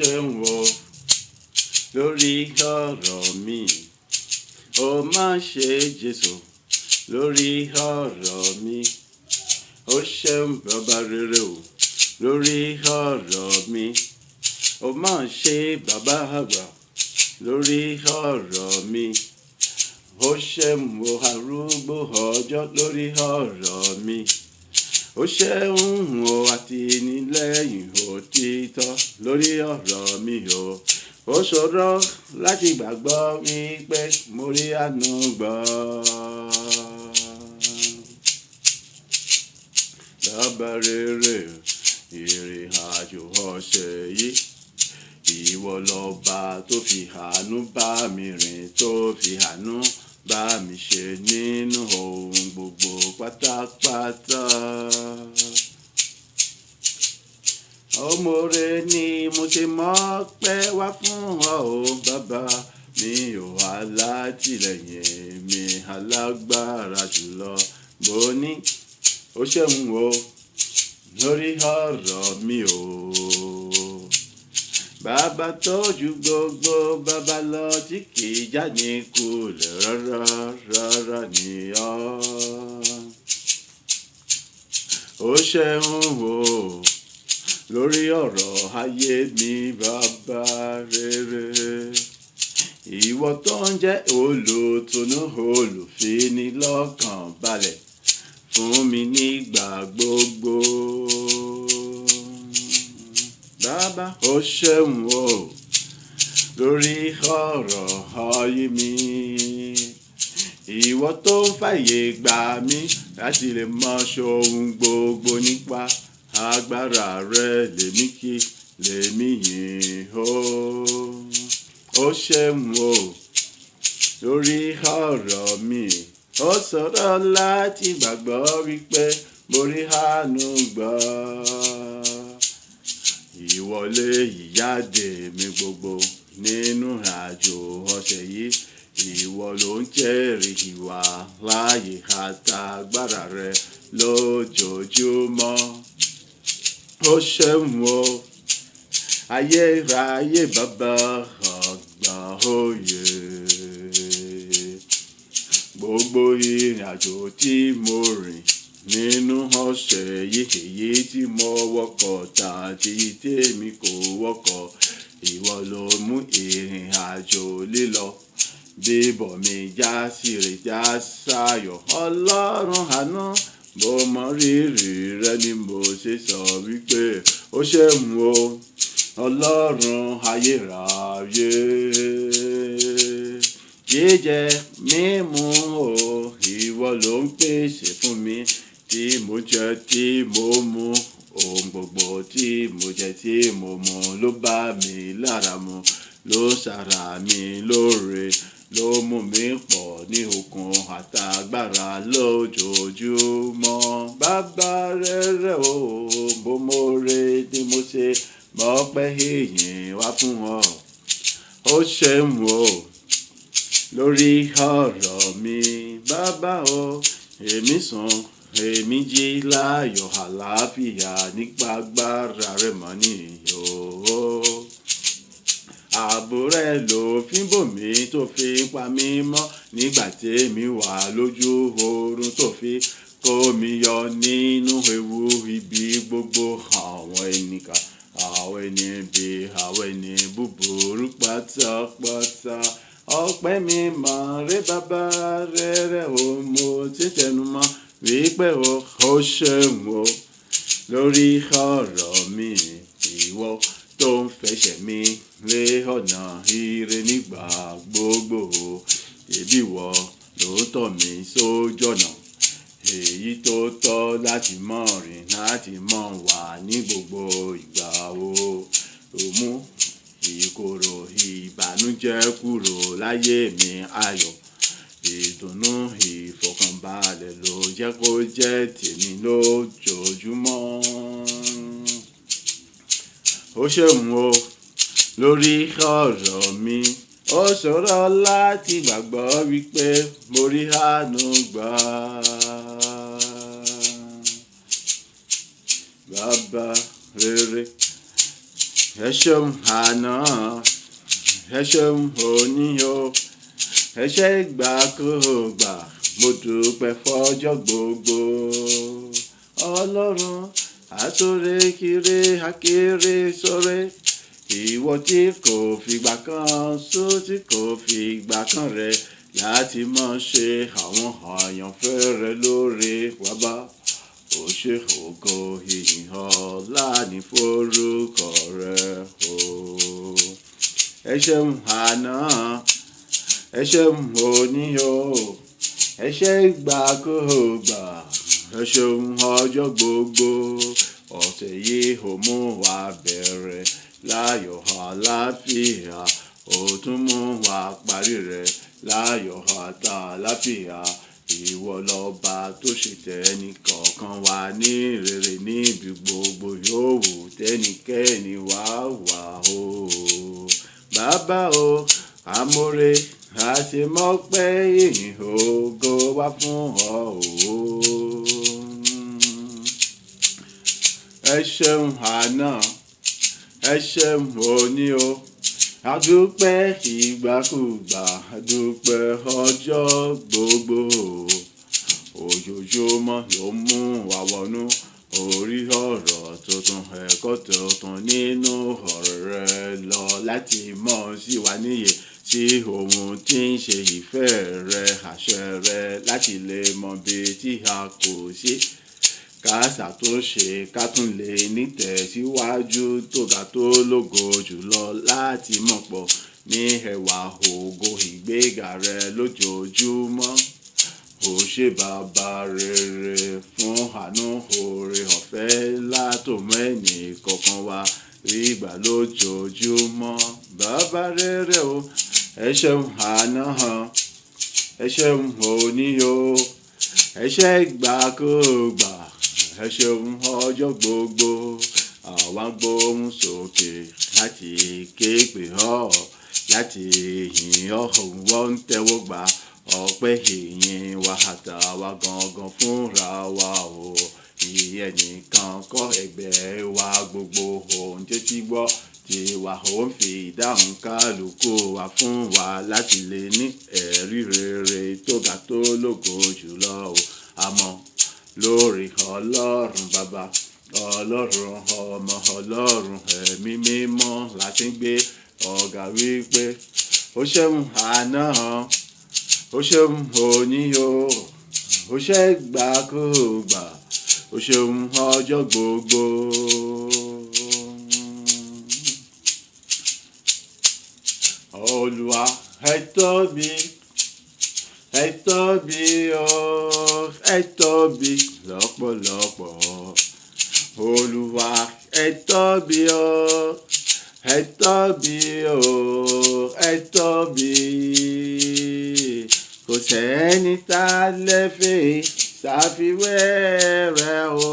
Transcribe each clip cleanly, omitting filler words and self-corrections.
ṣeun o lórí ọ̀rọ̀ mi. Ó máa ṣe Jésù lórí ọ̀rọ̀ mi. Ó ṣeun bàbá rere o lórí ọ̀rọ̀ mi. Ó máa ṣe bàbá àgbà lórí ọ̀rọ̀ mi. Ó ṣeun o arúgbó ọjọ́ lórí ọ̀rọ̀ mi. Ó ṣeun o àtìlẹ́yìn òtítọ́ lórí ọ̀rọ̀ mi o. Ó ṣòro láti gbàgbọ́ wípé mo rí àánú gbà. Bàbá rere ìrìn àjò ọ̀sẹ̀ yìí, ìwọ lọba tó fi àánú bá mi rìn, tó fi àánú bá mi ṣe nínú ohun gbogbo pátápátá. Ọmọre ni mo ṣe mọ̀ pé wá fún ọ o bàbá mi ò alátìlẹ́yìn mi alágbára jùlọ. Mo ní ó ṣeun o lórí ọ̀rọ̀ mi o. Bàbá tọ́jú gbogbo bàbá lọ tí kì í jáde kulẹ̀ rárá ni ọ́. Ó ṣeun o lórí ọ̀rọ̀ ayé mi bàbá rere. Ìwọ tó ń jẹ́ olùtùnú olùfini lọ́kàn balẹ̀ fún mi nígbà gbogbo. Bàbá ó ṣeun o lórí ọ̀rọ̀ ayé mi. Ìwọ tó ń fàyè gbà mí láti lè mọ ṣohun gbogbo nípa agbára rẹ lèmi yìn o. Ó ṣeun o lórí ọ̀rọ̀ mi. Ó ṣòro láti gbàgbọ́ wípé mo rí àánú gbà. Ìwọlé ìyáde mi gbogbo nínú àjò ọ̀sẹ̀ yìí. Ìwọ ló ń jẹ́rìí ìwà láàyè àtàgbára rẹ lójoojúmọ́. Ó ṣeun o ayérayé bàbá àgbà òye. Gbogbo ìrìn àjò tí mo rìn nínú ọ̀sẹ̀ yìí, èyí tí mo wọkọ̀ tàbí tèmi kò wọkọ̀, ìwọ ló mú ìrìn àjò lílọ bíbọ̀ mi já síre já sáyọ̀. Ọlọ́run àánú mo mọ rírì rẹ ni mo ṣe sọ wípé ó ṣeun o Ọlọ́run ayérayé. Jíjẹ mímu o ìwọ ló ń pèsè fún mi, tí mo jẹ tí mo mu, ohun gbogbo tí mo jẹ tí mo mu ló bá mi lára mu, ló ṣara mi lóore, ló mú mi pọ̀ ní okun àtàgbára lójoojúmọ́. Bàbá rere o bó mo re ni mo ṣe mọ̀ pé ìyìn wá fún ọ. Ó ṣeun o lórí ọ̀rọ̀ mi bàbá o. Èmi sùn èmi jí láyọ̀ àlàáfíà nípa agbára rẹ mọ́ nìyí o. Ààbò rẹ ló fi bò mí tó fi pa mí mọ́ nígbà tèmi wà lójú oorun, tó fi kó mi yọ nínú ewu ibi gbogbo. Àwọn ènìyàn àwọn ẹni bí àwọn ẹni búburú pátápátá. Ọpẹ́ mi máa rẹ bàbá rere o. Mo ti tẹnu mọ́ wípé ó ṣeun o lórí ọ̀rọ̀ mi. Ìwọ tó ń fẹsẹ̀ mi lé ọ̀nà ire nígbà gbogbo. Ẹbí wọ ló tọ́ mi sójú ọ̀nà èyí tó tọ́ láti mọ̀ rìn láti mọ̀ wà ní gbogbo ìgbà o. Ó mú ìkorò ìbànújẹ́ kúrò láyé mi, ayọ̀ ìdùnnú ìfọ̀kànbalẹ̀ ló jẹ́ kó jẹ́ tèmi lójoojúmọ́. Ó ṣeun o lórí ọ̀rọ̀ mi. Ó ṣòro láti gbàgbọ́ wípé mo rí àánú gbà. Bàbá rere ẹ ṣeun àná, ẹ ṣeun òní o, ẹ ṣé ìgbàkúùgbà, mo dúpẹ́ fọjọ́ gbogbo. Ọlọ́run àsọ̀rè kiri akéré sọ̀rẹ́, ìwọ tí kò fìgbà kan sú tí kò fìgbà kan rẹ̀ láti máa ṣe àwọn àyànfẹ́ rẹ lóore wàbá. Ó ṣe ògo ìyìn ọlá ní forúkọ rẹ o. Ẹ ṣeun àná, ẹ ṣeun òní o, ẹ ṣé ìgbàkúùgbà, ẹ ṣeun ọjọ́ gbogbo. Ọ̀sẹ̀ yìí ó mú wa bẹ̀rẹ̀ láyọ̀ àlàáfíà, ó tún mú wa parí rẹ̀ láyọ̀ àtàlàáfíà. Ìwọ lọba tó ṣe tẹ́nì kọ̀ọ̀kan wa ní rere níbi gbogbo yòówù tẹ́nikẹ́ni wá wà o. Bàbá o, amóore àṣemọ́pẹ́ ìyìn ògo wá fún ọ o. Ẹ ṣeun àná, ẹ ṣeun òní o, adúpẹ́ ìgbàkúgbà, adúpẹ́ ọjọ́ gbogbo. Ojoojúmọ́ ló mú wa wọnú orí ọ̀rọ̀ tuntun, ẹ̀kọ́ tuntun nínú ọ̀rọ̀ rẹ lọ láti mọ̀ sí wa níyè sí ohun tí ń ṣe ìfẹ́ rẹ, àṣẹ rẹ láti lè mọ bí tí a kò sí. Ká ṣàtúnṣe ká tún lè nítẹ̀síwájú tó ga tó lógo jùlọ láti mọ̀ pọ̀ ní ẹwà ògo ìgbéga rẹ lójoojúmọ́. Ó ṣé bàbá rere fún àánú oore ọ̀fẹ́ látòmú ẹnì kọ̀ọ̀kan wa rí gbà lójoojúmọ́. Bàbá rere o, ẹ ṣeun àná, ẹ ṣeun òní o, ẹ ṣé ìgbàkúùgbà, ẹ ṣeun ọjọ́ gbogbo. Àwa gbóhùn sókè láti ké pè ọ́, láti yìn ọ́, wọ́n ń tẹ́wọ́ gbà ọpẹ́ ìyìn wa àtàwa gangan fúnra wa o. Ìyẹn nìkan kọ́ ẹgbẹ́ wa gbogbo ohun tí ti gbọ́ tiwa ó ń fi ìdáhùn kálukú wa fún wa láti lè ní ẹ̀rí rere tó ga tó lógo jùlọ o. Àmọ́ lórí Ọlọ́run bàbá, Ọlọ́run ọmọ, Ọlọ́run ẹ̀mí mímọ́ láti gbé ọ̀gá wípé ó ṣeun àná, ó ṣeun òní o, ó ṣé ìgbàkúùgbà, ó ṣeun ọjọ́ gbogbo. Olúwa ẹ tóbi, ẹ tóbi o, ẹ tóbi lọ́pọ̀lọpọ̀. Olúwa ẹ tóbi o, ẹ tóbi o, ẹ tóbi. Kò sẹ́ni tá lè fi ṣàfiwé rẹ̀ o,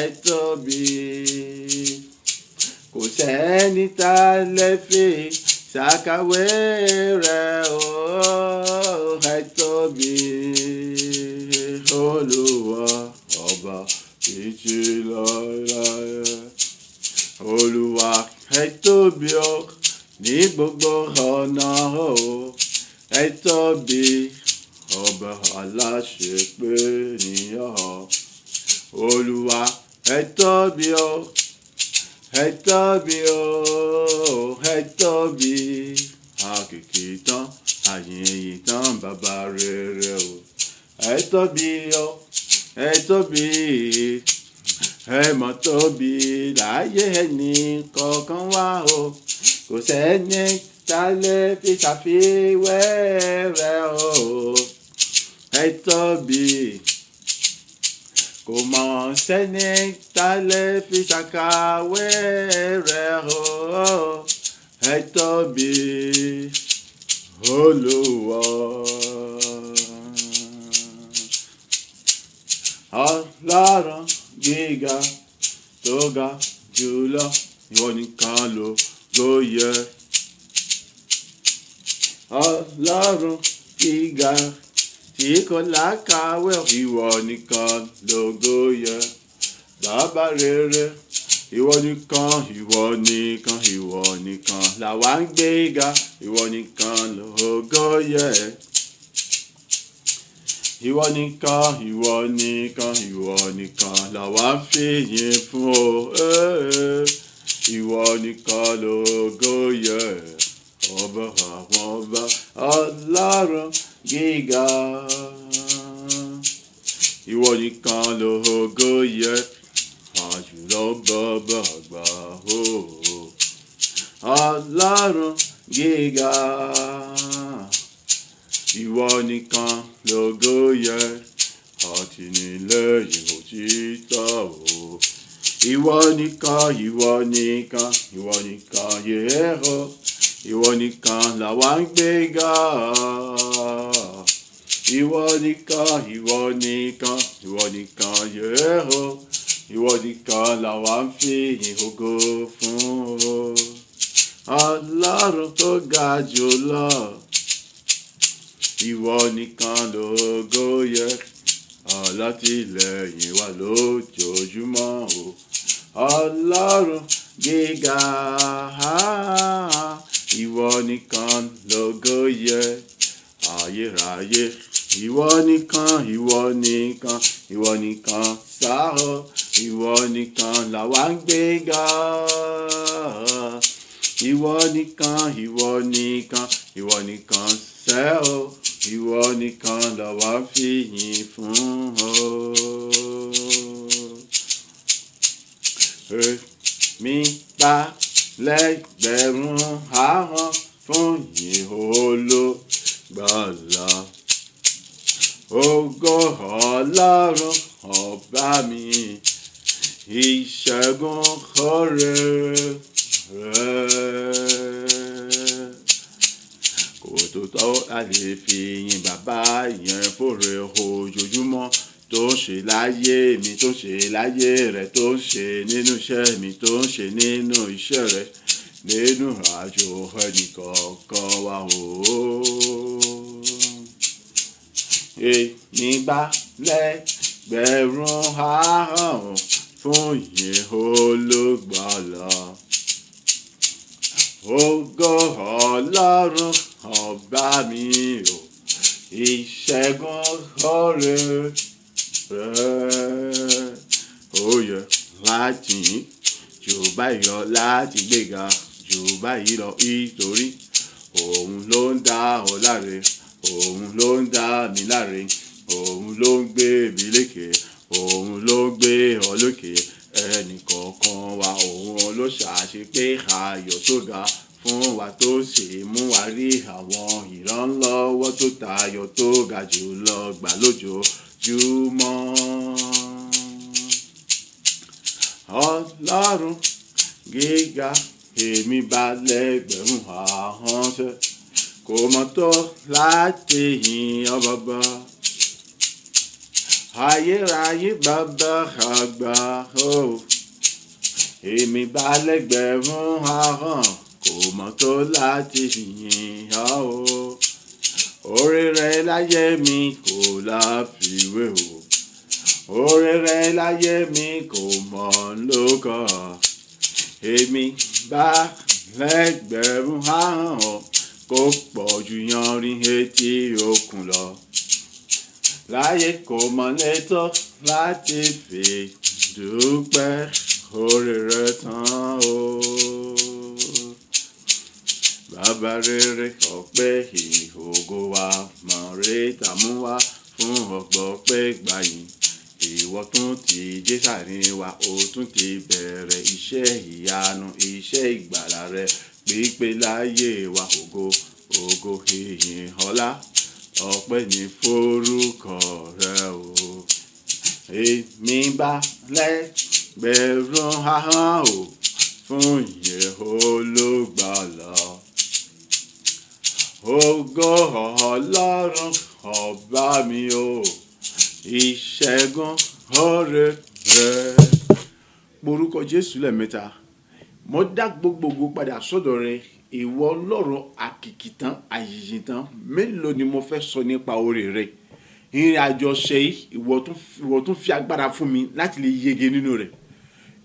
ẹ tóbi. Kò sẹ́ni tá lè fi ṣàkàwé rẹ̀ o, ẹ tóbi. Olúwa ọba títí láéláé. Olúwa ẹ tóbi o ní gbogbo ọ̀nà o, ẹ tóbi ọba aláṣepé nìyàn. Olúwa ẹ tóbi o, ẹ tóbi o, ẹ tóbi. Àkìkì tán, àyìnyìn tán, bàbá rere o. Ẹ tóbi o, ẹ tóbi, ẹ mọ̀ tóbi láyé ẹnì kọ̀ọ̀kan wá o. Kò sẹ́ni tá lè fi ṣàfiwé rẹ̀ o, ẹ tóbi. Kò mọ̀ sẹ́ni tá lè fi ṣàkàwé rẹ̀ o, ẹ tóbi. Olúwa Ọlọ́run gíga tó ga jùlọ, ìwọ nìkan lógo yẹ. Ọlọ́run gíga tí kò lákàwé, ìwọ nìkan lógo yẹ. Bàbá rere ìwọ nìkan, ìwọ nìkan, ìwọ nìkan làwa ń gbéga, ìwọ nìkan lógo yẹ. Ìwọ nìkan, ìwọ nìkan, ìwọ nìkan làwa ń fìyìn fún o. Ìwọ nìkan lógo yẹ, ọba àwọn ọba, Ọlọ́run gíga. Ìwọ nìkan lógo yẹ, àjùlọ bàbá àgbà o. Ọlọ́run gíga. Ìwọ nìkan lógo yẹ, àtìlẹ́yìn òtítọ́ o. Ìwọ nìkan, ìwọ nìkan, ìwọ nìkan yẹ o. Ìwọ nìkan làwa ń gbéga. Ìwọ nìkan, ìwọ nìkan, ìwọ nìkan yẹ o. Ìwọ nìkan làwa ń fìyìn ògo fún o. Ọlọ́run tó ga jùlọ. Ìwọ nìkan lógo yẹ, alátìlẹ́yìn wa lójoojúmọ́ o. Ọlọ́run gíga. Ìwọ nìkan lógo yẹ, ayérayé. Ìwọ nìkan, ìwọ nìkan, ìwọ nìkan sá o. Ìwọ nìkan làwa ń gbéga. Ìwọ nìkan, ìwọ nìkan, ìwọ nìkan sẹ́ o. Ìwọ nìkan làwa ń fìyìn fún o. Èmi bá lẹ́gbẹ̀rún ahọ́n fún yìn Olùgbàlà. Ògo Ọlọ́run ọba mi, ìṣẹ́gun oore rẹ̀. Kò tó tọ́ a lè fi yìn bàbá yẹn fóore ojoojúmọ́ tó ń ṣe láyé mi, tó ń ṣe láyé rẹ̀, tó ń ṣe nínú iṣẹ́ mi, tó ń ṣe nínú iṣẹ́ rẹ̀, nínú àjò ẹnìkọ̀ọ̀kan wa o. Èmi bá lẹ́gbẹ̀rún ahọ́n fún yìn Olùgbàlà. Ògo Ọlọ́run ọba mi o, ìṣẹ́gun oore rẹ̀. Ó yẹ láti yìn jù báyìí lọ, láti gbéga jù báyìí lọ, nítorí òun ló ń dá ọ láre, òun ló ń dá mi láre, òun ló ń gbé mi lékè, òun ló ń gbé ọ lókè. Ẹnìkọ̀ọ̀kan wa òun ló ṣàṣepé ayọ̀ tó ga fún wa, tó sì mú wa rí àwọn ìrànlọ́wọ́ tó tayọ tó ga jù lọ gbà lójoojúmọ́. Ọlọ́run gíga, èmi bá lẹ́gbẹ̀rún ahọ́n ṣe kò mọ̀ tó láti yìn ọ́ bàbá. Ayérayé bàbá àgbà o, èmi bá lẹ́gbẹ̀rún ahọ́n kò mọ̀ tó láti yìn ọ́ o. Oore rẹ̀ láyé mi kò láfiwé o. Oore rẹ̀ láyé mi kò mọ̀ lókàn. Èmi bá lẹ́gbẹ̀rún ahọ́n kò pọ̀ ju yanrìn etí òkun lọ. Láyé kò mọ̀ létọ́ láti fi dúpẹ́ oore rẹ̀ tán o. Bàbá rere ọpẹ́ ìhògo wa mọ̀ rẹ́ tàmú wa fún ọgbọ́n pẹ́ gbàyìn. Ìwọ tún ti dé sàárín wa, ó tún ti bẹ̀rẹ̀ iṣẹ́ ìyanu, iṣẹ́ ìgbàlà rẹ pípé láyé wa. Ògo ògo ìyìn ọlá ọpẹ́ ní forúkọ rẹ o. Èmi bá lẹ́gbẹ̀rún ahọ́n o fún yìn Olùgbàlà. Ògo Ọlọ́run ọba mi o, ìṣẹ́gun oore rẹ̀. Porúkọ Jésù lẹ́ẹ̀mẹ́ta. Mo dá gbogbo ògo padà sọ́dọ̀ rẹ, ìwọ Ọlọ́run àkìkìtàn àyìyìntàn. Mélòó ni mo fẹ́ sọ nípa oore rẹ? Ìrìn àjò ọ̀sẹ̀ yìí ìwọ tún fi agbára fún mi láti lè yege nínú rẹ̀.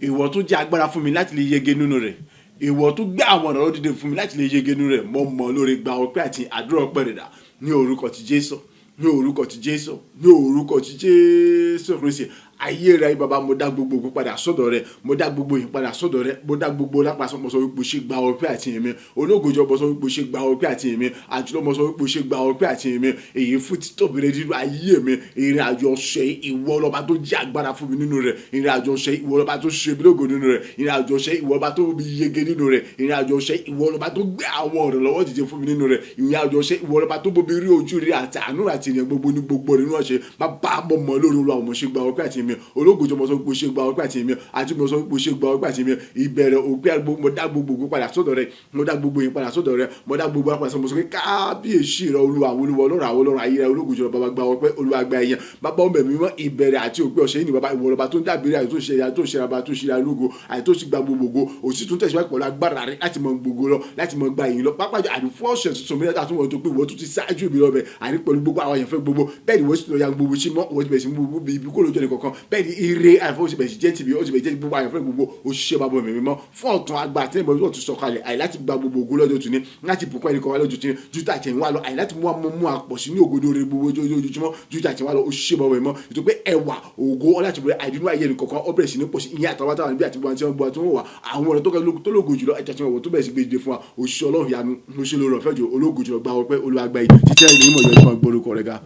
ìwọ tó jẹ́ agbára fún mi láti lè yege nínú rẹ̀, ìwọ tó gbé àwọn ọ̀rọ̀ dìde fún mi láti lè yege nínú rẹ̀. Mo mọ̀ lórí gba ọpẹ́ àti àdúrà ọpẹ́ rẹ̀ dà ní orúkọ ti Jésù, ní orúkọ ti Jésù, ní orúkọ ti Jésù Kristi. Ayé rẹ bàbá, mo dá gbogbo ògo padà sọ́dọ̀ rẹ, mo dá gbogbo ìyìn padà sọ́dọ̀ rẹ, mo dá gbogbo lápasọ. Mo sọ wípé ṣe gba ọpẹ́ àti ìyìn mi. Ológojọ mo sọ wípé ṣe gba ọpẹ́ àti ìyìn mi. Àjùlọ mo sọ wípé ṣe gba ọpẹ́ àti ìyìn mi. Èyí fún títóbi rẹ nínú ayé mi. Ìrìn àjò ọ̀sẹ̀ ìwọ lọba tó jẹ́ agbára fún mi nínú rẹ̀. Ìrìn àjò ọ̀sẹ̀ ìwọ lọba tó ṣe mí lógo nínú rẹ̀. Ìrìn àjò ọ̀sẹ̀ ìwọ lọba tó mi yege nínú rẹ̀. Ìrìn àjò ọ̀sẹ̀ ìwọ lọba tó gbé àwọn ọ̀rọ̀ lọ́wọ́ dìde fún mi nínú rẹ̀. Ìrìn àjò ọ̀sẹ̀ ìwọ lọba tó bomi rí ojú rí àti àánú àti ìyẹn gbogbo ní gbogbo nínú ọ̀sẹ̀. Bàbá mo mọ̀ lórí Olúwa, mo ṣe gba ọpẹ́ àti ìyìn mi. Ológojọ mo sọ wípé ṣe gba ọpẹ́ àti ìyìn mi. Àti mo sọ wípé ṣe gba ọpẹ́ àti ìyìn mi. Ìbẹ̀rẹ̀ òpin mo dá gbogbo ògo padà sọ́dọ̀ rẹ̀, mo dá gbogbo ìyìn padà sọ́dọ̀ rẹ̀, mo dá gbogbo àpàṣẹ. Mo sọ pé kábíyèsí rẹ Olúwa àwọn Olúwa Ọlọ́run àwọn Ọlọ́run ayé rẹ. Ológojọ bàbá gba ọpẹ́, Olúwa gba ìyìn. Bàbá ọmọ mi mọ́ ìbẹ̀rẹ̀ àti òpin ọ̀sẹ̀ yìí ni bàbá ìwọ lọba tó ń dàbí rẹ̀, àti tó ṣe ìyá tó ṣe raba tó ṣe ra lógo, àti tó ṣe gba gbogbo ògo. Òsì tún tẹ̀síwájú pẹ̀lú agbára rẹ̀ láti mọ gbogbo lọ, láti mọ gba ìyìn lọ. Pápá àní fún ọ̀sẹ̀ tuntun mi láti wọ́n tó pé ìwọ tún ti ṣáájú ìbí lọ́bẹ̀, àní pẹ̀lú gbogbo àwọn àyànfẹ́ gbogbo. Bẹ́ẹ̀ ni wọ́n sì lọ ya gbogbo sí mọ́, wọ́n ti bẹ̀rẹ̀ sí gbogbo ibi kó lójú ẹni kankan. Bẹ́ẹ̀ ni ire àyànfẹ́ òsì bẹ̀rẹ̀ sí jẹ́ tìbí, ó sì bẹ̀rẹ̀ jẹ́ gbogbo àyànfẹ́ gbogbo. Òṣìṣẹ́ bàbá mi mímọ́ fún ọ̀tún àgbà àti ìbọn tó ti sọ̀kalẹ̀, àì láti gba gbogbo ògo lọ́jọ́ tòní, láti bùkún ẹnì kan wá lọ́jọ́ tòní, ju tàtẹ̀ wá lọ, àì láti mú àpọ̀ sí ní ògodo rẹ̀ gbogbo ojoojúmọ́, ju tàtẹ̀ wá lọ. Òṣìṣẹ́ bàbá mi mímọ́ ètò pé ẹwà ògo ọláti bẹ̀rẹ̀ àìdínú ayé ẹnì kankan ó bẹ̀rẹ̀ sí ní pọ̀ sí ìyẹn àtàwọn táwọn níbi àti wọn tí wọ́n bu àti wọn wà àwọn ọ̀rọ̀ tó lógo jùlọ ẹ̀jẹ̀ tí wọ́n wọ̀ tó bẹ̀rẹ̀ sí gbé dìde fún wa. Òṣìṣẹ́ Ọlọ́run yanu ló ṣe lórí ọ̀fẹ́ jù ológo jùlọ gba ọpẹ́ Olúwa gba ìyìn títí ẹ̀yìn ìmọ̀ ìyọ̀jú máa gbórúkọ rẹ̀ ga.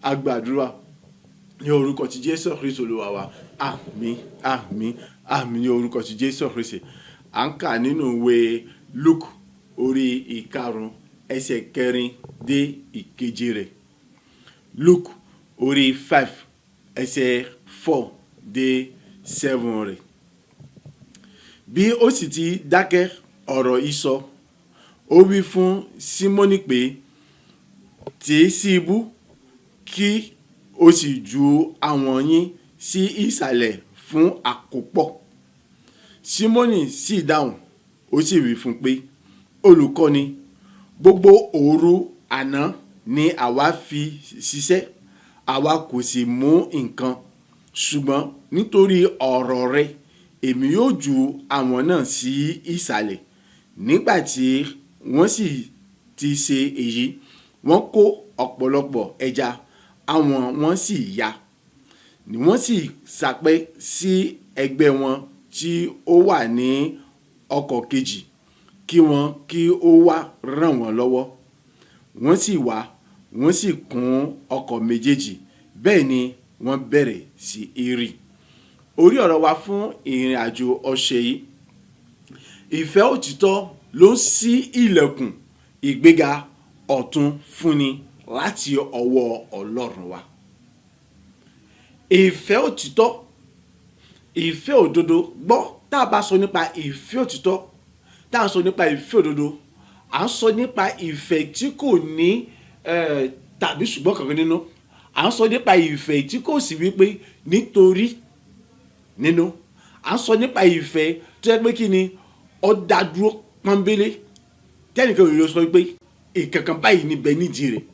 A gbàdúrà ní orúkọ ti Jésù Kristi Olúwa wa. Àmín àmín àmín ní orúkọ ti Jésù Kristi. À ń kà nínú ìwé Luke orí ìkarùn ẹsẹ̀ 4 dé 7 rẹ̀. Luke orí 5 ẹsẹ̀ 4 dé 7 rẹ̀. Bí ó sì ti dákẹ́ ọ̀rọ̀ ìsọ, ó wí fún Símónì pé tì í sí ibú kí ó sì ju àwọn yín sí ìsàlẹ̀ fún àkópọ̀. Símónì sì dáhùn, ó sì wí fún pé olùkọ́ni, gbogbo òru àná ni àwa fi ṣiṣẹ́, àwa kò sì mú nǹkan, ṣùgbọ́n nítorí ọ̀rọ̀ rẹ èmi yóò ju àwọn náà sí ìsàlẹ̀. Nígbà tí wọ́n sì ti ṣe èyí, wọ́n kó ọ̀pọ̀lọpọ̀ ẹja, àwọn wọn sì yá. Wọ́n sì sápẹ́ sí ẹgbẹ́ wọn tí ó wà ní ọkọ̀ kejì kí ó wá ràn wọ́n lọ́wọ́. Wọ́n sì wá, wọ́n sì kún ọkọ̀ méjèèjì, bẹ́ẹ̀ ni wọ́n bẹ̀rẹ̀ sí í rì. Orí ọ̀rọ̀ wa fún ìrìn àjò ọ̀sẹ̀ yìí, ìfẹ́ òtítọ́ ló ń ṣí ilẹ̀kùn ìgbéga ọ̀tun fúnni láti ọwọ́ Ọlọ́run wa. Ìfẹ́ òtítọ́, ìfẹ́ òdodo. Gbọ́, tá a bá sọ nípa ìfẹ́ òtítọ́, tá a sọ nípa ìfẹ́ òdodo, à ń sọ nípa ìfẹ́ tí kò ní tàbí ṣùgbọ́n kankan nínú. À ń sọ nípa ìfẹ́ tí kò sì wípé nítorí nínú. À ń sọ nípa ìfẹ́ tó yẹ pé kí ni ó dá dúró pọ́nbélé, tẹ́nìkan ò lè sọ pé ìkankan báyìí níbẹ̀ nídìí rẹ̀.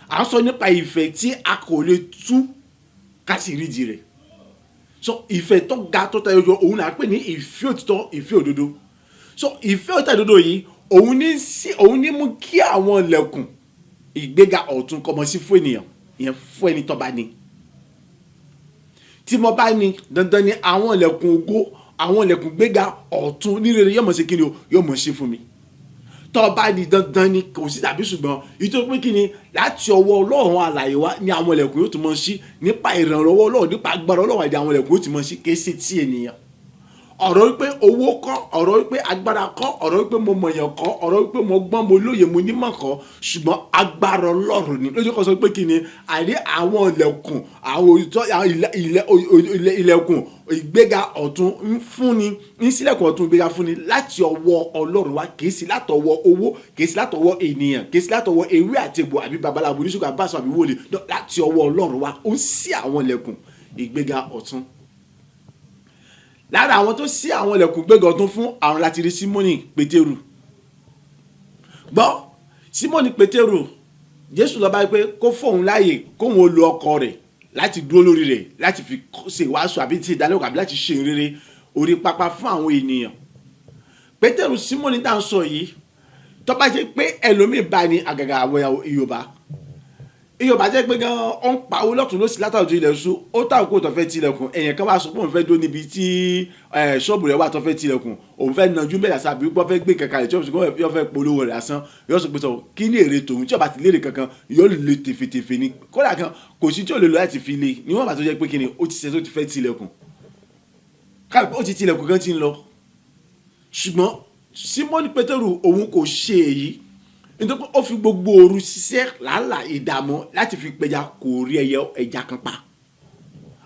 À ń sọ nípa ìfẹ́ tí a kò lè tú ká sì rídìí rẹ̀. So ìfẹ́ tó ga tó tayọ yọ, òun là ń pè ní ìfẹ́ òtítọ́, ìfẹ́ òdodo. So ìfẹ́ òtítọ́ òdodo yìí òun ní mú kí àwọn ilẹ̀kùn ìgbéga ọ̀tun kọmọ sí fún ènìyàn, ìyẹn fún ẹni tó bá ní. Tí mo bá ní, dandan ni àwọn ilẹ̀kùn ògo, àwọn ilẹ̀kùn gbéga ọ̀tun ní rere yóò mọ̀ sí kíni o, yóò mọ̀ sí fún mi. Tó bá ní, dandan ni, kò sí tàbí ṣùgbọ́n, ìtò pé kíni láti ọwọ́ Ọlọ́run alààyè wá ní àwọn ilẹ̀kùn yóò tún mọ̀ sí, nípa ìrànlọ́wọ́ Ọlọ́run, nípa agbára Ọlọ́run àti àwọn ilẹ̀kùn yóò tún mọ̀ sí, kì í ṣe ti ènìyàn. Ọ̀rọ̀ wípé owó kọ́, ọ̀rọ̀ wípé agbára kọ́, ọ̀rọ̀ wípé mo mọ̀yàn kọ́, ọ̀rọ̀ wípé mo gbọ́n, mo lóye, mo nímọ̀ kọ́, ṣùgbọ́n agbára Ọlọ́run ni. Lójú kan sọ pé kí ni àní àwọn ilẹ̀kùn, ilẹ̀kùn ìgbéga ọ̀tun ń fúnni, ń sílẹ̀kùn ọ̀tun ìgbéga fúnni láti ọwọ́ Ọlọ́run wa, kì í sí látọwọ́ owó, kì í sí látọwọ́ ènìyàn, kì í sí látọwọ́ ewé àti egbò àbí babaláwo oníṣègùn àbáṣọ àbí wòlíì, láti ọwọ́ Ọlọ́run wa. Ó ń ṣí àwọn ilẹ̀kùn ìgbéga ọ̀tun. Lára àwọn tó ṣí àwọn ilẹ̀kùn gbéga ọ̀tun fún àwọn láti rí Símónì Pétérù. Gbọ́, Símónì Pétérù, Jésù lọ bá pé kó fóun láàyè kóun ó lo ọkọ̀ rẹ̀ láti dúró lórí rẹ̀ láti fi ṣe ìwàásù àbí ti ìdánilẹ́kọ̀ọ́ àbí láti ṣe ìrere. orí pápá fún àwọn ènìyàn. Pétérù Símónì tá à ń sọ yìí tó bá jẹ́ pé ẹlòmíì bá ní àgàgà àwọn Yorùbá jẹ́ pé gan ó ń pa owó lọ́tún lọ́sí látàrí ilẹ̀ ṣú ó tà kó tó fẹ́ tilẹ̀kùn èèyàn kan wá sọ pé òun fẹ́ dó níbi tí ṣọ́ọ̀bù rẹ̀ wà tó fẹ́ tilẹ̀kùn òun fẹ́ nàjú mẹ́ta sábì wọ́n fẹ́ gbé kankan rẹ̀ tí wọ́n fẹ́ polówó rẹ̀ lásán yóò sọ pé sọ kí ní èrè tòun tí ó bá ti léèrè kankan yóò lè tèfètèfè ni kódà kan kò sí tí ò lè lọ láti fi lé níwọ̀n bá tó jẹ́ pé kí ni ó ti ṣe tó ti fẹ́ tilẹ̀kùn káàpọ̀ ó ti tilẹ̀kùn kan ti ń lọ ṣùgbọ́n Símónì Pétérù òun kò ṣe èyí nítorí ó fi gbogbo òru ṣiṣẹ́ làálàá ìdààmú láti fi pẹja kò rí ẹja kan pa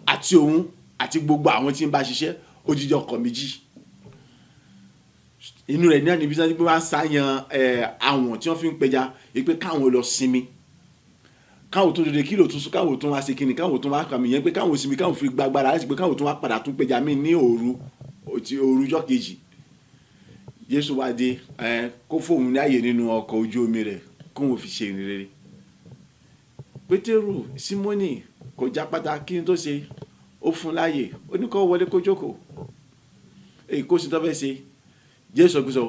àti òun àti gbogbo àwọn tí ń bá ṣiṣẹ́ odidi ọkọ̀ méjì inú rẹ̀ ní àníbi tí wọ́n ṣàyàn àwọn tí wọ́n fi ń pẹja pé káwọn lọ sinmi káwọn tó dòde kílò tó sún káwọn tó wá ṣe kíni káwọn tó wá kàmì yẹn pé káwọn sinmi káwọn fi gbàgbára láti pé káwọn tó wá padà tún pẹja mí ní òrujọ́ kejì Jésù wá dé kó fóun láàyè nínú ọkọ̀ ojú omi rẹ̀ kó wọn fi ṣe ìrere. Pétérù Símónì kò já pátá kí n tó ṣe ó fún láàyè ó ní kó wọlé kó jókòó èyí kó sì tó fẹ́ ṣe Jésù gbèsò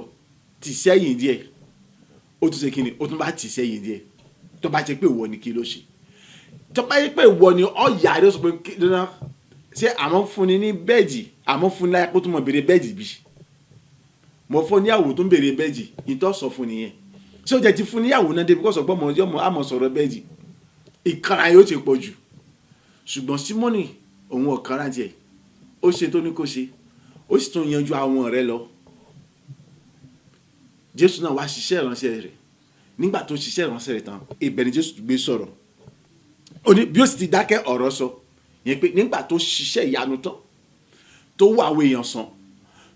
tì sẹ́yìn díẹ̀ ó tún ṣe kíni ó tún bá tì sẹ́yìn díẹ̀ tó bá jẹ́ pé ìwọ ni kí ló ṣe tó bá jẹ́ pé ìwọ ni ọ̀yà rẹ̀ sọ pé kí ló ná ṣé àmọ́ fúnni ní bẹ́ẹ̀dì àmọ́ fúnni láyà kó tún mọ̀ béèrè bẹ́ẹ̀dì bí mo fún níyàwó tó ń béèrè bẹ́ẹ̀dì ìtọ́ sọ fún nìyẹn ṣé o jẹ́ ti fún níyàwó náà débi kó sọ pé ọmọ àmọ̀ sọ̀rọ̀ bẹ́ẹ̀dì ìkara yóò ti pọ̀ jù ṣùgbọ́n Símónì òun ọ̀kanra jẹ ó ṣe tó ní kó ṣe ó sì tún yanjú àwọn ọ̀rẹ́ lọ Jésù náà wá ṣiṣẹ́ ìránṣẹ́ rẹ̀ nígbà tó ṣiṣẹ́ ìránṣẹ́ rẹ̀ tán ibẹ̀ ni Jésù gbé sọ̀rọ̀ ó ní bí ó sì ti dákẹ́ ọ̀rọ̀ sọ yẹn pé nígbà tó ṣiṣẹ́ ìyanu tán tó wá àwọn èèyàn sàn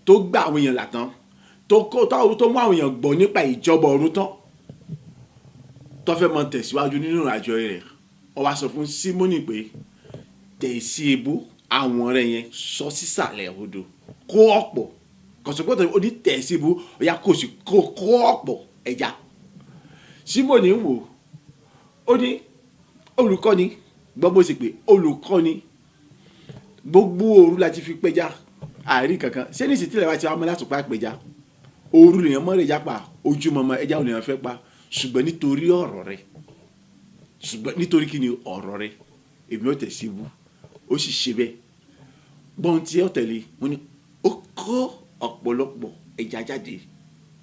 tó gbà àwọn èèyàn là tán tó mú àwọn èèyàn gbọ́ nípa ìjọba ọ̀run tán tó fẹ́ mọ tẹ̀síwájú nínú ìrìnàjò rẹ̀ ó wá sọ fún Símónì pé tẹ̀ sí ibú àwọn ọ̀rẹ́ yẹn sọ sísàlẹ̀ odò kó ọ̀pọ̀ kọ̀sọ̀kọ̀tọ̀ ó ní tẹ̀ sí ibú ọ̀yà kò sí kó ọ̀pọ̀ ẹja Símónì ń wò ó ní olùkọ́ni gbọ́ bó ṣe pé olùkọ́ni gbogbo òru láti fi pẹja àárín kankan ṣé ní ìsìtìlẹ̀ wa ti wá mọ́ láti pa pẹja òru lèèyàn mọ́ rẹ̀ já pa ojúmọmọ ẹja ò lèèyàn fẹ́ pa ṣùgbọ́n nítorí ọ̀rọ̀ rẹ̀ ṣùgbọ́n nítorí kí ni ọ̀rọ̀ rẹ̀ èmi ò tẹ̀sí ibú ó sì ṣe bẹ́ẹ̀ gbọ́n tí ó tẹ̀lé wọn ni ó kó ọ̀pọ̀lọpọ̀ ẹja jáde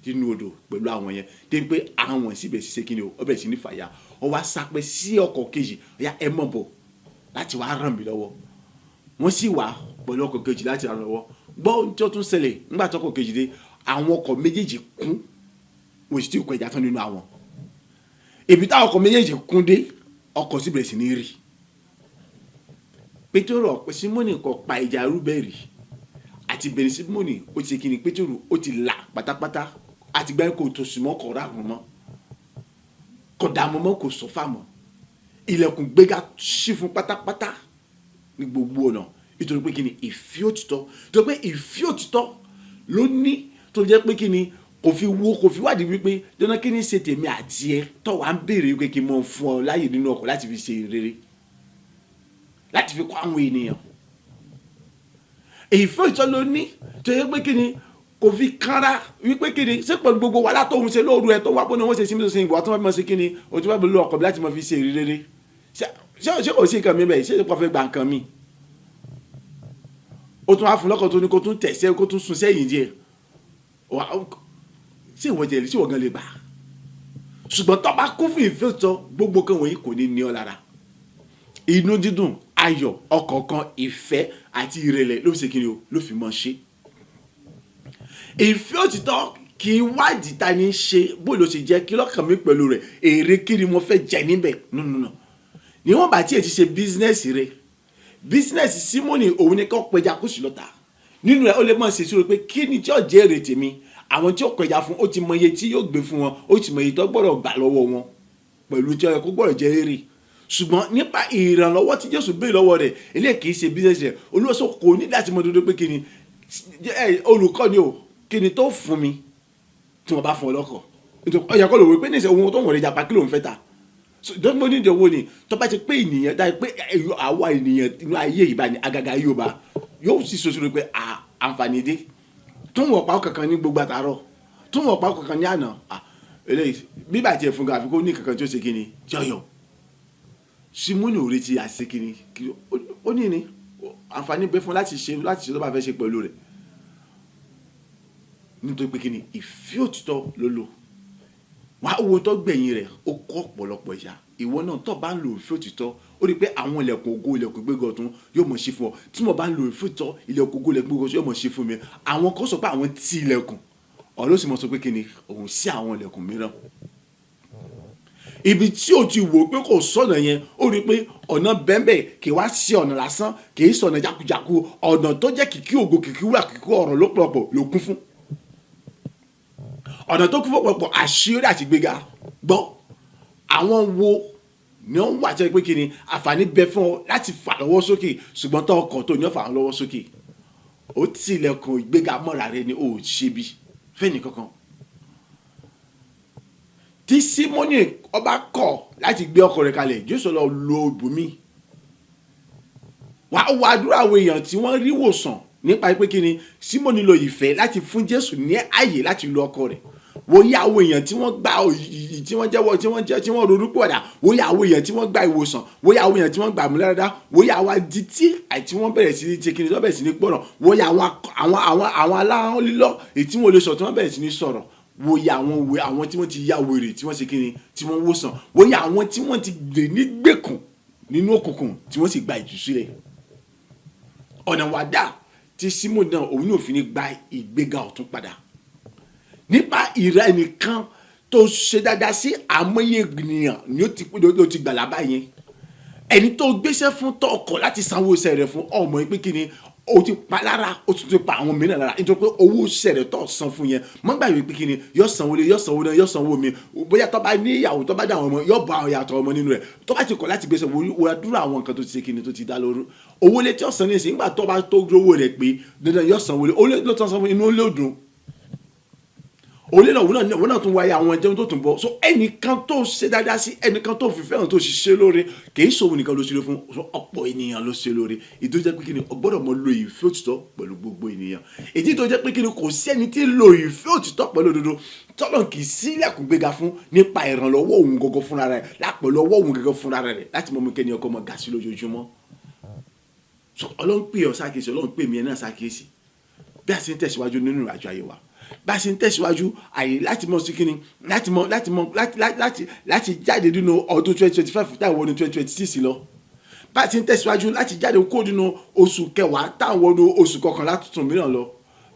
nínú odò pẹ̀lú àwọn yẹn dé pé àwọn síbẹ̀ ṣiṣẹ́ kí ni ó bẹ̀rẹ̀ sí ní fàyà ó wá sápẹ́ sí ọkọ̀ kejì ọ̀yà ẹ mọ̀ bọ̀ láti wá ràn mí lọ́wọ́ wọ́n sì wá pẹ̀lú ọkọ̀ kejì láti ràn lọ́wọ́ gbọ́ tí ó tún ṣẹlẹ̀ nígbà tí ọkọ̀ kejì dé àwọn ọkọ̀ méjèèjì kún wọ́n sì ti kọ ẹja tán nínú àwọn ibi táwọn ọkọ̀ méjèèjì kún dé ọkọ̀ sì bẹ̀rẹ̀ sí ní rì Pétérù ọ̀pẹ Símónì kò pa ẹja rúbẹ̀rì àti bẹ̀rẹ̀ Símónì ó ti ṣe kí ni Pétérù ó ti là pátápátá àti gbáyé kò tó sùnmọ́ kò ráhùn mọ́ kò dààmú mọ́ kò sọ́fà mọ́ ilẹ̀kùn gbéga ṣí fún pátápátá ní gbogbo ọ̀nà nítorí pé kí ni ìfẹ́ òtítọ́ nítorí pé ìfẹ́ òtítọ́ ló ní tó jẹ́ pé kí ni kò fi wádìí wípé dandan kí ni ṣe tèmi àti ẹ tó wà ń béèrè wípé kí n mọ̀ fún ọ láàyè nínú ọkọ̀ láti fi ṣe rere láti fi kọ́ àwọn ènìyàn ìfẹ́ òtítọ́ ló ní tó jẹ́ pé kí ni kò fi kára wípé kí ni ṣé pẹ̀lú gbogbo wàhálà tó ń ṣe lóru ẹ̀ tó wá pé wọ́n ṣe sí mi tó ṣe ìgbà tó wọ́n mọ̀ sí kí ni o ti wá bẹ̀rẹ̀ ọkọ̀ láti mọ̀ fi ṣe rere ṣé kò sí nǹkan mi bẹ́ẹ̀ ṣé kò fẹ́ gba nǹkan mi ó tún wá fún lọ́kọ̀ tó ní kó tún tẹ̀sẹ̀ kó tún sún sẹ́yìn díẹ̀ ṣé ìwọ jẹ́ ṣé ìwọ gan lè gbà ṣùgbọ́n tó bá kún fún ìfẹ́ òtítọ́ gbogbo kan wọ̀nyí kò ní ní ọ lára inú dídùn ayọ̀ ọ̀kọ̀ọ̀kan ìfẹ́ àti ìrẹ̀lẹ̀ ló fi ṣe kí ni o ló fi mọ̀ ṣe ìfẹ́ òtítọ́ kì í wádìí ta ni ṣe bó ló ṣe jẹ́ kí lọ́kàn mi pẹ̀lú rẹ̀ èrè kí ni mo fẹ́ jẹ níbẹ̀ nùnùnù níwọ̀n bá tí ẹ ti ṣe bísínẹ́sì rẹ̀ bísínẹ́sì Símónì òun ni kò pẹja kó sì lọ́ta nínú rẹ̀ ó lè mọ̀ ṣe sórí pé kí ni tí ó jẹ́ èrè tèmi àwọn tí ó pẹja fún ó ti mọ iye tí yóò gbé fún wọn ó ti mọ iye tó gbọ́dọ̀ gbà lọ́wọ́ wọn pẹ̀lú tí ó yẹ kó gbọ́dọ̀ jẹ́ èrè ṣùgbọ́n nípa ìrànlọ́wọ́ tí Jésù béèrè lọ́wọ́ rẹ̀ eléyìí kì í ṣe bísínẹ́sì rẹ̀ olùwọ́sọ kò ní láti mọ dodo pé kí ni olùkọ́ ni o kí ni tó fún mi tí wọ́n bá fún ọ lọ́kọ̀ ọ̀yà kọ́ ló wí pé ní ìṣẹ́ ohun tó wọ̀n rẹ̀ japa kí ló ń fẹ́ ta dọ́gbọ́n ní ìdíwọ́ ni tó bá ti pé ènìyàn dáa pé àwa ènìyàn inú ayé ìbá ni àgàgà Yorùbá yóò sì soso pé àǹfààní dé tó ń wọ̀ pa kankan ní gbogbo àtàrọ̀ tó ń wọ̀ pa kankan ní àná eléyìí bíbà tiẹ̀ fún gàfi kó ní kankan tí ó ṣe kí ni jọyọ̀ Símónì ò retí àṣẹ kí ni ó ní ní àǹfààní bẹ fún láti ṣe tó bá fẹ́ ṣe pẹ̀lú rẹ̀ nítorí pé kí ni ìfẹ́ òtítọ́ ló lò wàá wo tó gbẹ̀yìn rẹ̀ ó kọ́ ọ̀pọ̀lọpọ̀ ìyà ìwọ náà tó bá ń lo ìfẹ́ òtítọ́ ó rí i pé àwọn ilẹ̀kùn ògo ilẹ̀kùn gbégbé ọ̀tún yóò mọ̀ ṣe fún ọ tí mo bá ń lo ìfẹ́ òtítọ́ ilẹ̀kùn ògo ilẹ̀kùn gbégbé ọ̀tún yóò mọ̀ ṣe fún mi àwọn kan sọ pé àwọn tí ilẹ̀kùn ọ̀rọ̀ sì mọ̀ sọ pé kí ni òun sí àwọn ilẹ̀kùn mìíràn ibi tí o ti wò pé kò sọ̀nà yẹn ó rí i pé ọ̀nà bẹ́ẹ̀bẹ́ẹ̀ kì í wá sí ọ̀nà lásán kì í sọ̀nà jákujàku ọ̀nà tó jẹ́ kìkì ògo kìkì wúrà kìkì ọ̀rọ̀ lọ́pọ̀lọpọ̀ ló kún fún ọ̀nà tó kún fún ọ̀pọ̀lọpọ̀ àṣírí àti gbéga gbọ́ àwọn wo ni wọ́n wà jẹ́ pé kí ni àǹfààní bẹ fún ọ láti fà lọ́wọ́ sókè ṣùgbọ́n tó ọkọ̀ tó ní ọ̀fà lọ́wọ́ sókè ó tilẹ̀kùn ìgbéga mọ́ra rẹ ni ó ṣe bí fẹ́ni kankan tí Símónì ọba kọ̀ láti gbé ọkọ̀ rẹ̀ kalẹ̀ Jésù lọ lo ibùmí wàá wá àdúrà àwọn èèyàn tí wọ́n rí wòsàn nípa pé kí ni Símónì lo ìfẹ́ láti fún Jésù ní ààyè láti lo ọkọ̀ rẹ̀ wòye àwọn èèyàn tí wọ́n gba tí wọ́n jẹ́wọ́ tí wọ́n ronú pọ̀dà wòye àwọn èèyàn tí wọ́n gba ìwòsàn wòye àwọn èèyàn tí wọ́n gba àmúlẹ́rẹ́dá wòye àwọn adití àti wọ́n bẹ̀rẹ̀ sí ní tekini tó bẹ̀rẹ̀ sí ní gbọ́ràn wòye àwọn aláhán lílọ́ èyí tí wọ́n lè sọ tí wọ́n bẹ̀rẹ̀ sí ní sọ̀rọ̀ wòye àwọn tí wọ́n ti ya wèrè tí wọ́n ṣe kíni tí wọ́n wòsàn wòye àwọn tí wọ́n ti gbè ní gbèkùn nínú òkùnkùn tí wọ́n sì gba ìtúsílẹ̀ ọ̀nà wàdà tí Símónì náà òun náà fi ní gba ìgbéga ọ̀tún padà nípa ìrẹ́ ẹnìkan tó ṣe dáadáa sí àmọ́yé ènìyàn ni ó ti gbàlà báyẹn ẹni tó gbéṣẹ́ fún tó ọkọ̀ láti sanwó iṣẹ́ rẹ̀ fún ọmọ yìí pé kí ni o ti pa lára o tún ti pa àwọn mìíràn lára nítorí pé owó iṣẹ́ rẹ̀ tó san fún yẹn mọ́ gbà wípé kí ni yóò sanwó lé yóò sanwó náà yóò sanwó mi bóyá tó bá ní ìyàwó tó bá dá àwọn ọmọ yóò bá ìyàtọ̀ ọmọ nínú rẹ̀ tó bá ti kọ̀ láti gbéṣẹ́ wọ́n dúró àwọn nǹkan tó ti ṣe kí ni tó ti dá lóru owó lé tí ó san ní ìsìn nígbà tó bá tó rówó rẹ̀ pé dandan yóò sanwó lé owó ló tán san fún inú ó lé òdùn olè náà wọn náà tún wáyé àwọn ẹjẹun tó tún bọ̀ so ẹnìkan tó ṣe dáadáa sí ẹnìkan tó fi fẹ́ràn tó ṣiṣẹ́ lóore kì í ṣòwò nìkan ló ṣe lóore fún ọ̀pọ̀ ènìyàn ló ṣe lóore ìdí tó jẹ́ pé kí ni o gbọ́dọ̀ mọ lo ìfẹ́ òtítọ́ pẹ̀lú gbogbo ènìyàn ìdí tó jẹ́ pé kí ni kò sí ẹni tí lo ìfẹ́ òtítọ́ pẹ̀lú òdodo tọ́lọ̀ kì í sílẹ̀kùn gbéga fún nípa ìrànlọ́wọ́ òun gọ́gọ́ fúnra rẹ̀ lápẹ̀lọ́wọ́ òun gẹ́gẹ́ fúnra rẹ̀ láti mọ mú kẹ́ni ọkọ mọ gàsí lójoojúmọ́ so Ọlọ́run pè ọ́ sákèsí Ọlọ́run pè mí ẹ̀ náà sákèsí bí a ṣe ń tẹ̀síwájú nínú ìrìnàjò ayé wa bá a ṣe ń tẹ̀síwájú àyè láti mọ sí kíni láti jáde nínú ọdún 2025 táwọn ọdún 2026 lọ bá a ṣe ń tẹ̀síwájú láti jáde kó nínú oṣù kẹwàá táwọn ọdún oṣù kọkànlá tuntun mìíràn lọ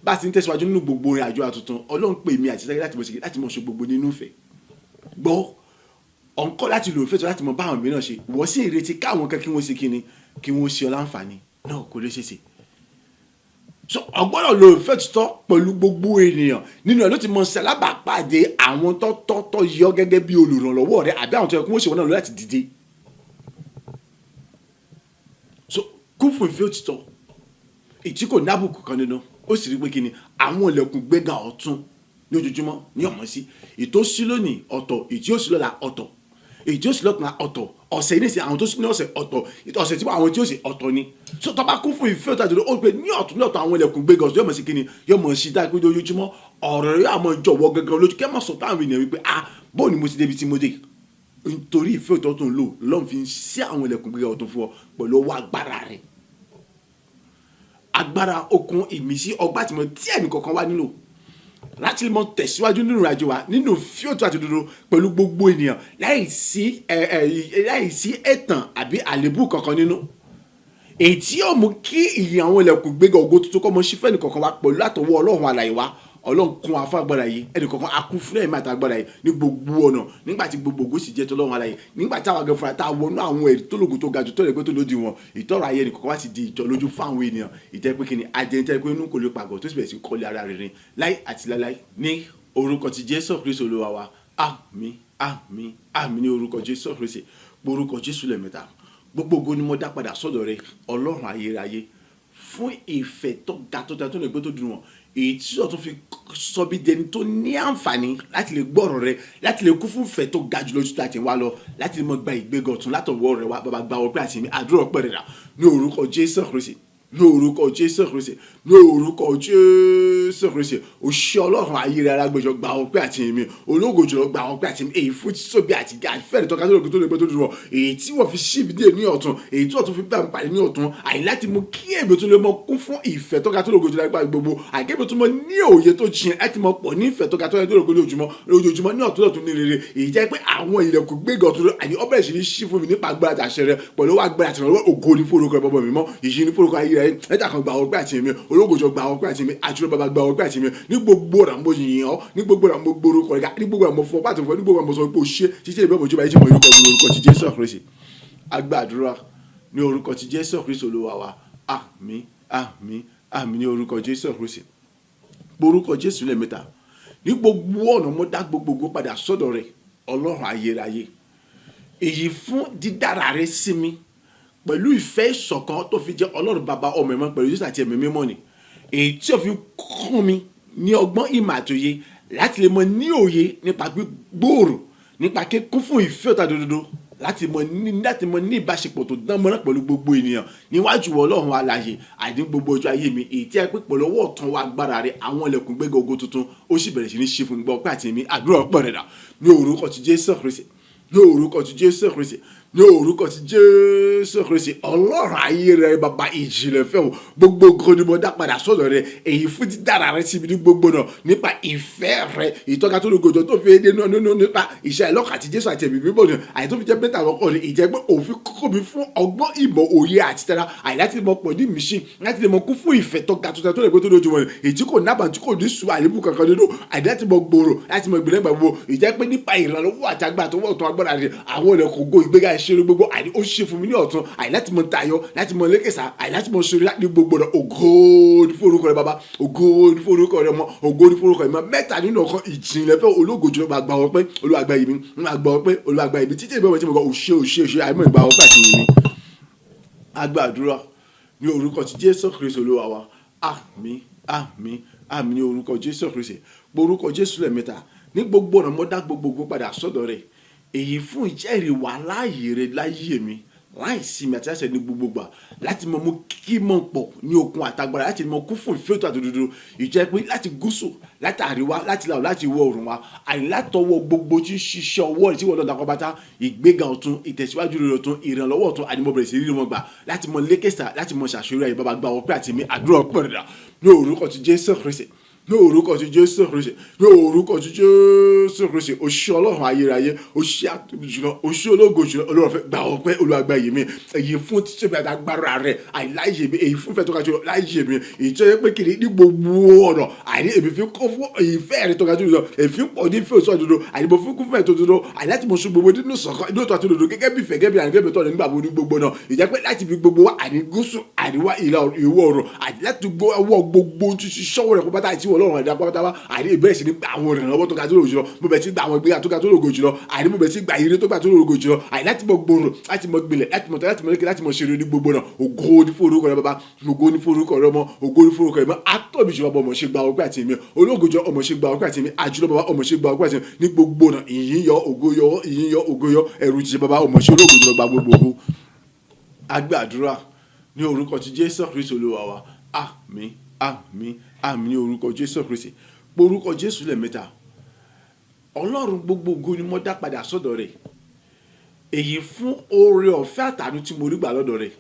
bá a ṣe ń tẹ̀síwájú nínú gbogbo ìrìn àjò àtúntún Ọlọ́run pè mí àti sẹ́kẹ́ láti mọ̀ ṣe gbogbo nínú ìfẹ́ gbọ́ ọ̀nkọ́ láti lò ìfẹ́ tó láti mọ báwọn mìíràn ṣe wọ́n sì retí káwọn kan kí wọ́n ṣe kíni kí wọ́n ṣe ọ láǹfààní náà kò lè ṣeéṣe so ọgbọ́dọ̀ lo ìfẹ́ títọ́ pẹ̀lú gbogbo ènìyàn nínú ẹ̀ ló ti mọ ṣalábàápàdé àwọn tọ́tọ́ yọ gẹ́gẹ́ bí olùrànlọ́wọ́ rẹ àbí àwọn tó yẹ kí wọ́n ṣe wọn náà lọ láti dìde so kún fún ìfẹ́ títọ́ ètí kò nábùkù kan nínú ó sì rí pé kí ni àwọn ilẹ̀kùn gbéga ọ̀tún ní ojoojúmọ́ ní ọ̀mọ́ sí ètò sí lónìí ọ̀tọ̀ ètí ó sì lọ́la ọ̀tọ̀ ètí ó sì lọ́kàn ọ̀tọ̀ ọ̀sẹ̀ ní ìsìn àwọn tó sí ní ọ̀sẹ̀ ọ̀tọ̀ ọ̀sẹ̀ tí àwọn tí ó sì ọ̀tọ̀ ni so tó bá kún fún ìfẹ́ òtún àti ó pé ní ọ̀tún ní ọ̀tọ̀ àwọn ilẹ̀kùn gbéga ọ̀tún yóò mọ̀ sí kíni yóò mọ̀ sí dáa pé ojoojúmọ́ ọ̀rọ̀ rẹ̀ yóò mọ̀ jọ̀wọ́ gangan lójú kẹ́ mọ̀ sọ táwọn ènìyàn wípé bọ́ọ̀ ni mo ti débi tí mo dé nítorí ìfẹ́ òtún tó ń lò lọ́n fi sí àwọn ilẹ̀kùn gbéga ọ̀tún fún ọ pẹ̀lú ọwọ́ agbára rẹ̀ agbára okun ìmísí ọgbà tí mo tí ẹnì kọ̀ọ̀kan wá nílò láti mọ tẹ̀síwájú nínú ìrìnàjò wa nínú fíòtò àti òdodo pẹ̀lú gbogbo ènìyàn láì sí ẹ̀tàn àbí àlébù kankan nínú èyí tí yóò mú kí ìyìn àwọn ilẹ̀kùn gbéga ògo tuntun kọ́ mọ sífẹ́ nìkankan wa pẹ̀lú àtọwọ́ Ọlọ́run alààyè wa Ọlọ́run kún afọ agbára yìí ẹnìkankan akú fúnlẹ̀ ìmọ̀ àti agbára yìí ní gbogbo ọ̀nà nígbà tí gbogbo ògo sì jẹ́ tọ́lọ́run alààyè nígbà tí àwọn agẹfura tá a wọnú àwọn ẹ̀rí tó lògùn tó ga jù tó lè gbé tó lòdì wọn ìtọ́rọ̀ ayé ẹnìkankan wá sì di ìjọ lójú fún àwọn ènìyàn ìtẹ́ pé kí ni ajẹ́ntẹ́ pé inú kò lè pàgọ́ tó sì bẹ̀rẹ̀ sí kọ́lé ara rẹ̀ rìn láì àti láláì ní orúkọ ti Jésù Kristi Olúwa wa àmín àmín àmín ní orúkọ Jésù Kristi orúkọ Jésù lẹ́mẹ̀ta gbogbo ògo ni mo dá padà sọ́dọ̀ rẹ Ọlọ́run ayérayé fún ìfẹ́ tó ga tó da tó lè gbé tó dùn wọn èyí tí ó tún fi sọ bí dẹni tó ní àǹfààní láti lè gbọ́rọ̀ rẹ láti lè kú fún ìfẹ́ tó ga jùlọ tó àti wá lọ láti lè mọ gba ìgbéga ọ̀tún látọwọ́ rẹ wá bàbá gba ọpẹ́ àti àdúrà ọpẹ́ rẹ rà ní orúkọ Jésù Kristi ní orúkọ Jésù Kristi, ní orúkọ Jésù Kristi. Òṣìṣẹ́ Ọlọ́run ayérayé alágbèjọ gba ọpẹ́ àti ìyìn, ológo jùlọ gba ọpẹ́ àti ìyìn, èyí fún títóbi àti àfẹ́rẹ́ tọ́ka tó lògùn tó lè gbé tó dùn wọ̀, èyí tí wọ́n fi ṣí ìbídé ní ọ̀tún, èyí tí wọ́n tún fi bá mi pàdé ní ọ̀tún, àyè láti mú kí èmi tó lè mọ kún fún ìfẹ́ tọ́ka tó lògùn jùlọ agbára gbogbo, àgébí tó mọ ní òye tó jìn láti mọ pọ̀ ní ìfẹ́ tọ́ka tó lògùn lójoojúmọ́ ní ọ̀tún lọ́tún ní rere, èyí jẹ́ pé àwọn ilẹ̀kùn gbéga ọ̀tún àní ọbẹ̀ ìṣèlú ṣí fún mi nípa agbára àṣẹ rẹ pẹ̀lú agbára àti ìrànlọ́wọ́ ògo ní forúkọ bọ́bọ̀ mi mọ́, ìyìn ní forúkọ ayérayé, ẹ̀dá kan gba ọpẹ́ àti ìyìn, ológojọ gba ọpẹ́ àti ìyìn, àjùlọ bàbá gba ọpẹ́ àti ìyìn, ní gbogbo ọ̀nà mo yìn ọ́, ní gbogbo ọ̀nà mo gbórúkọ rẹ̀, ní gbogbo ọ̀nà mo fọ́ pàtó fún, ní gbogbo ọ̀nà mo sọ pé o ṣe títí ìbẹ́ mo jọba yìí tí mo orúkọ mi orúkọ ti Jésù Kristi. Agbàdúrà ní orúkọ ti Jésù Kristi Olúwa wa, àmín àmín àmín ní orúkọ Jésù Kristi. Orúkọ Jésù lẹ́ẹ̀mẹ́ta, ní gbogbo ọ̀nà mo dá gbogbogbò padà sọ́dọ̀ rẹ̀ Ọlọ́run ayérayé, èyí fún dídára rẹ̀ sí mi pẹ̀lú ìfẹ́ ìṣọ̀kan tó fi jẹ́ Ọlọ́run bàbá ọmọ ẹ̀mọ́ pẹ̀lú Jésù àti ẹ̀mí mímọ́ ni, èyí tí ó fi kún mi ní ọgbọ́n ìmọ̀ àtòye láti lè mọ ní òye nípa gbígbòòrò nípa kíkún fún ìfẹ́ òtítọ́ òdodo, láti mọ ní ìbáṣepọ̀ tó dán mọ́rán pẹ̀lú gbogbo ènìyàn níwájú Ọlọ́run alààyè àti gbogbo ọjọ́ ayé mi, èyí tí a pé pẹ̀lú ọwọ́ ọ̀tún wa agbára rẹ̀ àwọn ilẹ̀kùn gbéga ògo tuntun ó sì bẹ̀rẹ̀ sí ní ṣí fún gbọ́ pé àti mi àdúrà ọ̀pọ̀ rẹ̀ dà ní orúkọ ti Jésù Kristi, ní orúkọ ti Jésù Kristi, ní orúkọ ti Jésù Kristi. Ọlọ́run ayé rẹ bàbá ìjìnlẹ̀ fẹ́ o, gbogbo ògo ni mo dá padà sọ́dọ̀ rẹ, èyí fún dídára rẹ síbi ní gbogbo náà nípa ìfẹ́ rẹ ìtọ́ka tó lógo jọ tó fi dé nínú nípa iṣẹ́ ìlọ́kà àti Jésù àti ẹ̀mí bíbọ̀ ni, àyè tó fi jẹ́ bẹ́tà lọ́kọ̀ ni ìjẹ́ pé òfin kókó mi fún ọgbọ́n ìmọ̀ òye àti tẹ́ra, àyè láti mọ pọ̀ ní mìíṣí láti lè mọ kún fún ìfẹ́ tọ́ka tó lè gbé tó lójú wọn, èyí tí kò nábà tí kò ní sùn àlébù kankan nínú, àyè láti mọ gbòòrò láti mọ ìgbìlẹ̀ gbàgbọ́, ìjẹ́ pé nípa ìrànlọ́wọ́ àti agbára tó wọ́n tó agbára rẹ̀ àwọn ilẹ̀kùn ògo ìgbéga ìṣeré gbogbo àyè ó ṣe fún mi ní ọ̀tún, àyè láti mọ tayọ láti mọ lékèsà, àyè láti mọ sori ní gbogbo ọ̀nà. Ògo ní forúkọ rẹ bàbá, ògo ní forúkọ rẹ ọmọ, ògo ní forúkọ rẹ mọ, mẹ́ta nínú ọkàn ìjìnlẹ̀ fẹ́ ológo jùlọ máa gbà wọ́n pé olúwàgbà yìí mi máa gbà wọ́n pé olúwàgbà yìí mi títí ìbẹ̀wò tí mo kọ́ òṣè àìmọ̀ ìgbà wọ́n pàtì yìí mi. Agbàdúrà ní orúkọ ti Jésù Kristi Olúwa wa, àmín àmín àmín ní orúkọ Jésù Kristi. Orúkọ Jésù lẹ́ẹ̀mẹ́ta, ní gbogbo ọ̀nà mo dá gbogbogbò padà sọ́dọ̀ rẹ̀, èyí fún ìjẹ́rìí wà láàyè rẹ̀ láyé mi láìsí mi àti láṣẹ ní gbogbo gbà láti mọ mú kí mọ̀ pọ̀ ní okun àtagbára láti mọ kún fún ìfẹ́ òtítọ́ àtòdodo, ìjẹ́ pé láti gúúsù láti àríwá láti ìlà láti ìwọ̀ oòrùn wa, àìlátọwọ́ gbogbo tí ń ṣiṣẹ́ ọwọ́ rẹ̀ tí wọ́n lọ́dà kọ́bátá, ìgbéga ọ̀tun, ìtẹ̀síwájú rere ọ̀tun, ìrànlọ́wọ́ ọ̀tun àdìmọ̀bẹ̀rẹ̀ sí rírí wọn gbà láti mọ lékèsà láti mọ ṣàṣeyọrí ayé bàbá gba ọpẹ́ àti mi àdúrà ọpẹ́ rẹ̀ dà ní orúkọ ti Jésù Kristi, ní orúkọ ti Jésù Kristi, ní orúkọ ti Jésù Kristi. Òṣìṣẹ́ Ọlọ́run ayérayé, òṣìṣẹ́ àtòbí jùlọ, òṣìṣẹ́ ológo jùlọ, Ọlọ́run fẹ́ gba ọpẹ́ olúwàgbà yìí mi, èyí fún títí bí agbára rẹ̀ àìláyè mi, èyí fún fẹ́ tọ́ka jùlọ láyè mi, èyí tó yẹ pé kiri ní gbogbo ọ̀nà àìní èmi fi kọ́ fún ìfẹ́ rẹ̀ tọ́ka jùlọ, èfi pọ̀ ní ìfẹ́ òṣìṣẹ́ òdodo, àìní mo fi kún fún ẹ̀tọ́ òdodo, àìní láti mọ̀ sún gbogbo nínú sọ̀kan inú ọ̀tọ̀ àti òdodo gẹ́gẹ́ bí ìfẹ́ gẹ́gẹ́ bí ànígbẹ́ tọ́ nígbà wo ní gbogbo náà, ìjẹ́ pé láti fi gbogbo wa àní gúúsù àríwá ìlà ìwọ̀ oòrùn àti láti ọwọ́ gbogbo títí sọ́wọ́ rẹ̀ kó bá táyì tí wọ́n lọ́rùn ẹ̀dá pátá àní ìbẹ̀rẹ̀ sí ní gba àwọn ìrànlọ́wọ́ tó ga tó lògò jùlọ, mo bẹ̀ sí gba àwọn ìgbéga tó ga tó lògò jùlọ, àní mo bẹ̀ sí gba ire tó ga tó lògò jùlọ, àní láti mọ gbòòrò láti mọ gbilẹ̀ láti mọ tẹ láti mọ lékè láti mọ ṣeré ní gbogbo náà. Ògo ní forúkọ rẹ bàbá, ògo ní forúkọ rẹ ọmọ, ògo ní forúkọ rẹ mọ, àtọ́bí jù bàbá ọmọ ṣe gba ọpẹ́ àti mi, ológo jọ ọmọ ṣe gba ọpẹ́ àti mi, àjùlọ bàbá ọmọ ṣe gba ọpẹ́ àti mi ní gbogbo náà. Ìyìn yọ ògo yọ, ìyìn yọ ògo yọ, ẹ̀rù jì bàbá ọmọ ṣe ológo jùlọ gba gbogbo. Agbàdúrà ní orúkọ ti Jésù Kristi Olúwa wa, àmín àmín àmín ní orúkọ Jésù Kristi. Orúkọ Jésù lẹ́ẹ̀mẹ́ta, Ọlọ́run gbogbo ògo ni mo dá padà sọ́dọ̀ rẹ̀, èyí fún oore ọ̀fẹ́ àtàánú tí mo rí gbà lọ́dọ̀ rẹ̀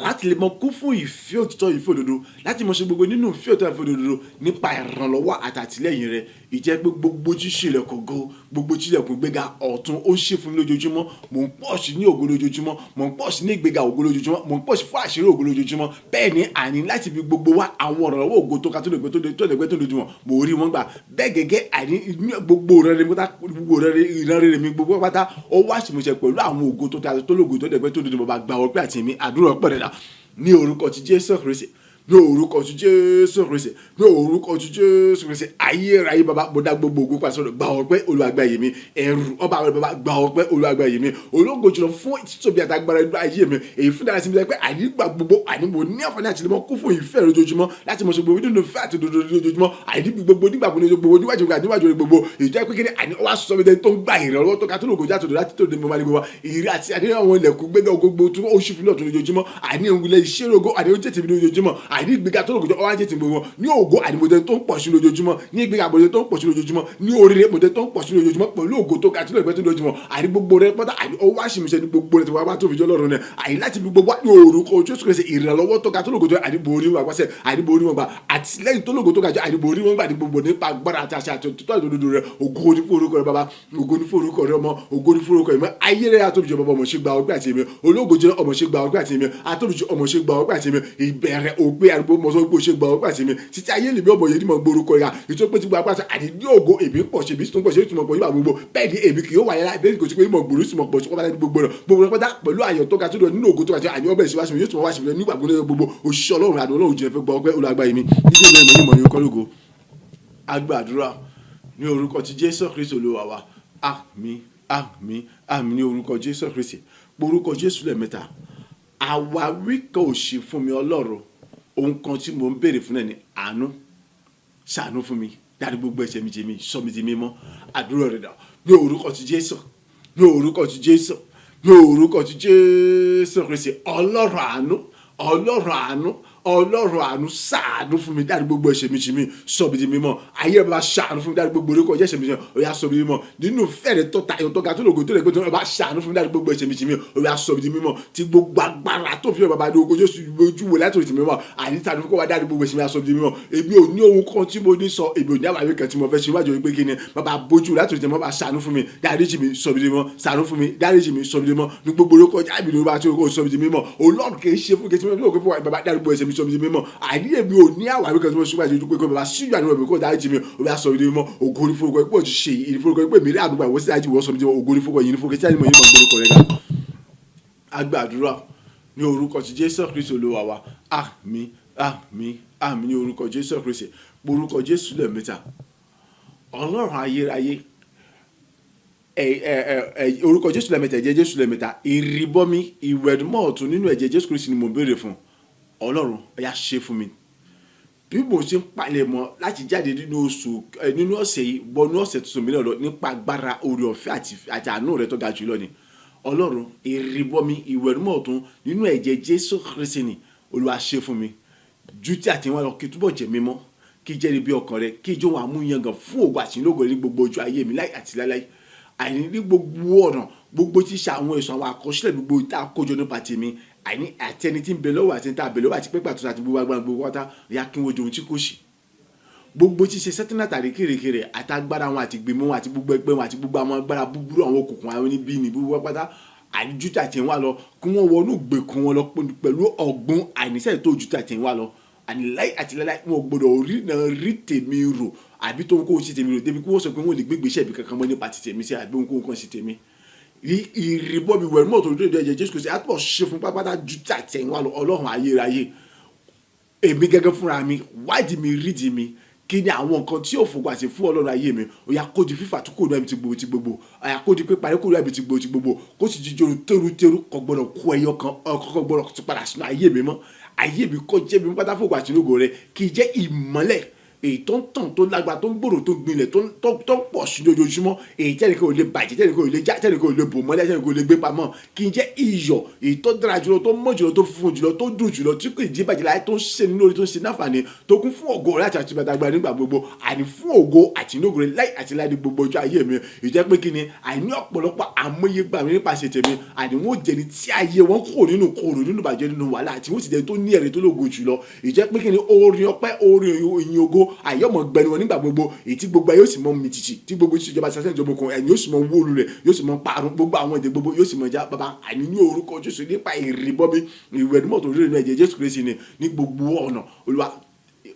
láti lè mọ kún fún ìfẹ́ òtítọ́ ìfẹ́ òdodo, láti mọ ṣe gbogbo nínú ìfẹ́ òtítọ́ ìfẹ́ òdodo nípa ìrànlọ́wọ́ àtàtìlẹ́yìn rẹ̀, ìjẹ́ pé gbogbo jíṣe ilẹ̀kùn go, gbogbo jílẹ̀kùn gbéga ọ̀tun ó ṣe fún mi lójoojúmọ́, mò ń pọ̀ sí ní ògo lójoojúmọ́, mò ń pọ̀ sí ní ìgbéga ògo lójoojúmọ́, mò ń pọ̀ sí fún àṣírí ògo lójoojúmọ́. Bẹ́ẹ̀ ni àní láti fi gbogbo wa àwọn ìrànlọ́wọ́ ògo tó ka tó lè gbé tó lójúmọ́ mò rí wọn gbà. Bẹ́ẹ̀ gẹ́gẹ́ àní gbogbo ìrànlọ́rẹ́ mi gbogbo pátá ó wá sí mo ṣe pẹ̀lú àwọn ògo tó lògo tó lè gbé tó lójúmọ́ bá gba ọpẹ́ àti mi àdúrà ọpẹ́ rẹ̀ dà ní orúkọ ti Jésù Kristi, ní orúkọ ti Jésù Kristi, ní orúkọ ti Jésù Kristi. Ayérayé bàbá mo dá gbogbo ògo pàṣẹ ọ̀dọ̀, gba ọpẹ́ Olúwa gba ìyìn mi. Ẹ̀rù ọba àwọn bàbá gba ọpẹ́ Olúwa gba ìyìn mi. Ológo jùlọ fún títóbi àtàgbára ẹgbẹ́ ayé mi, èyí fún dára sí mi lẹ́pẹ́ àìnígbà gbogbo àìníbo ní àǹfààní àti ìlẹ́mọ̀ kún fún ìfẹ́ lójoojúmọ́ láti mọ̀ ṣe gbogbo nínú ìfẹ́ àti òdodo lójoojúmọ́, àìníbi gbogbo nígbà gbogbo níwájú gbogbo ìjọ pé kí ni àní wá sọ mi dẹni tó ń gba ìrànlọ́wọ́ tó ká tó lògójà tó láti tó dé mo máa ní gbogbo ìrírí àti àní àwọn ilẹ̀kùn gbẹ́gẹ́ gbogbo tó oṣù fún náà tó lójoojúmọ́, àní ògùnlẹ̀ iṣẹ́ ògo àní oúnjẹ tèmi lójoojúmọ́, àní ìgbéga tó lògójà ọwọ́ ajé tèmi gbogbo ní ògo àní mo dẹni tó ń pọ̀ sí lójoojúmọ́, ní ìgbéga mo dẹni tó ń pọ̀ sí lójoojúmọ́, ní oríire mo dẹni tó ń pọ̀ sí lójoojúmọ́ pẹ̀lú ògo tó ká tó lè pẹ́ tó lójoojúmọ́, àní gbogbo rẹ pátá àní ọwọ́ àṣìmíṣẹ́ ní gbogbo rẹ tí wọ́n bá tó fi jọ́ lọ́rùn rẹ̀, àní láti fi gbogbo ní orúkọ Jésù Kristi ìrànlọ́wọ́ tó ká tó lògójà àní borí wọn gbàgbọ́sẹ̀ àní borí wọn gbà àtìlẹ́yìn tó lògó tó ká jọ àní borí wọn gbà ní gbogbo nípa agbára àti àṣà àti òtítọ́ ìdodo rẹ. Ògo ní fún orúkọ rẹ bàbá, ògo ní fún orúkọ rẹ ọmọ, ògo ní fún orúkọ rẹ ayé rẹ àtòbíjọ bàbá ọmọ ṣe gba ọgbẹ́ àti èmi, ológo jẹ́ ọmọ ṣe gba ọgbẹ́ àti èmi, àtòbíjọ ọmọ ṣe gba ọgbẹ́ àti èmi, ìbẹ̀rẹ̀ òpin àdúgbò mọ̀sọ́gbó ṣe gba ọgbẹ́ àti èmi, títí ayé lèmi ọmọ yẹn ní mọ̀ gbórúkọ rẹ ètò pé ti gba apá àti ní ògo èmi pọ̀ ṣe bí tó ń pọ̀ ṣe tó mọ̀ pọ̀ yíwà gbogbo bẹ́ẹ̀ ni èmi kì yóò wáyé láì bẹ́ẹ̀ ni kò sí pé mọ̀ gbòòrò sí mọ̀ pọ̀ ṣe pátá gbogbo rẹ̀ gbogbo rẹ̀ pátá pẹ̀lú ayọ̀ tó ga tó lọ nínú ògo tó ga jẹ́ àní ọbẹ̀ ìṣèwáṣẹ̀ yóò tún wá ṣe nígbà gbogbo òṣìṣẹ́ Ọlọ́run àdó Ọlọ́run jẹ́ fẹ́ gba ọgbẹ́ olùgbà yìí mi nígbà mẹ́rin mọ̀ ní kọ́lógo. Agbàdúrà ní orúkọ ti Jésù Kristi Olúwa wa, àmín àmín àmín ní orúkọ Jésù Kristi. Orúkọ Jésù lẹ́ẹ̀mẹ́ta. Àwáwí kan ò ṣe fún mi Ọlọ́run, ohun kan tí mo ń béèrè fún ẹ ní àánú, ṣàánú fún mi, dárí gbogbo ẹ̀ṣẹ̀ mi jì mí, sọ mi di mímọ́. Àdúrà rẹ̀ dà ní orúkọ ti Jésù, ní orúkọ ti Jésù, ní orúkọ ti Jésù Kristi. Ọlọ́run àánú, Ọlọ́run àánú, Ọlọ́run àánú ṣàánú fún mi, dárí gbogbo ẹ̀ṣẹ̀ mi jì mí, sọ mi di mímọ́. Ayé bàbá ṣàánú fún mi, dárí gbogbo orúkọ ẹ̀ṣẹ̀ mi jì mí, ó yá sọ mi di mímọ́. Nínú fẹ́rẹ̀ tó tayọ tó ga tó lògó tó lè gbé tó bàbá ṣàánú fún mi, dárí gbogbo ẹ̀ṣẹ̀ mi jì mí, ó yá sọ mi di mímọ́. Tí gbogbo agbára tó fi bàbá ní ogo Jésù ojú wo láti òtí mímọ́, àyíká ní kó wá dárí gbogbo ẹ̀ṣẹ̀ mi, sọ mi di mímọ́. Èmi ò ní ohun kan tí mo ní sọ, èmi ò ní àwáwí kan tí mo fẹ́ ṣe wájú pé kí ni bàbá bójú láti òtí mímọ́, bàbá ṣàánú fún mi, dárí jì mí, sọ mi di mímọ́, ṣàánú fún mi, dárí jì mí, sọ mi di mímọ́. Ní gbogbo orúkọ jábì ló bá tí ó sọ mi di mímọ́. Ọlọ́run kì í ṣe fún kí tí mo fẹ́ fún bàbá dárí gbogbo ẹ̀ṣẹ̀ mi, sọ mi di mímọ́. Àní èmi ò ní àwáwí kan tí mo ṣe wájú pé bàbá síjú àníwọ̀ mi kó dárí jì mí, ó bá sọ mi di mímọ́. Ògo ní forúkọ pé òjì ṣe ìdí forúkọ pé mi rí àdúgbò àwọn sí àjíwọ̀ sọ mi di mímọ́. Ògo ní forúkọ yìí ní forúkọ tí àníwọ̀ yìí mọ̀ gbórúkọ rẹ̀ ga. Agbàdúrà ní orúkọ ti Jésù Kristi Olúwa wa, àmín àmín àmín ní orúkọ Jésù Kristi. Orúkọ Jésù lẹ́ẹ̀mẹ́ta. Ọlọ́run ayérayé, orúkọ Jésù lẹ́ẹ̀mẹ́ta, ẹ̀jẹ̀ Jésù lẹ́ẹ̀mẹ́ta, ìrìbọmi ìwẹ̀nùmọ́ ọ̀tun nínú ẹ̀jẹ̀ Jésù Kristi ni mo béèrè fún. Ọlọ́run ẹ yá ṣe fún mi. Bí mo ṣe ń palẹ̀ mọ́ láti jáde nínú ọ̀sẹ̀ yìí bọ́nú ọ̀sẹ̀ tuntun mi náà lọ nípa agbára oore ọ̀fẹ́ àti àánú rẹ tó ga jùlọ ni. Ọlọ́run ìrìbọmi ìwẹ̀nùmọ́ ọ̀tun nínú ẹ̀jẹ̀ Jésù Kristi ni Olúwa ṣe fún mi. Ju tí àti wọn lọ kí túbọ̀ jẹ́ mímọ́, kí jẹ́rìí bí ọkàn rẹ, kí ìjọ wọn àmúyangàn fún ògo àti ìlógo rẹ ní gbogbo ojú ayé mi láì àti láíláí. Àìní ní gbogbo ọ̀nà gbogbo tí ṣe àwọn èso àwọn àkọsílẹ̀ gbogbo tá a kójọ nípa tèmi, àìní àti ẹni tí ń bẹ lọ́wọ́ àti ẹni tá a bẹ lọ́wọ́ àti pépà tó àti gbogbo agbára gbogbo wáta ya kí wọ́n jòun tí kò sí. Gbogbo tí ṣe sẹ́tínà tàrí kèrèkèrè àtagbára wọn àti gbèmọ̀ wọn àti gbogbo ẹgbẹ́ wọn àti gbogbo àwọn agbára búburú àwọn òkùnkùn àwọn níbí ní gbogbo wápátá àìjútà tí ń wá lọ kí wọ́n wọnú gbèkùn wọn lọ pẹ̀lú ọ̀gbun àìníṣẹ́ tó jútà tí ń wá lọ. Àníláì àti láíláì wọn gbọdọ̀ rí tèmi rò àbí tó ń kó sí tèmi rò débi kí wọ́n sọ pé wọ́n lè gbégbé iṣẹ́ ibi kankan mọ́ nípa ti tèmi sí àbí ohun kan sí tèmi. Ìrìbọmi ìwẹ̀nùmọ́ tó dé ẹ̀jẹ̀ Jésù Kristi àtúbọ̀ ṣe fún pápátá jútà tí ń wá lọ. Ọlọ́run ayérayé, èmi gẹ́gẹ́ fúnra mi wádìí mi rídìí mi kí ni àwọn nǹkan tí yóò fògbà sí fún Ọlọ́run ayé mi. Ó yá kó di fífà tó kó ní ẹbí ti gbogbo, ó yá kó di pé parí kó ní ẹbí ti gbogbo, kó sì jíjọ tẹ́rù kò gbọ́dọ̀ kó ẹyọ kan ọkọ̀ gbọ́dọ̀ ti padà sínú ayé mi mọ́. Ayé mi kó jẹ́ mi pátá fògbà sínú ògo rẹ, kí jẹ́ ìmọ́lẹ̀ èyí tó ń tàn tó lágbára tó ń gbòòrò tó ń gbilẹ̀ tó ń pọ̀ sí lójoojúmọ́, èyí tẹ́nìkan ò lè bàjẹ́ tẹ́nìkan ò lè já tẹ́nìkan ò lè bò mọ́lẹ̀ tẹ́nìkan ò lè gbé pamọ́. Kí n jẹ́ iyọ̀ èyí tó dára jùlọ tó mọ́ jùlọ tó funfun jùlọ tó dùn jùlọ tí kò jí bàjẹ́ láyé tó ń ṣe nínú orí tó ń ṣe náfààní tó kún fún ògo rẹ àti bàtàgbà nígbà gbogbo, àní fún ògo àti inúgo rẹ láì àti láì gbogbo ojú ayé mi. Ìjẹ́ pé kí ni àìní ọ̀pọ̀lọpọ̀ àmúyẹ gbà mí nípasẹ̀ tèmi, àní wọ́n jẹni tí ayé wọn kò nínú kòrò nínú bàjẹ́ nínú wàhálà àti wọ́n sì jẹ́ tó ní ẹ̀rí tó lógo jùlọ. Ìjẹ́ pé kí ni orin ọpẹ́ orin ìyìn ògo àyọ̀mọ̀ gbẹnu wọn nígbà gbogbo, èyí tí gbogbo ayé yóò sì mọ mi títì tí gbogbo ìṣèjọba sasẹ́ ìjọba kan ẹ̀yìn yóò sì mọ wóolu rẹ̀ yóò sì mọ parun gbogbo àwọn èdè gbogbo yóò sì mọ já bàbá àní ní orúkọ Jésù nípa ìrìbọmi ìwẹ̀nùmọ́ tó rí nínú ẹ̀jẹ̀ Jésù Kristi ni ní gbogbo ọ̀nà. Olúwa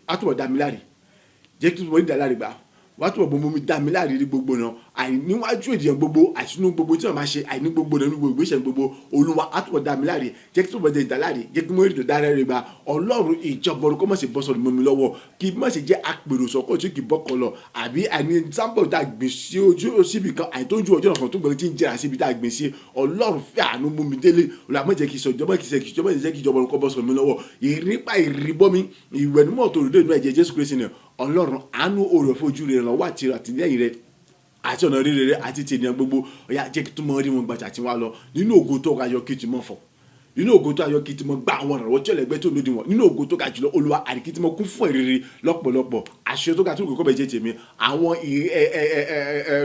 àtúbọ̀ dá mi láre, jẹ́ kí wọ́n dá láre gbà wá túbọ̀ bomi mi dá mi láre ní gbogbo náà àìníwájú ènìyàn gbogbo àtinú gbogbo tí wọ́n máa ṣe àìní gbogbo náà ní gbogbo ìgbésẹ̀ gbogbo olúwa á túbọ̀ dá mi láre jẹ́ kí túbọ̀ dé ìdá láre jẹ́ kí mo rí ìdá rẹ̀ gba ọlọ́run ìjọba orúkọ mọ̀ sí bọ́ sọ̀rọ̀ mọ́ mi lọ́wọ́ kí mọ̀ sí jẹ́ àpèrò sọ́kọ̀ tí kì í bọ́kọ lọ àbí àní sábà tá a gbìn sí ojú síbi kan àìtójú ọjọ́ kan tó gbẹ̀rẹ̀ tí ń jẹ́ra síbi tá a gbìn sí ọlọ́run fẹ́ àánú mú mi délé olùwàmọ̀jẹ̀ kì í sọ ìjọba kì í ìjọba orúkọ bọ́ sọ̀rọ̀ mi lọ́wọ́ ìrípa ìrìbọ́ mi ìwẹ̀nùmọ̀ tó rèé nínú ẹ̀jẹ̀ Jésù Kristi ni ọlọ́run àánú òrò fojú rẹ̀ lọ́wọ́ àti àtìlẹ́yìn rẹ̀ àti ọ̀nà rere rẹ̀ àti tènìyàn gbogbo ọ̀yà jẹ́ kí tó mọ rí wọn gbàjà tí wọ́n lọ nínú ògo tó ga yọ kí tí mọ̀ fọ̀ nínú ògo tó ayọ̀ kí tí mo gbá àwọn ọ̀rọ̀ tí ọ̀lẹ́gbẹ́ tó lòdì wọn nínú ògo tó ga jùlọ olúwa àríkí tí mo kún fún ìrírí lọ́pọ̀lọpọ̀ àṣẹ tó ga tó kọ́ bẹ́ẹ̀ jẹ́ tèmi àwọn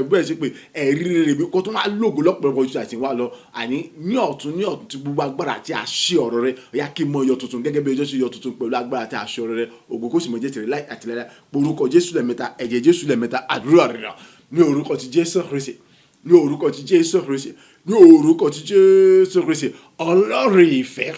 bẹ́ẹ̀ ṣe pé ẹ̀rí rere mi kó tó wá lògo lọ́pọ̀lọpọ̀ ju àti wá lọ àní ní ọ̀tún tí gbogbo agbára àti àṣẹ ọ̀rọ̀ rẹ ọ̀yà kí mọ yọ tuntun gẹ́gẹ́ bí ọjọ́ ṣe yọ tuntun pẹ̀lú agbára àti àṣẹ ọ̀rọ̀ rẹ ògo kó sì mọ jẹ́ tèrè láì àtìlẹ́yà porúkọ Jésù lẹ́mẹ́ta ẹ̀jẹ̀ Jésù lẹ́mẹ́ta àdúrà rẹ̀ ní orúkọ ti Jésù Kristi ní orúkọ ti Jésù Kristi ní orúkọ ti Jésù Kristi ọlọ́run ìfẹ́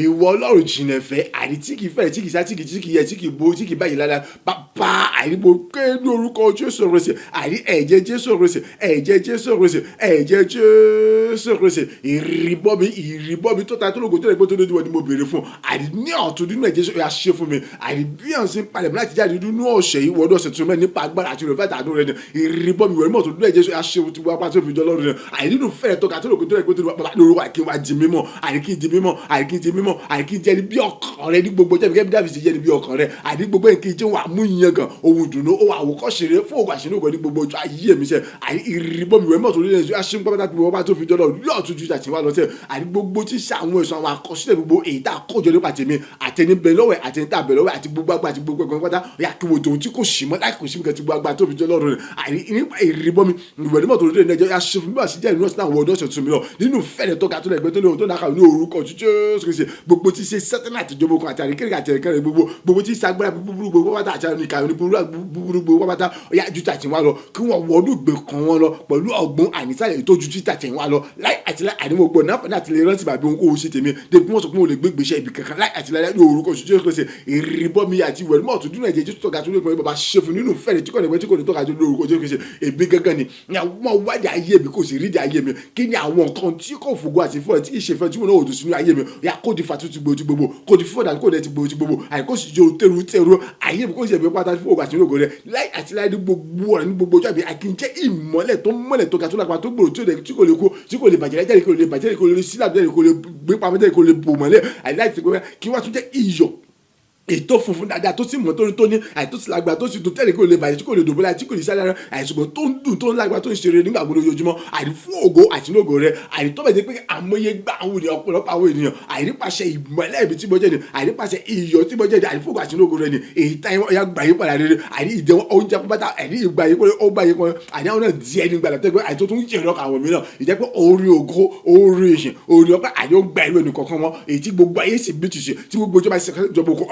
ìwọ ọlọ́run jìnnà fẹ́ àní tí kì í fẹ́ tí kì í sá tí kì í yẹ tí kì í bo tí kì í báyìí lára bàbá àìníbo ké ní orúkọ Jésù Kristi àní ẹ̀jẹ̀ Jésù Kristi ẹ̀jẹ̀ Jésù Kristi ẹ̀jẹ̀ Jésù Kristi ìrìbọ́ mi tó ta tó lóko tó lè gbé tó lójú wọn ni mo béèrè fún àní ní ọ̀tún nínú ẹ̀jẹ̀ Jésù yà ṣe fún mi àní bí ọ̀n sí palẹ̀ láti jáde nínú ọ̀sẹ̀ yìí wọ́n ọ̀sẹ̀ tó mẹ́ nípa agbára àti ìrọ̀fẹ́ àtàdún rẹ̀ ni ìrìbọ́ mi wẹ̀rẹ̀ mọ̀tò nínú ẹ̀jẹ̀ Jésù yà ṣe fún tiwọn apá tó fi jọ lọ́rùn rẹ̀ àní nínú fẹ́rẹ̀ tó ka tó lóko tó lè gbé tó lóko àìkí wa di mímọ́ àìkí di mímọ́ àìkí di mímọ́ àìkí jẹ́ ní bí ọkàn rẹ ní gbogbo jẹ́ bí Dáfídì ti jẹ́ ní bí ọkàn rẹ àní gbogbo èkì tí wàá mú yẹn gan ohun dùnú ó wà àwòkọ́ṣe rẹ fún ògùn àṣírí ògùn ní gbogbo ojú ayé mi sẹ́ àní ìrìbọ́ mi wẹ́n mọ̀ tó lé ẹ̀ṣọ́ aṣín pápátá tí wọ́n bá tó fi jọ lọ lọ́ọ̀tún ju àti wá lọ sẹ́ àní gbogbo tí sẹ́ àwọn ẹ̀ṣọ́ àwọn àkọsílẹ̀ gbogbo èyí tá a kójọ nípa tèmi àtẹni bẹ lọ́wọ́ àtẹni tá a bẹ lọ́wọ́ àti gbogbo agbá àti gbogbo ẹ̀gbọ́n pátá ọ̀yà kí wò tòun tí kò sì mọ́ láì kò sí nǹkan tí gbogbo agbá tó fi jọ lọ́rùn rẹ̀ àní nípa ìrìbọ́ mi ìwẹ̀ nímọ̀ tó lé ẹ̀jọ́ aṣọ fún mi àti jẹ́ ìrìnà sí àwọn ọ̀dọ́ ọ̀sẹ̀ tún mi lọ nínú fẹ́rẹ̀ tó ga tó lẹ́gbẹ́ tó lóhun tó náà kà ní orúkọ Jésù Kristi gbogbo tí ṣe sẹ́tẹ́nà àtijọ́ boko àti àríkèrè àti ẹ̀kẹ́rẹ́ gbogbo tí ṣàgbára búburú gbogbo pátá àti àríkà búburú gbogbo pátá ọ̀yà ju tàtí wá lọ kí wọ́n wọ́ọ́dún gbé kan wọn lọ pẹ̀lú ọgbọ́n ànísàlẹ̀ tó ju tàtí wá lọ láì àtìlẹ́ àníwọ̀gbọ̀n náà fẹ́ẹ́ àtìlẹ́ rántí bàbá òun kó o ṣe tèmi débi wọ́n sọ pé wọ́n lè gbé gbèsè ibì kankan láì àtìlẹ́ ní orúkọ Jésù Kristi ìrìbọ́ mi àti ìwẹ̀rù mọ́ ọ̀tún dúnú ẹ̀jẹ̀ Jésù tọ́ka tó lè pọ̀ bàbá ṣe fún nínú fẹ́rẹ̀ tí kò ní tọ́ka tó lórúkọ Jésù Kristi èmi gángan ni àwọn wádìí ayé mi kò sì rídìí ayé mi kí ni àwọn nǹkan tí kò fògo àti fún ẹ tí ìṣèfẹ́ tí mo náà ò dùn sínú ayé mi yà kó di fatu ti gbogbo kó di fún ọ̀dà kó dẹ̀ ti gbogbo àìkó sì jẹ́ tẹ̀rù ayé mi kó sì ẹ̀mí pátá fún ògùn àti ológo rẹ̀ láì àti láì ní gbogbo ọ̀rẹ́ ní gbogbo ọjọ́ àbí àkínjẹ́ ìmọ́lẹ̀ tó mọ́lẹ̀ tó ga tó lápá tó gbòòrò tí kò lè kó tí kò lè bàjẹ́ jáde kò lè bàjẹ́ kò lè sílà jáde kò lè gbé pamọ́ jáde kò lè bò mọ́lẹ̀ àìláì kí wọ́n tún jẹ́ iyọ̀ ètò funfun dáadáa tó sì mọ tó ní àìtó sì lágbára tó sì dùn tẹ́lẹ̀ kí o lè bàjẹ́ tí kò lè dòbó láì tí kò lè sáré àìsùgbọ́n tó ń dùn tó ń lágbára tó ń ṣeré nígbà gbọdọ̀ ojoojúmọ́ àìrí fún ògo àti lógo rẹ àìrí tó bẹ̀ dé pé àmọye gbà àwọn ènìyàn ọ̀pọ̀lọpọ̀ àwọn ènìyàn àìrí pàṣẹ ìmọ̀lẹ́ ibi tí mo jẹ́ ni àìrí pàṣẹ iyọ̀ tí mo jẹ́ ni àìrí fún ògo àti lógo rẹ ni èyí tá ya gbà yín padà rere àìrí ìjẹun oúnjẹ pátá àìrí ìgbà yín pé ó gbà yín kan àìrí àwọn náà di ẹni gbàdá tẹ́gbẹ́ àìtó tó ń jẹ́ ìrọ́kà àwọn mìíràn ìjẹ́ pé orí ògo orí ìṣìn orí ọpẹ́ àyọ̀ gbà ìlú ẹnì kọ̀ọ̀kan wọn èyí tí gbogbo ayé sì bí tùsí tí gbogbo ìjọba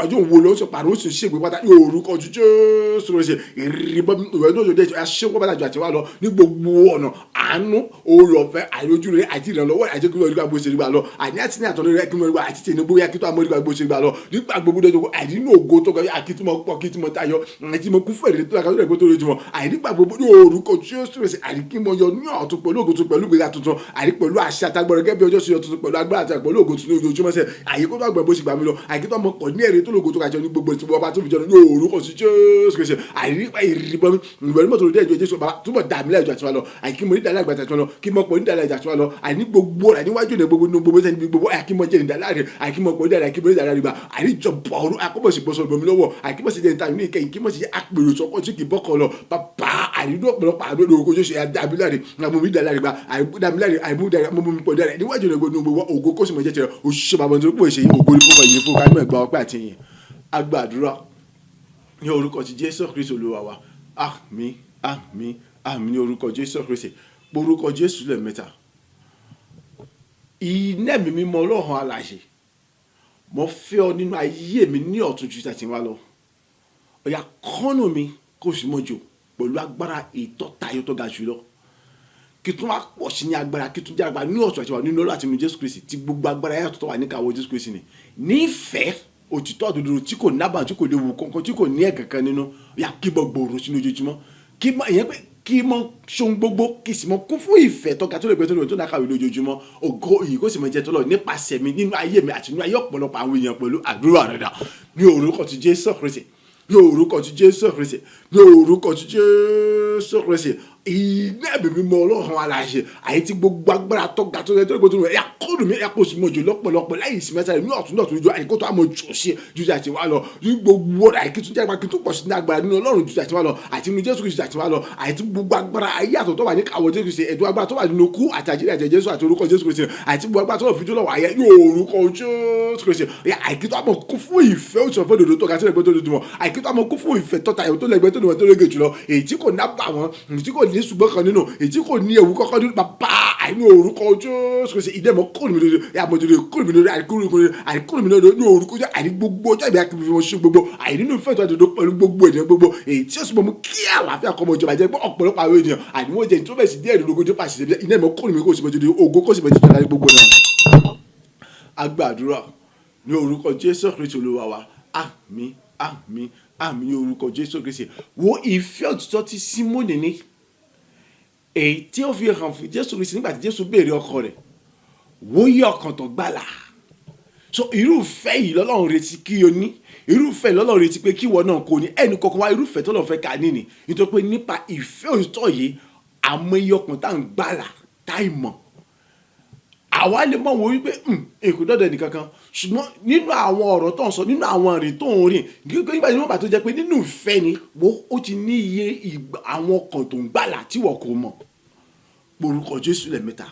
ọjọ́ òun wo ló ń sọ pàrọ̀ ó sì ṣègbè pátá ní orúkọ Jésù Kristi ìrìbọ ìwé ní òjòjò aṣẹ́wó pátá ju àti wá lọ ní gbogbo ọ̀nà àánú oore ọ̀fẹ́ àìrójú rẹ àti ìrànlọ́wọ́ àti kí wọ́n rí gbàgbó ṣe gbà lọ àní àti ní àtọ́lẹ́ rẹ kí wọ́n rí gbà àti tẹ̀lé yá kí tó àmọ́ rí gbàgbó ṣe gbà lọ nípa gbogbo dọ́jọ́ àìnínú ògo tó kọjá àkí tí mo pọ̀ kí tí mo tayọ àti mo kú fèrè tó àkàtúntò rẹ̀ tó lójú wọn àìnípa gbogbo ní orúkọ Jésù Kristi àìkí mo yọ ní ọ̀tún pẹ̀lú ògo tuntun pẹ̀lú ìgbéga tuntun àìní pẹ̀lú àṣẹ àtagbọ̀rọ̀ gẹ́gẹ́ bí ọjọ́ ṣe yọ tuntun pẹ̀lú agbára àti pẹ̀lú ògo tuntun ojoojúmọ́ sẹ́ àyíkó tó àgbà bó ṣe gbà mí lọ àyíkó tó mọ pọ̀ ní èrè tó lógo tó kàjọ ní gbogbo ìtìwọ́ ọba tó fi jọ ní orúkọ sí Jésù Kristi àìrípa ìrìbọn mi ìwẹ̀rù mọ́tò lóde ẹ̀jọ̀ Jésù bàbá túbọ̀ dàmí lẹ́jọ́ àti wa lọ àìkí mo ní dàlẹ́ àgbàtà àti wa lọ kí mo pọ̀ ní dàlẹ́ àti wa lọ àìní gbogbo rẹ̀ níwájú ní gbogbo sẹ́ni gbogbo àìkí mo jẹ́ ìdàlẹ́ àrẹ àìkí mo pọ̀ ní dàlẹ́ àìkí mo ní dàlẹ́ àrẹ àìríjọ bọ̀ọ̀rù àkọ́bọ̀sì bọ́sọ̀ bọ̀mí lọ́wọ́ àìkí mo sì jẹ́ ìtàn ní ìkẹyìn kí mo sì jẹ́ àpèrò sọ́kọ́ tí kì í bọ́kọ̀ lọ bàbá àìrídó ọ̀pọ̀lọpọ̀ àdó orúkọ Jésù àdàbílẹ̀ àmúmi dàlẹ́ àrẹ àìdàmílẹ̀ àìmúdàlẹ́ àmúmi pọ̀ dàlẹ́ níwájú ní gbogbo ògo kó sì mọ̀ jẹ́ tẹ̀rẹ̀ òṣìṣẹ́ bàbá tó pọ̀ ṣe ògo ní fúnfọ̀ yìí fún kámẹ́ ẹ̀gbà ọpẹ́ àti yìn agbàdúrà ní orúkọ ti Jésù Kristi Olúwa wa àmín àmín àmín ní orúkọ Jésù Kristi orúkọ Jésù lẹ́ẹ̀mẹ́ta iná mi mímọ́ Ọlọ́run alààyè mo fẹ́ ọ nínú ayé mi ní ọ̀tun ju tàti wá lọ ọ̀yà kọ́nù mi kò sì mọ́jò pẹ̀lú agbára ìtọ́tayọ tó ga jùlọ kí tún wá pọ̀ sí ní agbára kí tún jẹ́ agbára ní ọ̀tun àti wà nínú Ọlọ́run àti nínú Jésù Kristi tí gbogbo agbára yàtọ̀ tó wà níkàwọ́ Jésù Kristi ni nífẹ̀ẹ́ òtítọ́ òdodo tí kò nábà tí kò léwu kankan tí kò ní ẹ̀kankan nínú yà kí bọ́ gbòòrò sínú ojoojúmọ́ kí mọ ìyẹn pé kí mọ ṣohun gbogbo kí sì mọ kún fún ìfẹ́ tọ́ka tó lè gbé tó lè tó náà kàwé lójoojúmọ́ ògo yìí kó sì mọ jẹ́ tó lọ nípasẹ̀ mi nínú ayé mi àti nínú ayé ọ̀pọ̀lọpọ̀ àwọn èèyàn pẹ̀lú àdúrà rẹ̀ dà ní orúkọ ti Jésù Kristi ní orúkọ ti Jésù Kristi ní orúkọ ti Jésù Kristi iná ẹ̀mí mímọ́ Ọlọ́run alààyè àyè tí gbogbo agbára tó ga tó lè tó lè gbé ẹ̀yà kóòdù mi ẹ̀yà kó sì mọ̀ jù lọ́pọ̀lọpọ̀ láyé ìsinmi ẹ̀sẹ̀ ní ọ̀tún náà tó jọ àyíkó tó àmọ́ jù sí jùjà àti wá lọ ní gbogbo àyíkí tó jẹ́ kí tó pọ̀ sí ní agbára nínú Ọlọ́run jùjà àti wá lọ àti nínú Jésù Kristi àti wá lọ àyè tí gbogbo agbára ayé àtọ̀ tó wà ní káwọ́ Jésù Kristi ẹ̀dùn agbára tó wà nínú kú àti àjírí àti Jésù àti orúkọ Jésù Kristi àti gbogbo agbára tó wà fi jọlọ wáyé ní orúkọ Jésù Kristi àyíkí tó àmọ́ kún fún ìfẹ́ òtún ọ̀fẹ́ dòdò tó ga tó lẹ́gbẹ́ tó lè dùn wọn àyíkí tó àmọ́ kún fún ìfẹ́ tọ́ta ẹ̀wọ̀ tó lẹ́gbẹ́ tó lè wọ́n tó lè gè jùlọ èyí tí kò ná bà wọ́n èyí tí kò ní ṣùgbọ́n kan nínú èyí tí kò ní ewu kọ́kọ́ nínú bàbá àìní orúkọ Jésù Kristi ìdẹ́mọ̀ kúrò mi lórí àmọ̀jọ́dọ̀ kúrò mi lórí àìkúrò mi lórí ní orúkọ jẹ́ àìní gbogbo ọjọ́ ìbí akíbi wọn ṣe gbogbo àìní nínú ìfẹ́ ìtọ́jú pẹ̀lú gbogbo ènìyàn gbogbo èyí tí ó sì mọ̀ mú kí àlàáfíà kọ́mọ ìjọba jẹ́ pé ọ̀pọ̀lọpọ̀ àwọn ènìyàn àìní wọ́n jẹ́ ìtúbẹ̀ sí díẹ̀ ìdógójì tó pàṣẹ ìdẹ́mọ̀ kúrò mi kó sì mọ̀jọ́dọ̀ ògo kó sì mọ̀jọ́dọ̀ láti gbogbo náà. Agbàdúrà ní orúkọ Jésù Kristi Olúwa wa àmín àmín àmín ní orúkọ Jésù Kristi wo ìfẹ́ òtítọ́ tí Símónì ní èyí tí ó fi hàn fún Jésù Kristi nígbà tí Jésù béèrè ọkàn rẹ̀ wòye ọkàn tó gbàlà so irúfẹ́ yìí lọ́lọ́run retí kí o ní irúfẹ́ lọ́lọ́run retí pé kí ìwọ náà kò ní ẹnì kankan wá irúfẹ́ tó lọ́ọ́ fẹ́ ká ní ni nítorí pé nípa ìfẹ́ òtítọ́ yìí àmọ́ iye ọkàn tá à ń gbàlà táì mọ̀ àwa lè mọ̀ wọ́n wípé èkó dọ́dọ̀ ẹnì kankan ṣùgbọ́n nínú àwọn ọ̀rọ̀ tó ń sọ nínú àwọn ìrìn tó ń rìn nígbà tí wọ́n bá tó jẹ́ pé nínú ìfẹ́ ni ó ti ní iye àwọn ọkàn tó ń gbàlà tí wọ́n kò mọ̀ orúkọ Jésù lẹ́mẹ́ta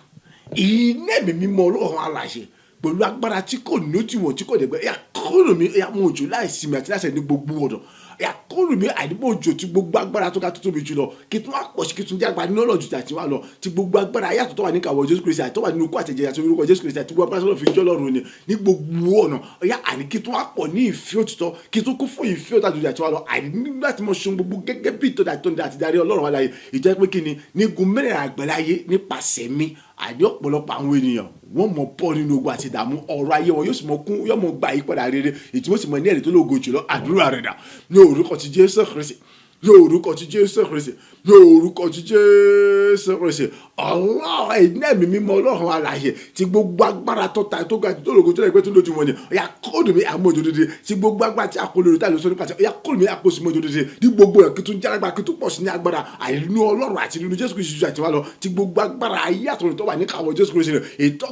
iná ẹ̀mí mímọ́ Ọlọ́run alààyè pẹ̀lú agbára tí kò ní òdiwọ̀n tí kò dẹ̀gbẹ́ ẹ̀yà kọ́ọ̀rọ̀ mi ẹ̀yà mú òjò láìsinmi àti láṣẹ ní gbogbo ọ̀dọ̀ ẹ̀yà kọ́ọ̀rọ̀ mi àdìbò òjò tí gbogbo agbára tó ga tó tóbi jùlọ kí tún wá pọ̀ sí kí tún jẹ́ agbára nínú ọ̀lọ́jù tí àti wá lọ tí gbogbo agbára ayé àtọ̀tọ̀ wà ní kàwọ́ Jésù Kristi àtọ̀wà nínú ikú àtẹ̀jẹ̀ àti orúkọ Jésù Kristi àti gbogbo agbára tó fi jọ́ lọ́rùn ni ní gbogbo ọ̀nà ẹ̀yà àní kí tún wá pọ̀ ní ìfẹ́ òtítọ́ kí tún kún fún ìfẹ́ òtítọ́ àti wá lọ àní nígbà tí mo ṣe gbogbo gẹ́gẹ́ bí ìtọ́jà tó ń da àti darí Ọlọ́run aláyé ìjẹ́ pé kí ni nígun mẹ́rẹ̀ẹ̀rin àgbẹ̀láyé nípasẹ̀ mi àní ọ̀pọ̀lọpọ̀ àwọn ènìyàn wọ́n mọ̀ bọ́ nínú ogun àti ìdààmú ọ̀rọ̀ ayé wọn yóò sì mọ̀ kún yóò mọ̀ gba ìyípadà rere ètí wọ́n sì mọ̀ ní ẹ̀rí tó lógo jùlọ àdúrà rẹ̀ dà ní orúkọ ti Jésù Kristi ní orúkọ ti Jésù Kristi ní orúkọ ti Jésù Kristi ọlọ́run iná ẹ̀mí mímọ́ Ọlọ́run alààyè tí gbogbo agbára tó ta tó ga tó lógo tó lẹ́gbẹ́ tó lójú wọn ni ọ̀yà kóòdù mi àmójú dédé tí gbogbo agbára tí a kò lórí tá lóṣù nípa tí ọ̀yà kóòdù mi àpòsí mọ́jú dédé ní gbogbo ẹ̀ kí tún jálágbá kí tún pọ̀ sí ní agbára àìnú Ọlọ́run àti nínú Jésù Kristi àti wá lọ tí gbogbo agbára ayé àtọ̀run tó wà ní káwọ́ Jésù Kristi ètò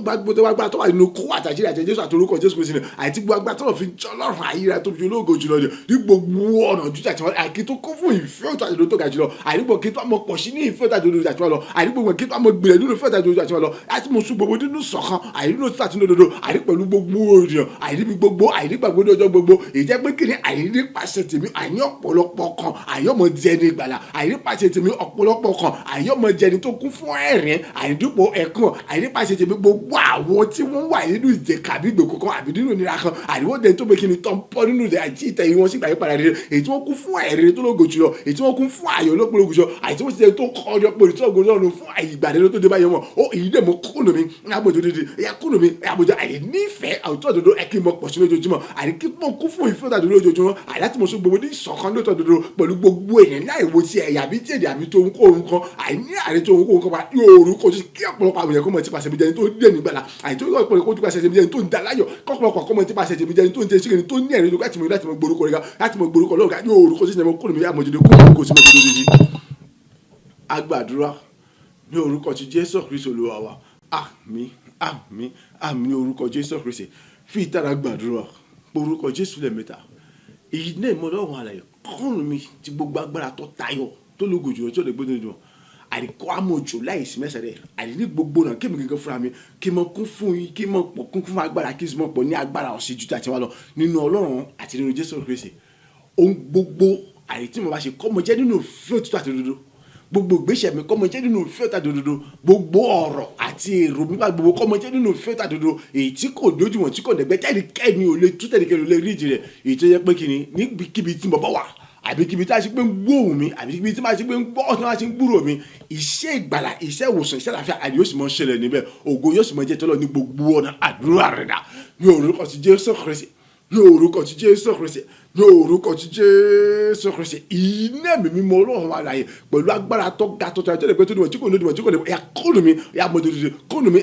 agbára tó wà nínú kó àtàjírí àti Jésù àti orúkọ Jésù Kristi àti gbogbo agbára tó fi jọ Ọlọ́run ayé rẹ̀ tó fi ológo jùlọ ní gbogbo ọ̀nà jújà àti wọn àìkí tó kún fún ìfẹ́ òtún àti tó ga jùlọ àìnígbò kí tó àmọ́ pọ̀ sí ní ìfẹ́ òtún àti wọn lọ àìnígbò kí tó àmọ́ gbìlẹ̀ nínú ìfẹ́ òtún àti wọn lọ láti mọ̀ sún gbogbo nínú ṣọ̀kan àìnínú òtún àti òdodo àìní pẹ̀lú gbogbo ènìyàn àìní gbogbo àìnígbàgbọ́ ní ọjọ́ gbogbo ìjẹ́ pé kí ni àìní pàṣẹ tèmi àìní ọ̀pọ̀lọpọ̀ kan àìyọ́mọ jẹni ìgbàlà àìní pàṣẹ tèmi ọ̀pọ̀lọpọ̀ kan àìyọ́mọ jẹni tó kún fún ẹ̀rín àìdúpọ̀ ẹ̀kún àìní pàṣẹ tèmi gbogbo àwọn tí wọ́n wà nínú ìjẹ̀ka àbí ìgbèkùn kan àbí nínú ìnira kan àìníwọ́n dẹ̀ tó bẹ kí ni tó ń pọ̀ nínú ìdẹ àti ìtẹ̀yìn wọn sígbà yípadà rere èyí tí wọ́n kún fún ẹ̀rín tó lógo jùlọ èyí tí wọ́n kún fún ayọ̀ lọ́pọ̀lọpọ̀ jùlọ àti tí wọ́n ti tẹ̀ tó kọ́ ọjọ́ pé ìtọ́ ògùn lọ́run fún ìgbàdé tó dé báyẹn wọn ó èyí dẹ̀ mọ́ kúrò mi àbójú dídí ẹ̀yà kúrò mi àbójú àyè nífẹ̀ẹ́ àwùjọ òdodo ẹ̀kí mọ́ pọ̀ sí lójoojúmọ́ àyè kí mọ́ kún fún ìfẹ́ òdodo lójoojúmọ́ àyè láti mọ̀ sí gbogbo ní ìṣọ̀kan lóòótọ́ òdodo pẹ̀lú gbogbo èèyàn láì wo ti ẹ̀yà bí tí èdè àbí tó ń kó orun kan àyè ní àyè tó ń kó orun kan pa yóò orúkọ sí kí ọ̀pọ̀lọpọ̀ àwọn èèyàn kó mọ̀ ti pàṣẹ mi jẹni tó dé nígbàlà àyè tó yọ ọ̀pọ̀lọpọ̀ tó pàṣẹ mi jẹni tó ń da láyọ̀ kọ́pọ̀lọpọ̀ kó mọ̀ ti pàṣẹ mi jẹni tó ń tẹ síkẹni tó ní ẹ̀rí láti mọ̀ gborúkọ rẹ̀ láti mọ̀ gborúkọ lọ́ọ̀gá yóò orúkọ sí ẹ̀mọ́ kúrò mi àmọ̀jẹ̀dẹ̀ kúrò sí mọ̀jẹ̀dẹ̀ dídí. Agbàdúrà ní orúkọ ti Jésù Kristi Olúwa wa àmín àmín àmín ní orúkọ Jésù Kristi fi ìtara gbàdúrà orúkọ Jésù lẹ́mẹ́ta èyí náà mọ́ Ọlọ́run alààyè kọ́rùn mi ti gbogbo agbára tó tayọ tó lógo jùlọ tó lè gbóná jùlọ àdìkọ́ àmójò láìsí mẹ́sẹ̀rẹ̀ àdìní gbogbo náà kí mi gẹ́gẹ́ fúnra mi kí mo kún fún yín kí mo pọ̀ kún fún agbára kí mo pọ̀ ní agbára ọ̀sìn jù àti wá lọ nínú Ọlọ́run àti nínú Jésù Kristi ohun gbogbo àyètí mo bá ṣe kọ́ mo jẹ́ nínú ìfẹ́ òtítọ́ àti òdodo gbogbo ìgbésẹ̀ mi kọ́ mo jẹ́ nínú ìfẹ́ òtítọ́ àti òdodo gbogbo ọ̀rọ̀ àti èrò mi gbogbo kọ́ mo jẹ́ nínú ìfẹ́ òtítọ́ àti òdodo èyí tí kò dójú wọn tí kò dẹ̀gbẹ́ tẹ́nikẹ́ni ò lè tú tẹ́nikẹ́ni ò lè rí ìjì rẹ̀ èyí tó yẹ pé kí ni níbikíbi tí mo bá wà àbí kíbi tí a ṣe pé ń gbóhùn mi àbí kíbi tí a ṣe pé ń gbọ́ tí a ṣe ń gbúrò mi iṣẹ́ ìgbàlà iṣẹ́ ìwòsàn iṣẹ́ àlàáfíà àdì yóò sì mọ ṣẹlẹ̀ níbẹ̀ ògo yóò sì mọ jẹ́ tọ́lọ́ ní gbogbo ọ̀nà àdúrà rẹ̀ dà ní orúkọ ti Jésù Kristi ní orúkọ ti Jésù Kristi, ní orúkọ ti Jésù Kristi. Iná mi mímọ́ Ọlọ́run alààyè pẹ̀lú agbára tó ga tó tẹ̀lé pé tó níwọ̀n tí kò níwọ̀n tí kò níwọ̀n, kóònù mi mọ̀jọ̀dọ̀dọ̀, kóònù mi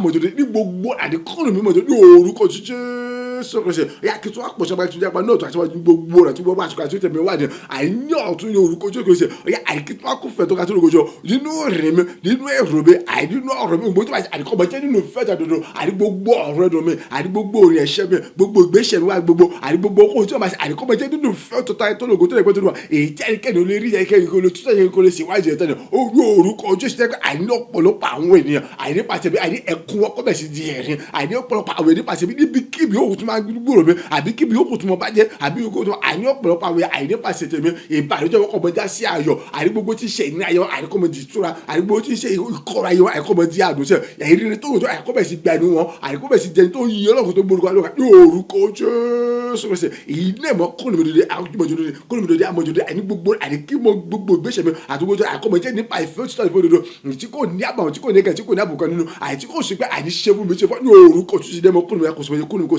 mọ̀jọ̀dọ̀dọ̀ ní gbogbo àdé kóònù mi mọ̀jọ̀dọ̀ ní orúkọ ti Jésù Kristi. Kí tó wá pọ̀ sọ́ba ìtújá pa náà tó àti wájú gbogbo rẹ̀ tí wọ́n bá aṣọ àti tẹ̀mí wádìí àìní ọ̀tún ní orúkọ Jésù Kristi. Àìkí tó wá kó fẹ́ tó ga tó lóko nínú rẹ̀ mi nínú èrò mi àìnínú ọ̀rọ̀ mi gbogbo tó bá àdìkọ́ bọ̀ jẹ́ nínú ìfẹ́ jàdọ̀dọ̀ àdí gbogbo ọ̀rọ̀ ẹ̀dọ̀ mi àdí gbogbo orin ẹ̀ṣẹ̀ mi gbogbo ìgbésẹ̀ mi wá gbogbo àdí gbogbo okòwò tí wọ́n bá ṣe àdìkọ́ bọ̀ jẹ́ nínú ìfẹ́ tó ta tó lóko tó lè pẹ́ tó lọ́wọ́ èyí tí ẹnikẹ́ni ò lè rí ẹnikẹ́ni kò lè tún tẹ̀yẹ kò lè ṣe wájú ẹ̀ tẹ́lẹ̀ ó ní orúkọ ojú ìṣẹ́ pé àìní ọ̀pọ̀lọpọ̀ àwọn ènìyàn àìní pàṣẹ bí àìní ẹkún ọkọ̀ bẹ̀ sí di ẹ̀rín àìní ọ̀pọ̀lọpọ̀ àwọn ènìyàn pàṣẹ bí níbi kíbi òkú tó máa gbúrò mi àbí kíbi òkú tó mọ bá jẹ́ àbí òkú tó àìní ọ̀pọ̀lọpọ̀ àwọn àìní pàṣẹ tèmi ìbànújẹ́ ọkọ̀ mọ já sí ayọ̀ àìní gbogbo tí ń ṣe ìní ayọ̀ àìní kọ́ mọ di ìtura àìní gbogbo tí ń ṣe ìkọ́ra ayọ̀ àìní kọ́ mọ di àdùnsẹ̀ ẹ̀yìn rere tó rò àìní kọ́ bẹ̀ sí gbani wọn àìní kọ́ bẹ̀ sí jẹni tó yí ọlọ́run tó gbórúkọ alóka ní orúkọ Jésù Kristi. Ilé ìmọ̀ kọ́ni mi dòde àmọ̀jòdè kọ́ni mi dòde àmọ̀jòdè àìní gbogbo àìní kí mo gbogbo ìgbésẹ̀ mi àti gbogbo àìkọ́mọ jẹ́ nípa ìfẹ́ òtítọ́ ìfẹ́ òdodo tí kò ní àbàwọ̀n tí kò ní ẹ̀gẹ̀ tí kò ní àbùkọ́ nínú àìní tí kò sí pé àìní ṣe fún mi ṣe fún ní orúkọ Jésù dẹ́mọ kọ́ni mi kò sí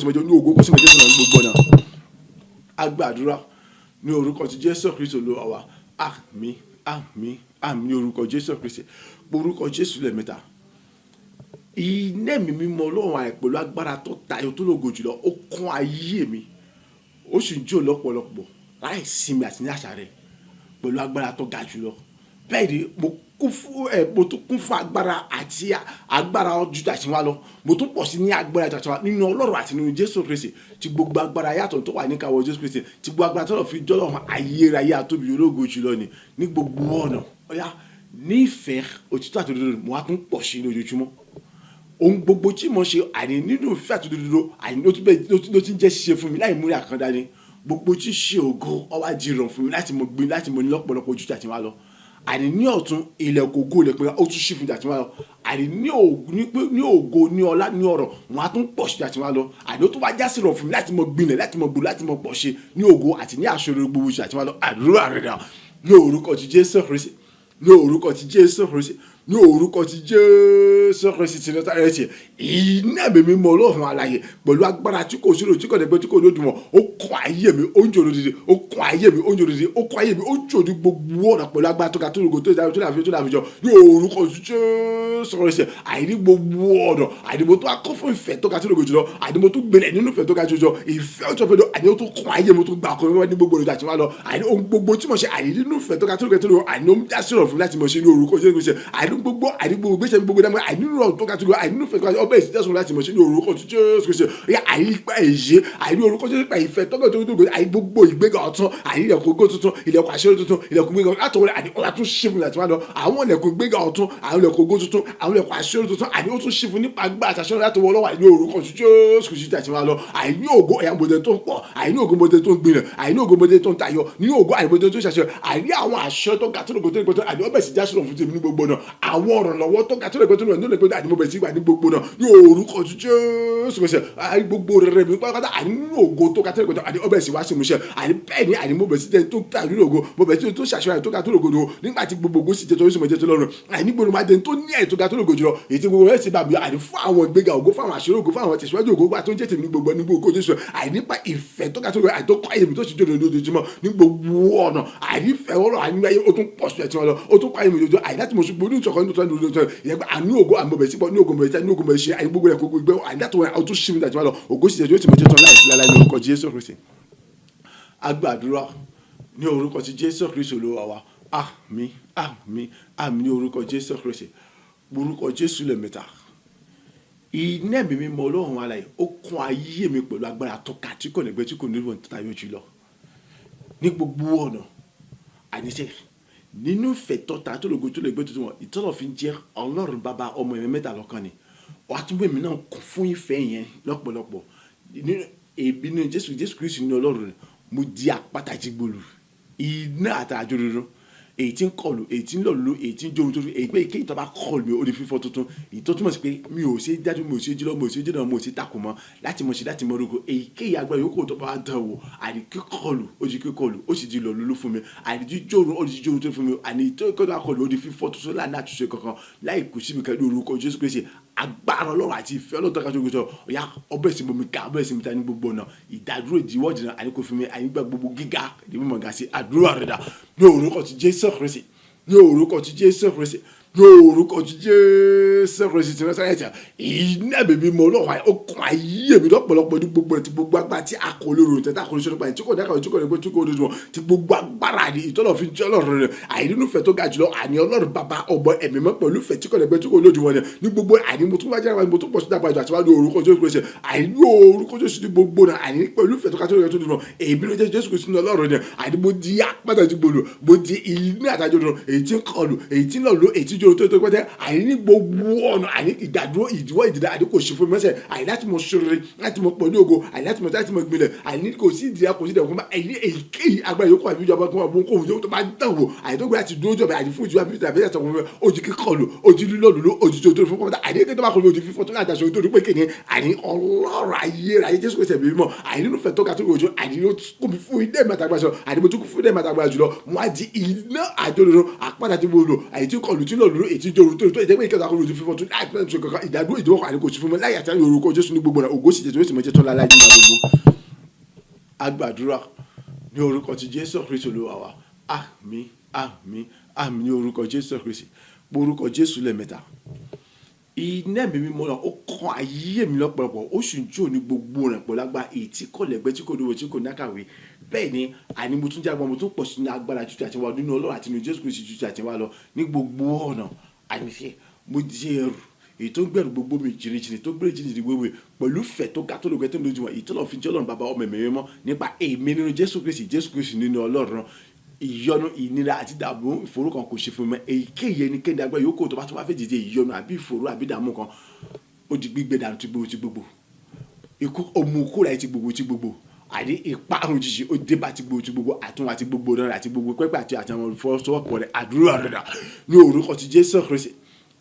mẹ́jọ ní ògo kò sí mẹ́jọ fún mi gbogbo náà. Agbàdúrà ní orúkọ ti Jésù Kristi Olúwa wa. Àmín àmín àmín ní orúkọ Jésù Kristi. Orúkọ Jésù lẹ́ẹ̀mẹ́ta. Iná mi mímọ́ Ọlọ́run àì pẹ̀lú agbára tó tayọ tó lógo jùlọ ó kún ayé mi ó sì ń jó lọ́pọ̀lọpọ̀ láì sinmi àti ní àṣàrẹ̀ pẹ̀lú agbára tó ga jùlọ. Bẹ́ẹ̀ ni mo tún kún fún agbára àti agbára ojú àti wá lọ mo tún pọ̀ sí ní agbára àti wá nínú Ọlọ́run àti nínú Jésù Kristi tí gbogbo agbára yàtọ̀ tó wà níkàwọ́ Jésù Kristi tí gbogbo agbára tó lọ fi jọ́lọ́run ayérayé àtóbi ológo jùlọ ni ní gbogbo ọ̀nà ọ̀yá nífẹ̀ẹ́ òtítọ́ àti òdodo mo wá tún pọ̀ sí lójoojúmọ́. Ohun gbogbo tí mo ṣe àní nínú ìfẹ́ àti òdodo àní ló ti ń jẹ́ ṣíṣe fún mi láì múra kan dání gbogbo tí ṣe ògo ọwá jìrọ̀ fún mi láti mọ gbin láti mọ ní lọ́pọ̀lọpọ̀ ojú àti wá lọ àní ní ọ̀tún ilẹ̀kùn ògo ilẹ̀ pé ó tún ṣì fún àti wá lọ àní ní ògo ní ọlá ní ọ̀rọ̀ wọn á tún pọ̀ sí àti wá lọ àní ó tún wá já sí rọ̀ fún mi láti mọ gbinlẹ̀ láti mọ gbòó láti mọ pọ̀ ṣe ní ògo àti ní àṣọrò gbogbo ojú àti wá lọ àdúrà rẹ̀ dà ní orúkọ ti Jésù Kristi ní orúkọ ti Jésù Kristi ní orúkọ ti Jésù Kristi ti Násárẹ́tì. Iná mi mímọ́ Ọlọ́run alààyè pẹ̀lú agbára tí kò sí lò tí kò dẹ̀gbẹ́ tí kò lódùmọ̀ ó kún ayé mi ó ń jò lódìdí ó kún ayé mi ó ń jò lódìdí ó kún ayé mi ó ń jò ní gbogbo ọ̀nà pẹ̀lú agbára tó ga tó lògò tó dàbíjọ ní orúkọ ti Jésù Kristi. Àìní gbogbo ọ̀nà àìní tó kún fún ìfẹ́ tó ga tó lògò jùlọ àìní tó gbẹlẹ̀ nínú ìfẹ́ tó ga jùlọ ìfẹ́ ọ̀tọ̀ fẹ́ àìní tó kún ayé mi tó gbà ọkọ̀ mi ní gbogbo ọ̀nà àti wá lọ àìní ohun gbogbo tí mo ṣe àìní nínú ìfẹ́ tó ga tó lògò àìní ó ń já sí ọ̀rọ̀ fún mi láti mọ̀ ṣe ní orúkọ Jésù Kristi. Àìní gbogbo gbèsè gbogbo dáná àìnínú ọ̀rọ̀ tó ga tó lọ àìnínú ìfẹ́ tó ga ọbẹ̀ ìsìtẹ́sùn láti mọ̀ sí ní orúkọ Jésù Kristi. Àìnípa èyí àìní orúkọ Jésù pa ìfẹ́ tọ́gbẹ́ tó gbogbo àìní gbogbo ìgbéga ọ̀tún àìní ilẹ̀kùn ògo tuntun ilẹ̀kùn àṣírí tuntun ilẹ̀kùn gbéga látọwọ́ àìní ọ̀la tún ṣí fún láti wá lọ àwọn ilẹ̀kùn gbéga ọ̀tún àwọn ilẹ̀kùn ògo tuntun àwọn ilẹ̀kùn àṣírí tuntun àìní ó tún ṣí fún nípa gbá àṣàṣọ́ látọwọ́ lọ́wọ́ àìní orúkọ Jésù Kristi àti wá lọ àìní ògo ẹ̀yà mọ̀dẹ tó ń pọ̀ àìní ògo mọ̀dẹ tó ń gbìnà àìní ògo mọ̀dẹ tó ń tayọ ní ògo àìní mọ̀dẹ tó ń ṣàṣẹ àìní àwọn àṣẹ tó ga tó lóko tó lè pẹ́ àìní ọbẹ̀ sì já sọ̀rọ̀ fún tèmi ní gbogbo náà àwọn ọ̀rọ̀ lọ́wọ́ tó ga tó lè pẹ́ tó lè pẹ́ àìní mo bẹ̀ sí ìgbà ní gbogbo náà ní orúkọ Jésù Kristi àìní gbogbo rẹ̀ mi pátápátá àìní ògo tó ga tó lè pẹ́ àìní ọbẹ̀ sì wá sí ìmúṣẹ àìní bẹ́ẹ̀ ni àìní mo bẹ̀ sí tẹ́ tó ta nínú ògo mo bẹ̀ sí tó ṣàṣeyọrí tó ga tó lògo dùn nígbà tí gbogbo ògo sì jẹ́ tó sì mọ̀ jẹ́ tó lọ́rùn àìní gbogbo máa jẹ́ tó ní ẹ̀ tó ga tó lògo jùlọ èyí tí gbogbo rẹ̀ sì bá mi àìní fún àwọn ìgbéga ògo fún àwọn àṣírí ògo fún àwọn tẹ̀síwájú ògo gbà tó ń jẹ́ tèmi ní gbogbo ní gbogbo Jésù àìní pa ìfẹ́ tó ga tó lògo àìní tó kọ́ àyè mi tó sì jòdò lójoojúmọ́ ní gbogbo ọ̀nà àìní fẹ́ ọ̀rọ̀ àìní ayé ó tún pọ̀ sí ẹ̀ tí wọ́n lọ ó tún kọ́ àyè mi lójoojúmọ́ àìní láti mọ̀ ṣùgbọ́n ní ìtọ́kọ́ ní ìtọ́kọ́ ìyẹn pé àní ògo àmọ̀bẹ̀ síbọ̀ ní ògo mọ̀ẹ́ta ní ògo mọ̀ẹ́ṣẹ́ àìní gbogbo rẹ̀ kó gbogbo àìní láti wọ́n ọtún ṣí mi láti wọ́n lọ ògo sì jẹ́ tí ó ti mọ̀ jẹ́ tán láì sí láláì ní orúkọ Jésù Kristi. Agbàdúrà ní orúkọ ti Jésù Kristi Olúwa wa. Àmín àmín àmín ní orúkọ Jésù Kristi. Orúkọ Jésù lẹ́ẹ̀mẹ́ta. Iná mi mímọ́ Ọlọ́run alààyè ó kún ayé mi pẹ̀lú agbára tó ga tí kò lẹ́gbẹ́ tí kò nílò tayọ jùlọ ní gbogbo ọ̀nà àníṣe nínú ìfẹ́ tọ́ta tó lògo tó lẹ́gbẹ́ tuntun wọn ìtọ́nà fi ń jẹ́ Ọlọ́run bàbá ọmọ ẹ̀mẹ́ mẹ́ta lọ́kàn ni wàá tún bẹ́ẹ̀ mi náà kún fún ìfẹ́ yẹn lọ́pọ̀lọpọ̀ nínú èbí ní Jésù Kristi ní Ọlọ́run rẹ̀ mo di àpáta jígbólu iná àtàjọ rírun èyí tí ń kọlù èyí tí ń lọlù èyí tí ń jóun tuntun èyí pé èké ìtọ́ bá kọlù mi ó di fífọ́ tuntun èyí tó túmọ̀ sí pé mi ò ṣe dájú mi ò ṣe jílọ mi ò ṣe jìnnà mi ò ṣe takò mọ́ láti mọ̀ ṣe láti mọ̀ rogo èyí kéyìí agbára yòókù tó bá dán wò àní kíkọlù ó di kíkọlù ó sì di lọlù fún mi àní jíjóun ó di jíjóun tó fún mi àní tó kọ́ bá kọlù ó di fífọ́ tuntun láàánú àtúnṣe kankan láì kù síbi kan ní orúkọ Jésù Kristi agbára ọlọ́run àti ìfẹ́ ọlọ́run tọ́ka ṣogbó sọ ọ̀yá ọbẹ̀ sí bomi ká ọbẹ̀ sí mi ta ní gbogbo ọ̀nà ìdádúró ìdíwọ́ ìdènà àníkò fún mi àyígbà gbogbo gíga ìdíwọ́ mọ̀gá sí àdúrà rẹ̀ dà ní orúkọ ti Jésù Kristi ní orúkọ ti Jésù Kristi ní orúkọ ti Jésù Kristi ti Násárẹ́tì iná bèbí mọ ọlọ́run ọkàn ayé mi lọ́pọ̀lọpọ̀ ní gbogbo ti gbogbo agbára tí a kò lérò tẹ́tà kò lè ṣe nípa tí kò dákàwé tí kò lè gbé tí kò lè dùn tí gbogbo agbára ni ìtọ́lọ̀ fi jẹ́ ọlọ́run rẹ̀ àìnínúfẹ́ tó ga jùlọ àní ọlọ́run bàbá ọmọ ẹ̀mí mọ́ pẹ̀lú ìfẹ́ tí kò lè gbé tí kò lè dùn wọn ní gbogbo àní mo tún bá jẹ́ mo tún pọ̀ sí dàgbà àjọ àti wájú orúkọ Jésù Kristi àìní orúkọ Jésù ní gbogbo náà àní pẹ̀lú ìfẹ́ tó ká tó lè tó dùn èmi ló jẹ́ Jésù Kristi ní ọlọ́run ni àní mo di apáta ti gbòòlò mo di ilé àtàjọ dùn èyí tí ń kọlù èyí tí ń lọ èyí tí jòrò tó pẹ́tẹ́ àní ní gbogbo ọ̀nà àní ìdádúró ìdíwọ́ ìdìdá àní kò ṣe fún mi mẹ́sẹ̀ àní láti mọ ṣòro láti mọ pọ̀ ní ògo àní láti mọ gbilẹ̀ àní kò sí ìdíyà kò sí ìdẹ̀kùn bá àní èyíkéyìí agbára yòókù àbí ìjọba kó wọn kó wọn tó bá dàn wò àní tó gbé láti dúró jọba àní fún ìjọba àbí tàbí ẹ̀sẹ̀ wọn ojú kíkọlù ojú lílọ́lù ojú tó fún kọ́mọ́tà àní kékeré tó bá kọlu ojú fífọ́ tó láti aṣọ tó dúpẹ́ kéde àní ọlọ́run ayé Jésù Kristi ẹ̀mí mọ́ àní nínú fẹ́ tó ga tó ojú àní ló kó mi fún ilé mẹ́tàgbà sọ àní mo tún kó fún ilé mẹ́tàgbà jùlọ mo á di iná àjọlọ́rọ̀ àpáta tí mo lò àyè tí kọlù tí lọ́lù èyí tí jòrò tó ìjẹ́ pé ìkẹta kọlu ojú fífọ́ tó láì pẹ́ kankan ìdádúró ìdíwọ́ àní kò sí fún mi láyé àti orúkọ Jésù ní gbogbo náà ògo sì jẹ́ tó sì mọ́ jẹ́ tó láláì nígbà gbogbo agbàdúrà ní orúkọ ti Jésù Kristi Olúwa wa àmín àmín àmín ní orúkọ Jésù Kristi orúkọ Jésù lẹ́ẹ̀mẹ́ta iná mi mímọ́ náà ó kàn ayé mi lọ́pọ̀lọpọ̀ ó sì ń jò ní gbogbo rẹ̀ pọ̀ lágbá èyí tí kò lẹ́gbẹ́ tí kò dúró tí kò nákàwé bẹ́ẹ̀ ni àní mo tún jágbọ́n mo tún pọ̀ sí ní agbára jújù àti wà nínú Ọlọ́run àti nínú Jésù Kristi jújù àti wà lọ ní gbogbo ọ̀nà ànífẹ́ mo di ẹrù èyí tó ń gbẹ̀rù gbogbo mi jìnnìjìnnì tó gbẹ̀rù jìnnìjìnnì gbogbo mi pẹ̀lú fẹ̀ tó ga tó lóògbé tó lójú wọn èyí tó lọ́ọ́ fi jẹ́ Ọlọ́run bàbá ọmọ ẹ̀mí mímọ́ nípa èmi nínú Jésù Kristi nínú Ọlọ́run ìyọnu ìnira àti dààmú ìfòró kan kò ṣe fún mi èyíkéyìí ẹnikẹ́ni agbára yòókù tó bá tún wá fẹ́ dìde ìyọnu àbí ìfòró àbí dààmú kan ó di gbígbé dànù ti gbogbo ikú òmùkúra ti gbogbo àdé ìparun jìjì ó dé bá ti gbogbo àtún àti gbogbo náà àti gbogbo pẹ́pẹ́ àti àwọn olùfọwọ́sowọ́pọ̀ rẹ̀ àdúrà rẹ̀ ní orúkọ ti Jésù Kristi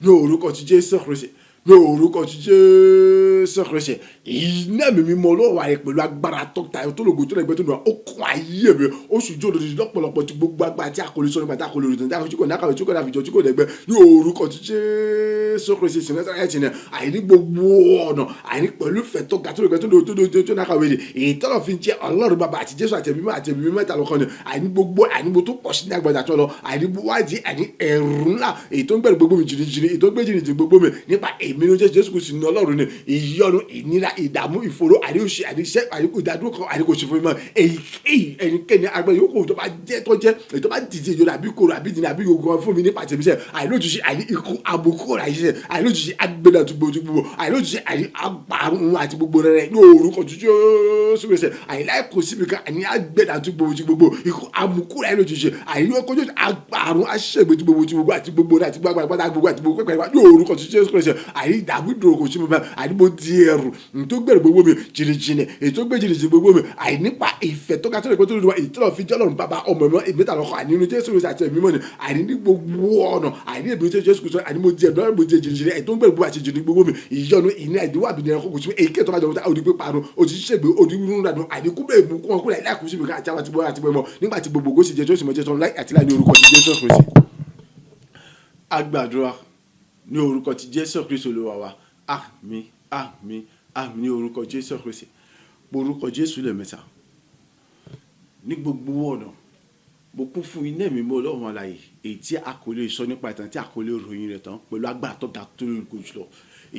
ní orúkọ ti Jésù Kristi ní orúkọ ti Jésù Kristi iná mi mímọ́ Ọlọ́run wà pẹ̀lú agbára tọ́ta tó lògùn tó lẹ́gbẹ̀ẹ́ tó nù ó kún ayé mi ó sì jó lòdì lọ́pọ̀lọpọ̀ tí gbogbo agbára tí a kò lè sọ nípa tí a kò lè rò tán tí kò nákàwé tí kò náfìjọ tí kò lẹ́gbẹ́ ní orúkọ ti Jésù Kristi sí Násárẹ́tì ní àìní gbogbo ọ̀nà àìní pẹ̀lú ìfẹ́ tó ga tó lẹ́gbẹ̀ẹ́ tó nákàwé ni èyí tọ́lọ̀ fi jẹ́ Ọlọ́run bàbá àti Jésù àti ẹ̀mí mẹ́ta lọ́kàn ni àìní gbogbo àìní mo tó pọ̀ sí ní agbára tó lọ àìní wájú àìní ẹ̀rù ńlá èyí tó ń gbẹ̀rù gbogbo mi jìnnìjìnnì èyí tó ń gbé jìnnìjìnnì gbogbo mi nípa èmi ló jẹ́ Jésù Kristi ní Ọlọ́run ni ìyọnu ìnira ìdààmú ìfòró àríwíṣẹ́ àríṣẹ́ àríkò ìdádúró kan àríkò ṣe fún mi mọ́ èyíkéyìí ẹnikẹ́ni agbẹ́ yòókù tó bá jẹ́ tó jẹ́ èyí tó bá dìde ìjọba àbí kòrò àbí dìde àbí yòókù fún mi nípa tèmi sẹ́ àìlójúṣe àìní ikú àbùkù àìṣẹ́ àìlójúṣe agbẹ́dà tó gbogbo àìlójúṣe àìní agbárùn àti gbogbo rẹ̀ ní orúkọ Jésù Kristi àìláìkò síbi kan àìní agbẹ́dà tó gbogbo ikú àbùkù àìlójúṣe àìní ọkọ̀jọ́ agbárùn àṣẹgbẹ́ tó gbogbo àti gbogbo àti gbogbo àti gbogbo pẹ́pẹ́ ní orúkọ Jésù Kristi àìní ìdààmú kò sí mi bá àdìbò di ẹrù tó gbẹ̀rù gbogbo mi jìnnìjìnnì ètò gbé jìnnìjìnnì gbogbo mi àìnípa ìfẹ́ tó ga tó lè pẹ́ tó lè wá ìtọ́lọ̀ fi jẹ́ Ọlọ́run bàbá ọmọ ẹ̀mọ́ ìgbésà lọ́kọ̀ àìnínú Jésù Kristi àti ẹ̀mí mọ́ ni àìní gbogbo ọ̀nà àìní èmi Jésù Kristi àìní mo di ẹ̀dọ́ mo di jìnnìjìnnì ètò gbẹ̀rù gbogbo àti jìnnì gbogbo mi ìyọnu ìní àìdíwọ́ àbìnrin ẹ̀kọ́ kò sí èyíkẹ́ tó bá jọ òdì pé parun òdì ṣègbè òdì rúnrún dànù àìníkú bẹ́ẹ̀ mú kún ọkùnrin àìláàkú síbi ká àti àwọn àti bọ́ nígbà tí gbogbo ògó sì jẹ́ tó sì mọ́ jẹ́ tó láì àti láì ní orúkọ ti Jésù Kristi agbàdúrà ní orúkọ ti Jésù Kristi Olúwa wa àmín àmín àmín ní orúkọ Jésù Kristi orúkọ Jésù lẹ́ẹ̀mẹ́ta ní gbogbo ọ̀nà mo kún fún iná mi mọ́ Ọlọ́run alààyè èyí tí a kò lè sọ nípa ìtàn tí a kò lè ròyìn rẹ̀ tán pẹ̀lú agbára tó ga tó lè kó jùlọ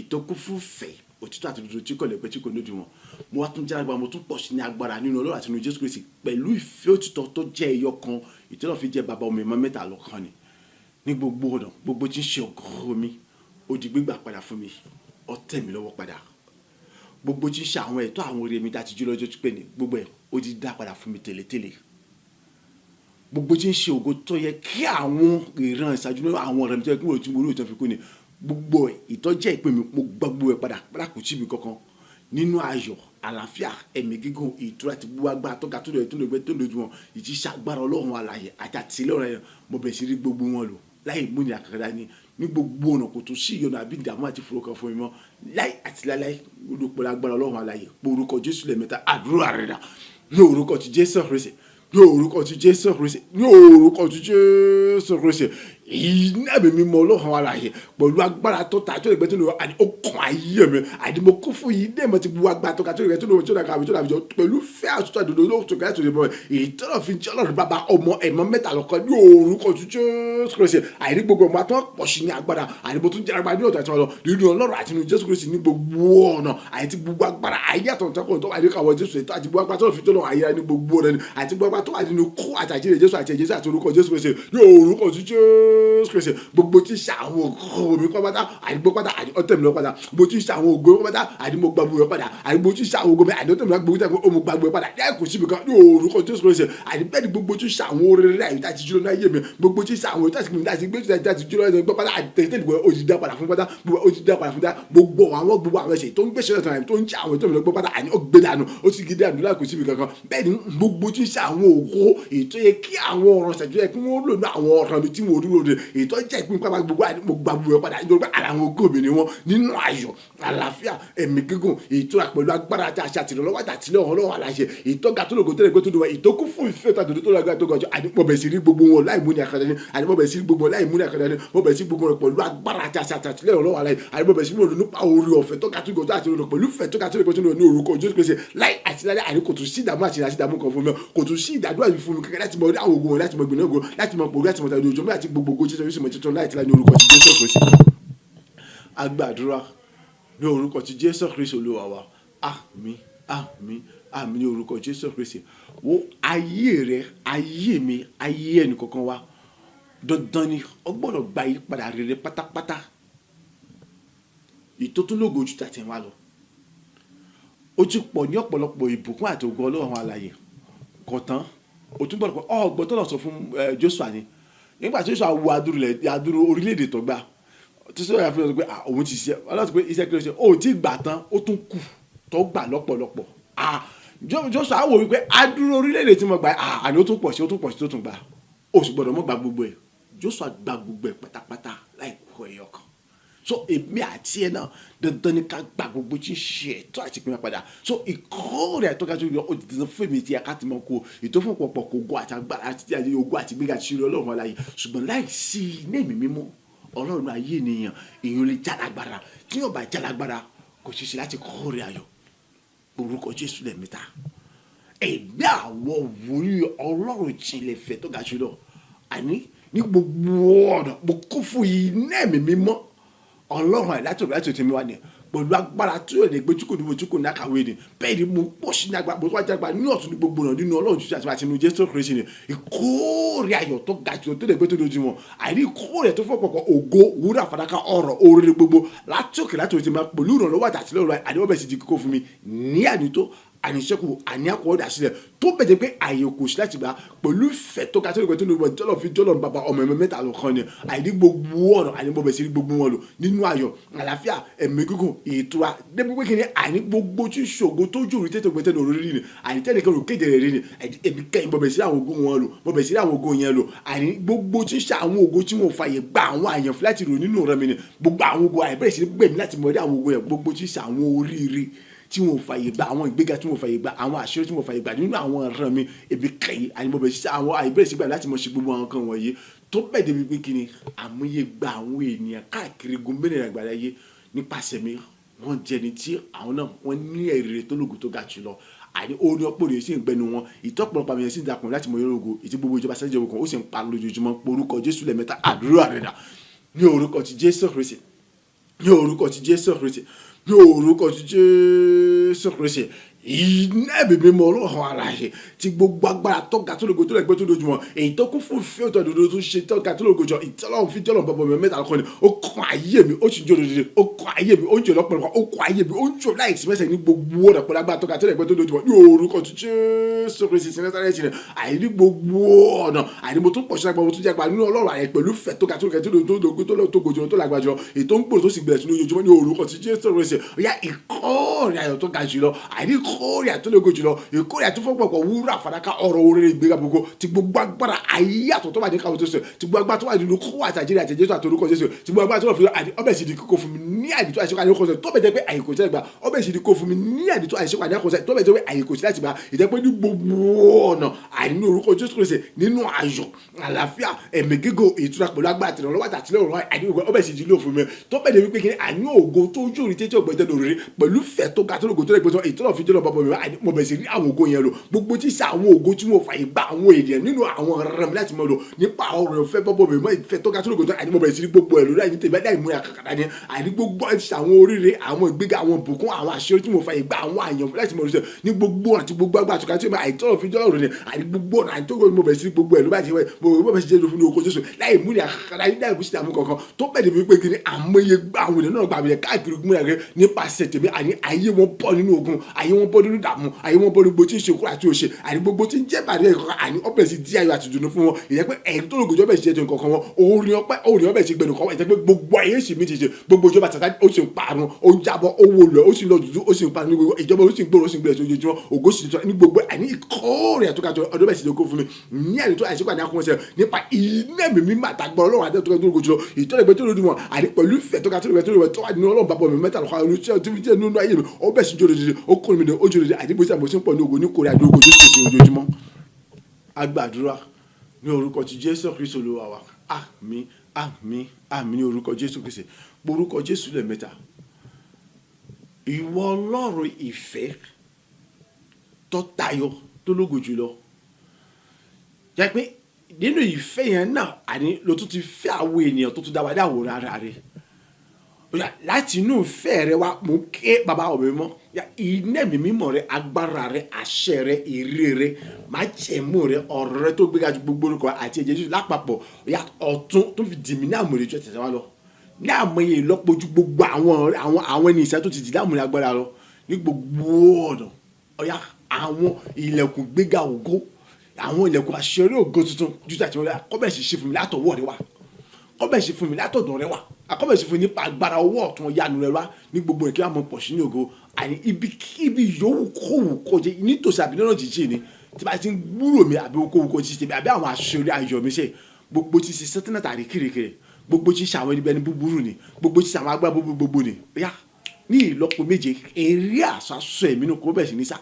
ìtọ́kùn fún fẹ̀ òtítọ́ àti òdodo tí kò lè pẹ́ tí kò lódì wọn mo wá tún jáde mo tún pọ̀ sí ní agbára nínú Ọlọ́run àti nínú Jésù Kristi pẹ̀lú ìfẹ́ òtítọ́ tó jẹ́ ẹyọ kan ìtọ́lọ́ fi jẹ́ bàbá ọmọ ìmọ̀ mẹ́ta lọ́kàn ni ní gbogbo ọ̀nà gbogbo tí ń ṣe ọgọ́rùn mi ó di gbígbà padà fún mi ó tẹ̀ mí lọ́wọ́ padà gbogbo tí ń ṣe àwọn ẹ̀tọ́ àwọn orí mi dájú jù lọ́jọ́ tó pé ní gbogbo ẹ̀ ó ti dá padà fún mi tẹ́lẹ̀tẹ́lẹ̀ gbogbo tí ń ṣe ògo tó yẹ kí àwọn ìran ìṣáájú náà àwọn ọ̀rẹ́ mi tó yẹ kí wọ́n ti mú orí ìtàn fi kú ni gbogbo ìtọ́jẹ́ ìpè mi mo gbọ́ gbogbo ẹ̀ padà kò síbi kankan nínú ayọ̀ àlàáfíà ẹ̀mí gígùn ìtura àti gbogbo agbára tó ga tó lè tó lè gbé tó lè ju wọn ìjíṣẹ́ agbára Ọlọ́run alààyè àti àtìlẹ́ ọ̀rẹ́ mo bẹ̀rẹ̀ sí rí gbogbo wọn lò láì múni àkàrà ní gbogbo ọ̀nà kò tó sí ìyọ̀nà àbí ìdààmú àti ìfowópamọ́ fún mi mọ́ láì àti láíláí olùpẹ̀lẹ̀ agbára Ọlọ́run alààyè orúkọ Jésù lẹ́ẹ̀mẹ́ta àdúrà rẹ̀ dà ní orúkọ ti Jésù Kristi ní orúkọ ti Jésù Kristi ní orúkọ ti Jésù Kristi iná mi mímọ́ Ọlọ́run alààyè pẹ̀lú agbára tó ta tó lè gbé tó lè wọ àní ọkàn ayé mi àní mo kún fún yìí dé mo ti bu agbára tó ka tó lè gbé tó lè wọ tó lè kàwé tó lè àbíjọ pẹ̀lú fẹ́ àtúntò àdòdò olóòtú kẹ́lẹ́ tó lè bọ̀ ìtọ́nà fi jẹ́ Ọlọ́run bàbá ọmọ ẹ̀mọ́ mẹ́ta lọ́kọ́ ní orúkọ Jésù Kristi àní gbogbo ọmọ àtọ́ pọ̀ sí ní agbára àní mo tún jẹ́ agbára ní ọ̀tọ̀ àti ọ̀lọ́ nínú Ọlọ́run àti nínú Jésù Kristi ní gbogbo ọ̀nà àti gbogbo agbára ayé àtọ̀ntọ́kọ̀ tó wà ní kàwọ́ Jésù ètò àti gbogbo agbára tó fi tó lọ́wọ́ ayé ní gbogbo ọ̀nà àti gbogbo agbára tó wà nínú kú àtàjíire Jésù àti ẹ̀jẹ̀ àti orúkọ Jésù Kristi ní orúkọ Jésù Kristi gbogbo tí ṣàwọn ògo mi pátá àdìgbò pátá ọtẹ mi lọ pátá gbogbo tí ṣàwọn ògo mi pátá àdìgbò gbàgbó mi pátá àdìgbò tí ṣàwọn ògo mi àdìgbò mi gbogbo tí mo gbàgbó mi pátá yẹ kò síbi kan ní orúkọ Jésù Kristi àdìgbò ní gbogbo tí ṣàwọn oríire àyíká ti jùlọ náà yé mi gbogbo tí ṣàwọn ìtàsí mi láti gbé tí jùlọ náà gbọ́ pátá àtẹ̀tẹ̀ ìgbò òjìdá padà fún pátá òjìdá padà fún pátá gbogbo àwọn ẹ̀ṣẹ̀ tó ń gbèsè lọ́tọ̀ tó ń ṣe àwọn tó mi lọ gbọ́ pátá àní ó gbé dànù ó sì gidi àdúrà kò síbi kankan bẹ́ẹ̀ ni gbogbo tí ṣàwọn ògo ètò yẹ kí àwọn ọ̀rọ̀ ṣẹ̀tọ́ yẹ kí wọ́n lò ní àwọn ọ̀rọ̀ mi tí mo dúró de ètò jẹ́ ìpín pápá gbogbo mo gba gbogbo padà nítorí pé ara àwọn ògo mi ni wọ́n nínú ayọ̀ àlàáfíà ẹ̀mí gígùn ètò pẹ̀lú agbára àti àṣà àtìlọ́wọ́ àtàtìlẹ́ Ọlọ́run aláṣẹ ètò ga tó lògó tẹ́lẹ̀ gbé tó dùn wá ètò kún fún ìfẹ́ tàdúró tó lọ́gbà tó gọjọ́ àdìpọ̀bẹ̀ sí rí gbogbo wọn láì mú ní àkàdá ní àdìpọ̀bẹ̀ sí rí gbogbo wọn láì mú ní àkàdá ní mọ̀bẹ̀ sí gbogbo wọn pẹ̀lú agbára àti àṣà àtìlẹ́ Ọlọ́run aláṣẹ àdìpọ̀bẹ̀ sí rí nípa orí ọ̀fẹ́ tó ga tó gọjọ́ àti pẹ̀lú ìfẹ́ tó ga tó gọjọ́ ní orúkọ Jésù Kristi láì àtìlẹ́ àní kò tún sí ìdààmú àti ìdààmú kan fún mi kò tún sí ìdádúrà fún mi kẹ́kẹ́ láti mọ àwọn ogun wọn láti mọ gbìnàgò láti mọ pòrí láti mọ tàbí òjò láti gbogbo ogun Jésù mọ títún láì tìlá ní orúkọ ti Jésù Kristi agbàdúrà ní orúkọ ti Jésù Kristi Olúwa wa àmín àmín àmín ní orúkọ Jésù Kristi wo ayé rẹ ayé mi ayé ẹnì kankan wa dandan ni ó gbọ́dọ̀ gba ìpadà rere pátápátá ìtótólógo ojú tàtẹ̀ wá lọ ó ti pọ̀ ní ọ̀pọ̀lọpọ̀ ìbùkún àti ògo Ọlọ́run alààyè kọ̀tán ó tún gbọ́dọ̀ pé ọgbọ́n tó lọ sọ fún Joshua ni nígbà tí Joshua wo adúrú orílẹ̀-èdè tó gbà tí sọ́yà fi hàn pé òun ti ṣe ọlọ́run pé iṣẹ́ kí ló ṣe ó ti gbà tán ó tún kù tó gbà lọ́pọ̀lọpọ̀ Joshua wò wípé adúrú orílẹ̀-èdè tí mo gbà àní ó tún pọ̀ sí tó tún gbà ó sì gbọ́dọ̀ mọ́ gba gbogbo ẹ̀ Joshua gba gbogbo ẹ̀ pátápátá láì kó ẹyọ kan so èmi àti ẹ náà dandan ni ká gba gbogbo tí ń ṣe ẹ̀tọ́ àti ìpínlẹ̀ padà so ìkórè ẹ̀tọ́ ká tó yọ ó ti dandan fún èmi tí a ká ti mọ kó ètò fún ọ̀pọ̀ kò go àti agbára àti ogun àti gbéga àti ṣírí Ọlọ́run aláyè ṣùgbọ́n láì sí ní èmi mímọ́ Ọlọ́run ayé ènìyàn èèyàn lè jálágbára tí yóò bá jálágbára kò ṣeéṣe láti kórè ayọ̀ orúkọ Jésù lẹ́mìta ẹ̀mí àwọn wòlíì Ọlọ́run ìjìnlẹ̀ fẹ́ tó ga jùlọ àní ní gbogbo ọ̀nà mo kún fún iná ẹ̀mí mímọ́ Ọlọ́run láti tèmi wá ní pẹ̀lú agbára tí yóò lè gbé tí kò ní mo tí kò ní àkàwé ni bẹ́ẹ̀ ni mo pọ̀ sí ní agbára mo tó wá jágbá ní ọ̀tún ní gbogbo ọ̀nà nínú Ọlọ́run Jésù àti nínú Jésù Kristi ni ìkórè ayọ̀ tó ga jù tó lè gbé tó dojú wọn àìní ìkórè tó fọ́ pọ̀pọ̀ ògo wúrà fàdákà ọ̀rọ̀ oore gbogbo láti òkè láti òtí máa pẹ̀lú ìrànlọ́wọ́ àti àtìlẹ́yìn àdéhùn bẹ́ẹ̀ sì di kíkó fún mi ní ànító àníṣẹ́kù àníàkọ́ọ̀dà sílẹ̀ tó bẹ̀jẹ̀ pé àyè kò sí láti gbà pẹ̀lú ìfẹ́ tó ga tó lè tó lè wọ́n jọ́lọ̀ fi jọ́lọ̀ bàbá ọmọ ẹ̀mọ́ mẹ́ta lọ kan ni àìní gbogbo ọ̀nà àìní bọ̀bẹ̀ sí gbogbo wọn lò nínú ayọ̀ àlàáfíà ẹ̀mí gígùn ètò a débi pé kí ni àìní gbogbo tí ṣògo tó jòrò tètè gbẹ́tẹ̀ lọ rí ni àìní tẹ́lẹ̀ kan rò kéde rẹ̀ rí ni ẹ̀mí kẹ́yìn bọ̀bẹ̀ sí àwọn ogun wọn lò bọ̀bẹ̀ sí àwọn ogun yẹn lò àìní gbogbo tí ṣe àwọn ogun tí wọn fàyè gba àwọn àyàn fún láti rò nínú rẹ̀ mi ni gbogbo àwọn ogun àìbẹ̀rẹ̀ sí gbẹ̀mí láti mọ̀ rí àwọn ogun yẹn gbogbo tí ṣe àwọn oríire tí wọn fàyè gba àwọn ìgbéga tí wọn fàyè gba àwọn àṣírí tí wọn fàyè gba nínú àwọn ọ̀ràn mi ebi kẹ́yìn àyìnbọ̀bẹ̀ sí àwọn àìbẹ̀rẹ̀ sí gbà láti mọ̀ sí gbogbo àwọn kan wọ̀nyí tó bẹ̀ débi pé kí ni àmúyẹ gba àwọn ènìyàn káàkiri gómìnà àgbáyé nípasẹ̀ mi wọ́n jẹni tí àwọn náà wọ́n ní èrè tó lògùn tó ga jùlọ àní orí ọ̀pọ̀ rẹ̀ sì ń gbẹnu wọn ìtọ́pọ̀lọpọ̀ àmì yẹn sì ń dàpọ̀ láti mọ yọrọ̀gò ìtí gbogbo ìjọba sẹ́jẹ̀ òkun ó sì ń pa lójoojúmọ́ orúkọ Jésù lẹ́mẹ́ta àdúrà rẹ̀ dà ní orúkọ ti Jésù Kristi ní orúkọ ti Jésù Kristi ní orúkọ ti Jésù Kristi iná ẹ̀mí mímọ́ Ọlọ́run alààyè tí gbogbo agbára tọ́ga tó lógo tó lẹ́gbẹ́ tó lójúmọ́ èyí tó kún fún ìfẹ́ òtọ́ òdodo tó ṣe tọ́ga tó lógo jọ ìtọ́lọ́run fi jọ́lọ́ bọ̀bọ̀ mi mẹ́ta lọ́kọ́ ni ó kàn ayé mi ó sì jọ òdodo ó kàn ayé mi ó jọ lọ́pọ̀lọpọ̀ ó kàn ayé mi ó jọ láìsí mẹ́sẹ̀ ní gbogbo ọ̀nà pẹ̀lú agbára tọ́ga tó lẹ́gbẹ́ tó lójúmọ́ ní orúkọ ti Jésù Kristi Násárẹ́tì ni àìní gbogbo ọ̀nà àìní mo tún pọ̀ sí agbára mo tún jẹ́ agbára nínú Ọlọ́run àyè pẹ̀lú ìfẹ́ tọ́ga tó lẹ́gbẹ́ tó gòjò tó lágbájọ èyí tó ń gbòòrò tó sì gbẹ̀rẹ̀ sí lójoojúmọ́ ní orúkọ ti Jésù Kristi ó yá ìkórè ayọ̀ tó ga jùlọ àìní ìkórè àtúndógo jùlọ ìkórè àtúfọ́pọ̀pọ̀ wúrà fàdákà ọ̀rọ̀ orí ìgbéga gbogbo ti gbogbo agbára ayé àtọ̀ tó wà ní káwọn tó sọ ti gbogbo agbára tó wà nínú kó àtàjírí àtẹ̀jẹ́ tó àtòrúkọ Jésù ti gbogbo agbára tó wà fún ọbẹ̀ sì di kókó fún mi ní àdìtú àìsíkò àdìkọ̀sẹ̀ tó bẹ̀ jẹ́ pé àyíkò sí ẹgbà ọbẹ̀ sì di kó fún mi ní àdìtú àìsíkò àdìkọ̀sẹ̀ tó bẹ̀ jẹ́ pé àyíkò sí láti bá ìjẹ́pẹ́ ní gbogbo ọ̀nà àìní orúkọ Jésù Kristi nínú ayọ̀ àlàáfíà ẹ̀mí gígùn ìtura pẹ̀lú agbára tìrànlọ́wọ́ àtìlẹ́wọ̀n àìní ọbẹ̀ sì di lò fún mi tó bẹ̀ jẹ́ wípé kí ni àní ògo tó jórí tẹ́tí ọ̀gbẹ́jẹ́ lórí pẹ̀lú fẹ̀ tó ga tó lógo tó lè gbẹ́sọ̀ ìtọ́nà fi jẹ́ lọ bàbá mi mo bẹ̀ sí rí àwọn ògo yẹn lò gbogbo tí sa àwọn ògo tí mo fàyè gbà àwọn ènìyàn nínú àwọn ọ̀rẹ́ mi láti mọ̀ lò nípa ọ̀rọ̀ ìfẹ́ bàbá mi mọ́ ìfẹ́ tó ga tó lógo tó àní mo bẹ̀ sí rí gbogbo ẹ̀ lórí àyè tèmi láì mú àkàkàdá ni àní gbogbo ẹ̀ ti àwọn oríire àwọn ìgbéga àwọn ìbùkún àwọn àṣírí tí mo fàyè gbà àwọn àyàn láti mọ̀ lò ní gbogbo àti gbogbo àgbà àtúkà tí mo àìtọ́nà fi jẹ́ ọ̀rọ̀ ni àní gbogbo àti tó mo bẹ̀ sí gbogbo ẹ̀ ló bá ti wẹ̀ mo bẹ̀ sí jẹ́ lófin ní oko Jésù láì mú ní àkàkàdá yín láì mú sí àmú kankan tó bẹ̀ débi pé kí ni àmọye gbà àwọn ènìyàn náà gbà mí káàkiri gúnmọ́ rẹ̀ nípasẹ̀ tèmi àní ayé wọn bọ́ nínú ogun ayé wọn bọ́ nínú dààmú ayé wọn bọ́ nínú gbogbo tí ń ṣe kúrò àti òṣè àní gbogbo tí ń jẹ́ bàdé ẹ̀kọ́ àní ọbẹ̀ sí di ayọ̀ àti ìdùnnú fún wọn ìyẹn pé ẹ̀rí tó lògùn jọ́bẹ̀ sí ẹ̀jọ̀ nǹkan kan wọn orin ọbẹ̀ sí gbẹ̀dùn kan wọn ìyẹn pé gbogbo ayé sì mí ti ṣe gbogbo ìjọba tàtà ó sì ń parun ó ń jábọ̀ ó wò lọ ó sì ń lọ dúdú ó sì ń parun ní gbogbo ìjọba ó sì ń gbòòrò ó sì ń gbẹ̀rẹ̀ sójoojúmọ́ ògo sì ti ní gbogbo àní ìkórè àtúkàtọ̀ ọdún bẹ̀ sì lóko fún mi ní àní tó àìsíkò àní akọ́mọṣẹ́ nípa iná mi màtàgbọ́ ọlọ́run àti ẹ̀tọ́ tó lóko jùlọ ìtọ́lẹ̀gbẹ́ tó lódì wọn àní pẹ̀lú ìfẹ́ tó kàtó tó wà nínú ọlọ́run bàbá mi mẹ́ta lọ́kọ́ àwọn oníṣẹ́ tí jẹ́ nínú ayé mi ó bẹ̀ sí jòrò dìde ó kórè mi dé ó jòrò dìde àti bó ṣe àbòsí pọ̀ ní ògo ní kórè àdúrógbò Jésù Kristi ojoojúmọ́ agbàdúrà ní orúkọ ti Jésù Kristi Olúwa wa àmín àmín àmín ní orúkọ Jésù Kristi orúkọ Jésù lẹ́ẹ̀mẹ́ta ìwọ ọlọ́run ìfẹ́ tó tayọ tó lógo jùlọ jẹ́ pé nínú ìfẹ́ yẹn náà àní ló tún ti fẹ́ àwọn ènìyàn tó tún dá wa dá àwòrán ara rẹ̀ láti inú ìfẹ́ rẹ wá mú ké bàbá ọ̀bẹ mọ́ iná mi mímọ́ rẹ agbára rẹ àṣẹ rẹ ire rẹ májẹ̀mú rẹ ọ̀rọ̀ rẹ tó gbéga ju gbogbo orúkọ àti ẹ̀jẹ̀ Jésù lápapọ̀ ọ̀tún tó fi dì mí ní àmúre jọ tẹ̀sán wa lọ ní àmọye ìlọ́po ju gbogbo àwọn ẹni ìṣẹ́ tó ti dì ní àmúre agbára lọ ní gbogbo ọ̀nà ọ̀yá àwọn ilẹ̀kùn gbéga ògo àwọn ilẹ̀kùn àṣẹrí ògo tuntun ju tàbí wọn kọ́bẹ̀ sì ṣe fún mi látọwọ́ rẹ wá kọ́bẹ̀ sì fún mi látọ̀dọ̀ rẹ wá akọ́bẹ̀ sì fún mi nípa agbára ọwọ́ ọ̀tún yanu rẹ wá ní gbogbo ìkí àmọ́ pọ̀ sí ní ògo àní ibikíbi yòówù kówù kọjá nítòsí àbí lọ́nà jíjìn ni tí bá ti ń gbúrò mi àbí okòwò kò ti ṣe àbí àwọn àṣẹrí ayọ̀ mi ṣe gbogbo ti ṣe sẹ́tínà tàrí kìrìkìrì gbogbo ti ṣe àwọn ẹni bẹni búburú ni gbogbo ti ṣe àwọn agbára gbogbo ni yá ní ìlọ́po méje eré àṣà sọ ẹ̀mí nù kó bẹ̀ sí ní sá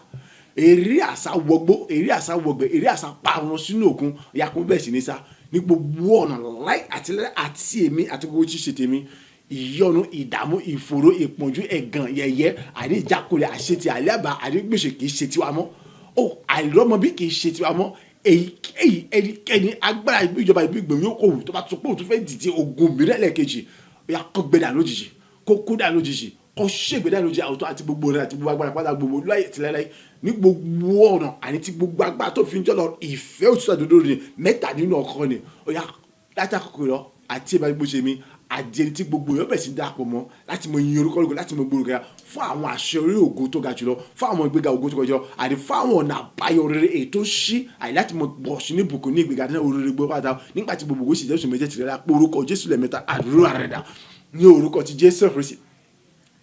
eré àṣà wọgbó eré àṣà wọgbẹ eré àṣà parun sínú òkun ya kó bẹ̀ sí ní sá ní gbogbo ọ̀nà láì àti èmi àti gbogbo tí ṣe tèmi ìyọnu ìdààmú ìfòró ìpọ́njú ẹ̀gàn yẹ̀yẹ́ àní ìjákulẹ̀ àṣetì àlẹ́bà àní gbèsè kì í ṣe tiwa mọ́ ó àìrọ́mọ bí kì í ṣe tiwa mọ́ èyíkéyìí ẹnikẹ́ni agbára ìjọba ìgbìmọ̀ yóò kó tó bá tó pé òun tó fẹ́ dìde ogun mìíràn lẹ́ẹ̀kejì ó yà kó gbẹdà lójijì kó kó dà lójijì kó ṣègbè dà lójijì àwòtọ́ àti gbogbo rẹ̀ àti gbogbo agbára pátá gbogbo láyé tìlẹ́láyé ní gbogbo ọ̀nà àní tí gbogbo agbára tó fi ń jọ́ lọ ìfẹ́ òtítọ́ àdúró ni mẹ́ta nínú ọkọ ni ó yà láti àkókò lọ àti ìbá gbogbo ṣe mi àjẹni tí gbogbo yóò bẹ̀ sí dàpọ̀ mọ́ láti mọ iye orúkọ lóko láti mọ gbòòrò kẹra fún àwọn àṣeyọrí ògo tó ga jùlọ fún àwọn ìgbéga ògo tó ga jùlọ àti fún àwọn ọ̀nà àbáyọ rere ètò ṣí àyè láti mọ bọ̀ sí ní ìbùkún ní ìgbéga ní oríire gbọ́ pátá nígbà tí gbogbo sì jésù méjèèjì rẹ̀ pé orúkọ Jésù lẹ́ẹ̀mẹ́ta àdúrà rẹ̀ dà ní orúkọ ti Jésù Kristi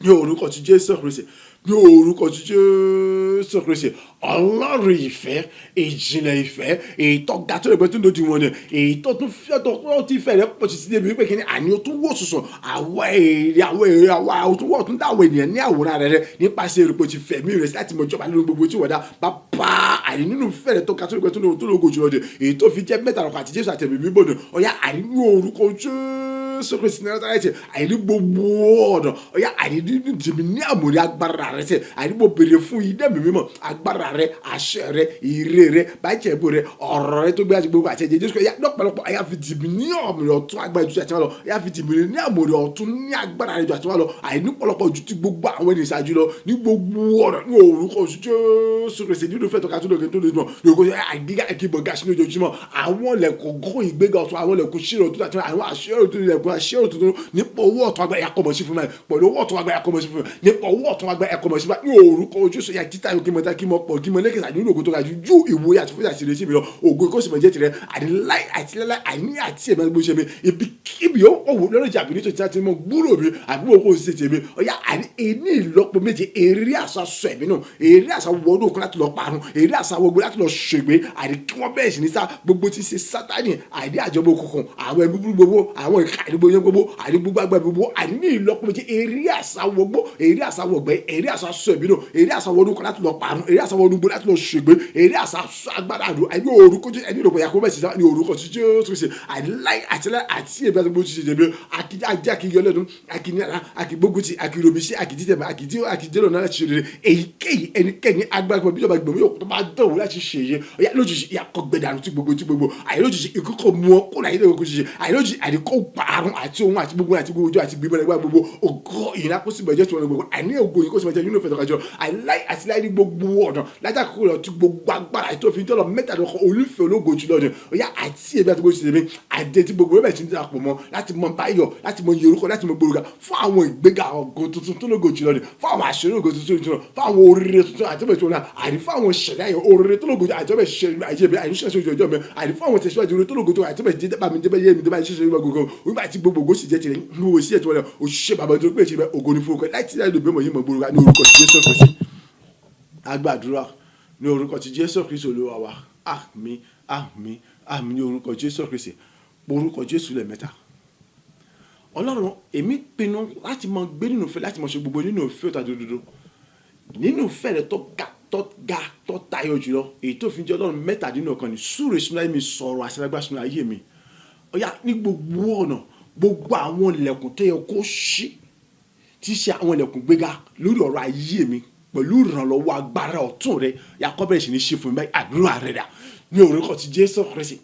ní orúkọ ti Jésù Kristi ní orúkọ ti Jésù Kristi ọlọ́run ìfẹ́ ìjìnlẹ̀ ìfẹ́ èyí tó ga tó lè gbé tó lòdì wọn ni èyí tó tún fẹ́ tó ti fẹ́ rẹ pọ̀ sí débi wípé kí ni àní o tún wò sùsùn àwọn èrè àwọn tún wọ̀ tún dáwọ̀ ènìyàn ní àwòrán rẹ nípasẹ̀ èrò pé o ti fẹ̀mí rẹ láti mọ ìjọba nínú gbogbo tí wọ́n dá bàbá àní nínú fẹ́ rẹ tó ga tó lè gbé tó lògò jùlọ de èyí tó fi jẹ́ mẹ́ta lọ́kọ̀ àti Jésù àtẹ̀mí bíbọ̀ ni ọ̀yá àní ní orúkọ Jésù Kristi náà táyà tẹ àní gbogbo ọ̀nà ọ̀yá àní dìmí ní àmúrí agbára rẹ tẹ àní mo béèrè fún idẹ́ mi mímọ́ agbára rẹ àṣẹ rẹ ire rẹ bájẹ́ ìbò rẹ ọ̀rọ̀ rẹ tó gbé àti gbogbo àti ẹ̀jẹ̀ Jésù yá lọ́pọ̀lọpọ̀ àyà fi dìmí ní àmúrí ọ̀tún agbára ju àti wọn lọ àyà fi dìmí ní àmúrí ọ̀tún ní agbára rẹ ju àti wọn lọ àìní pọ̀lọpọ̀ ju ti gbogbo àwọn ènìyàn ṣáájú lọ ní gbogbo ọ̀rọ̀ ní orúkọ Jésù Kristi nínú fẹ́ tọ́ka tó lóge tó lè mọ̀ ní orúkọ àgbéga ẹ̀kíbọ̀ gàṣí ní ojoojúmọ́ àwọn lẹ̀kùn gún ìgbéga ọ̀tún àwọn lẹ̀kùn ṣírò tó àti àwọn àṣírò tó lẹ̀kùn fún wa ṣe ọ̀rọ̀ tuntun nípa owó ọ̀tún agbára ẹ̀kọ́ mọ̀ sí fún wa pẹ̀lú owó ọ̀tún agbára ẹ̀kọ́ mọ̀ sí fún wa nípa owó ọ̀tún agbára ẹ̀kọ́ mọ̀ sí fún wa ní orúkọ Jésù ya títà yóò kí mọ̀ tá kí mọ̀ pọ̀ kí mọ̀ lẹ́kẹ̀sà nínú ògo tó ga ju ìwòye àti fúnjà sí retí mi lọ ògo ìkọ́sìmọ̀ jẹ́ tirẹ̀ àdìláì àtìlẹ́láì àní àti ẹ̀mẹ́ gbé ṣe mi ibi kíbi ó wò lọ́rọ̀ ìjà àbí nítorí tí mo gbúrò mi àbúrò kò sí tèmi ọ̀yà àní ẹni ìlọ́po méje eré àṣà sọ ẹ̀mí náà eré àṣà wọnú òkú láti lọ parun eré àṣà wọgbó láti lọ ṣègbè àní kí wọ́n bẹ̀rẹ̀ sí ní sá gbogbo ti ṣe Sátánì àní àjọmọ̀ òkùnkùn àwọn ẹbí gbogbo àwọn ìka ìdìbò yẹn gbogbo àní gbogbo agbára gbogbo àní ní ìlọ́po méje eré àṣà wọgbó eré àṣà wọgbẹ́ eré àṣà sọ ẹ̀mí náà eré àṣà wọnú òkú láti lọ parun eré àṣà wọnú òkú láti lọ ṣègbè eré àṣà agbára àdó àní orúkọ ẹni ìrọ̀pọ̀ yàgò bẹ́ẹ̀ sì ní orúkọ tí Jésù ṣe àìláì àti ẹ̀bí àti bó ti ṣe jẹ̀bi àkíjá àkíyọ lẹ́nu àkínyàrá àkígbógunti àkìròmíṣẹ́ àkìdítẹ̀mẹ́ àkìdílọ̀ náà láti ṣe rere èyíkéyìí ẹnikẹ́ni agbára bí ìjọba gbòmí yóò tó máa dánwò láti ṣe yẹ ọ̀yá lójijì ìyàkọ̀ gbẹdànù tí gbogbo àyè lójijì ikú kò mú ọ kó láyé lẹ́wọ̀n kó ṣiṣẹ́ àyè lójijì àdìkò parun àti ohun àti gbogbo ọjọ́ àti gbígbẹ́ ẹgbẹ́ gbogbo ògo ìnákóṣì bẹ̀jẹ̀ tí wọ́n gbogbo àìní ògo yìí kó sì bẹ̀jẹ̀ nínú ìfẹ́ tọ́kájọ́ àti láì ní gbogbo ọ̀nà lájà kókó lọ tí gbogbo agbára àti òfin tọ́lọ̀ mẹ́tàdínlọ́kọ̀ olúfẹ́ ológo jùlọ ni ọ̀yá àti ẹ̀bí àti gbogbo ṣiṣẹ́ àdé tí gbogbo ẹ̀bẹ̀ ti ń dàpọ̀ mọ́ láti mọ báyọ̀ láti mọ yorùkọ láti mọ gbòòrò fún àwọn ìgbéga ògo tuntun tó lógo jùlọ ni fún àwọn àṣírí ògo tuntun jùlọ fún àwọn oríire tuntun àjọbẹ̀ tó náà àní fún àwọn ìṣẹ̀lẹ̀ ayọ̀ oríire tó lógo àjọbẹ̀ ṣe àjẹbẹ̀ àyíṣẹ́ ṣojú ọjọ́ mi àní fún àwọn tẹ̀síwájú oríire tó lógo tó àjọbẹ̀ jẹ́ dẹ́bà mi dẹ́bẹ̀ yé mi dẹ́bà ṣiṣẹ́ ìgbà gbogbo nígbà tí gbogbo ògo sì jẹ́ tirẹ̀ ní owó sí ẹ̀tọ́ rẹ̀ òṣìṣẹ́ bàbá tó pé ìṣẹ́ ògo ní fúnkẹ́ láti láì lò bẹ́mọ̀ yìí mọ̀ gbòòrò ní orúkọ ti Jésù Kristi agbàdúrà ní orúkọ ti Jésù Kristi Olúwa wa àmín àmín àmín ní orúkọ Jésù Kristi orúkọ Jésù lẹ́ẹ̀mẹ́ta Ọlọ́run èmi pinnu láti máa gbé nínú ìfẹ́ láti máa ṣe gbogbo nínú ìfẹ́ òtà dòdòdò nínú ìfẹ́ rẹ tó ga tó tayọ jùlọ èyí tó fi jẹ́ Ọlọ́run mẹ́tàdínlọ́kan ní súre sínú ayé mi sọ̀rọ̀ àṣẹlágbá sínú ayé mi ọ̀yá ní gbogbo ọ̀nà gbogbo àwọn ilẹ̀kùn tó yẹ kó ṣí tí ṣe àwọn ilẹ̀kùn gbéga lórí ọ̀rọ̀ ayé mi pẹ̀lú ìrànlọ́wọ́ agbára ọ̀tún rẹ Jákọ́bù sì ní ṣe fún mi àdúrà rẹ dà ní orúkọ ti Jésù Kristi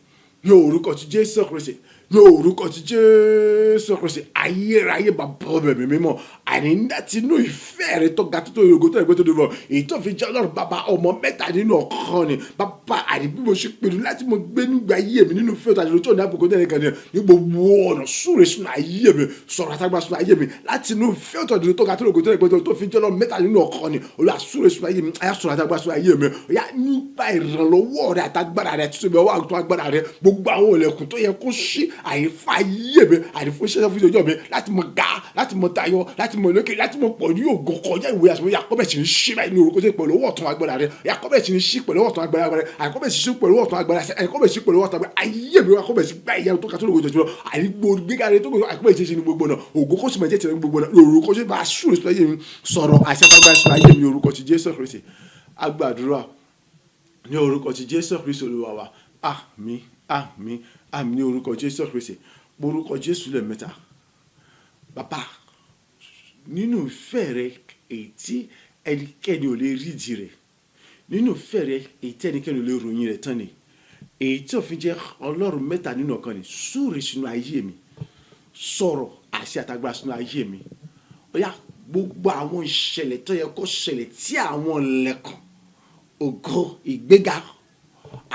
ní orúkọ ti Jésù Kristi ní orúkọ ti Jésù Kristi ayérayé bàbá bẹ̀mí mímọ́ àní láti inú ìfẹ́ rẹ tó ga tó yòókù tó ẹgbẹ́ tó dùn bọ̀ èyí tó fi jẹ́ Ọlọ́run bàbá ọmọ mẹ́ta nínú ọ̀kan ni bàbá àní bí mo ṣe pinnu láti mo gbé nígbà ayé mi nínú ìfẹ́ òtàjọ́ tó ní àbùkù tẹ̀lé kan ní gbogbo ọ̀nà súre sínú ayé mi sọ̀rọ̀ àtàgbà sínú ayé mi láti inú ìfẹ́ òtàjọ́ tó ga tó yòókù tó ẹgbẹ́ tó fi jẹ́ Ọlọ́run mẹ́ta nínú ọ̀kan ni Olúwa súre sínú ayé mi àyà sọ̀rọ̀ àtàgbà sínú ayé mi ọ̀yà nípa ìrànlọ́wọ́ rẹ àtàgbára rẹ tuntun bẹ́ẹ̀ wà tó agbára rẹ gbogbo àwọn ilẹ̀kùn tó yẹ kó ṣí àyífà ayé mi àyífà iṣẹ́ fún ìjọjọ́ mi láti mọ ga láti mọ tayọ láti mọ lókè láti mọ pọ̀ ní ògo kọjá ìwé àṣọ Jákọ́bù sì ń ṣí báyìí ní orúkọ tó pẹ̀lú ọwọ́ ọ̀tún agbára rẹ Jákọ́bù sì ń ṣí pẹ̀lú ọwọ́ ọ̀tún agbára rẹ Jákọ́bù sì ń ṣí pẹ̀lú ọwọ́ ọ̀tún agbára rẹ Jákọ́bù sì ń pẹ̀lú ọwọ́ ọ̀tún agbára ayé mi Jákọ́bù sì gbá ìyá tó kàtó lóko jọjọ àyígbó gbéga rẹ tó kọ Jákọ́bù sì ṣe ní gbogbo náà ògo kó sì mọ jẹ́ tẹ̀lé gbogbo náà orúkọ tó bá ṣùrù sí ayé mi sọ̀rọ̀ àṣàkágbá sí ayé mi orúkọ ti Jésù Kristi agbàdúrà ní orúkọ ti Jésù Kristi Olúwa wa àmín àmín àmín ní orúkọ Jésù Kristi orúkọ Jésù lẹ́ẹ̀mẹ́ta bàbá nínú ìfẹ́ rẹ èyí tí ẹnikẹ́ni ò lè rí ìdí rẹ̀ nínú ìfẹ́ rẹ èyí tí ẹnikẹ́ni ò lè ròyìn rẹ̀ tán ni èyí tí òfin jẹ́ Ọlọ́run mẹ́ta nínú ọ̀kan ni súre sínú ayé mi sọ̀rọ̀ àṣẹ àtàgbà sínú ayé mi ọ̀yá gbogbo àwọn ìṣẹ̀lẹ̀ tó yẹ kó ṣẹlẹ̀ tí àwọn ilẹ̀kùn ògo ìgbéga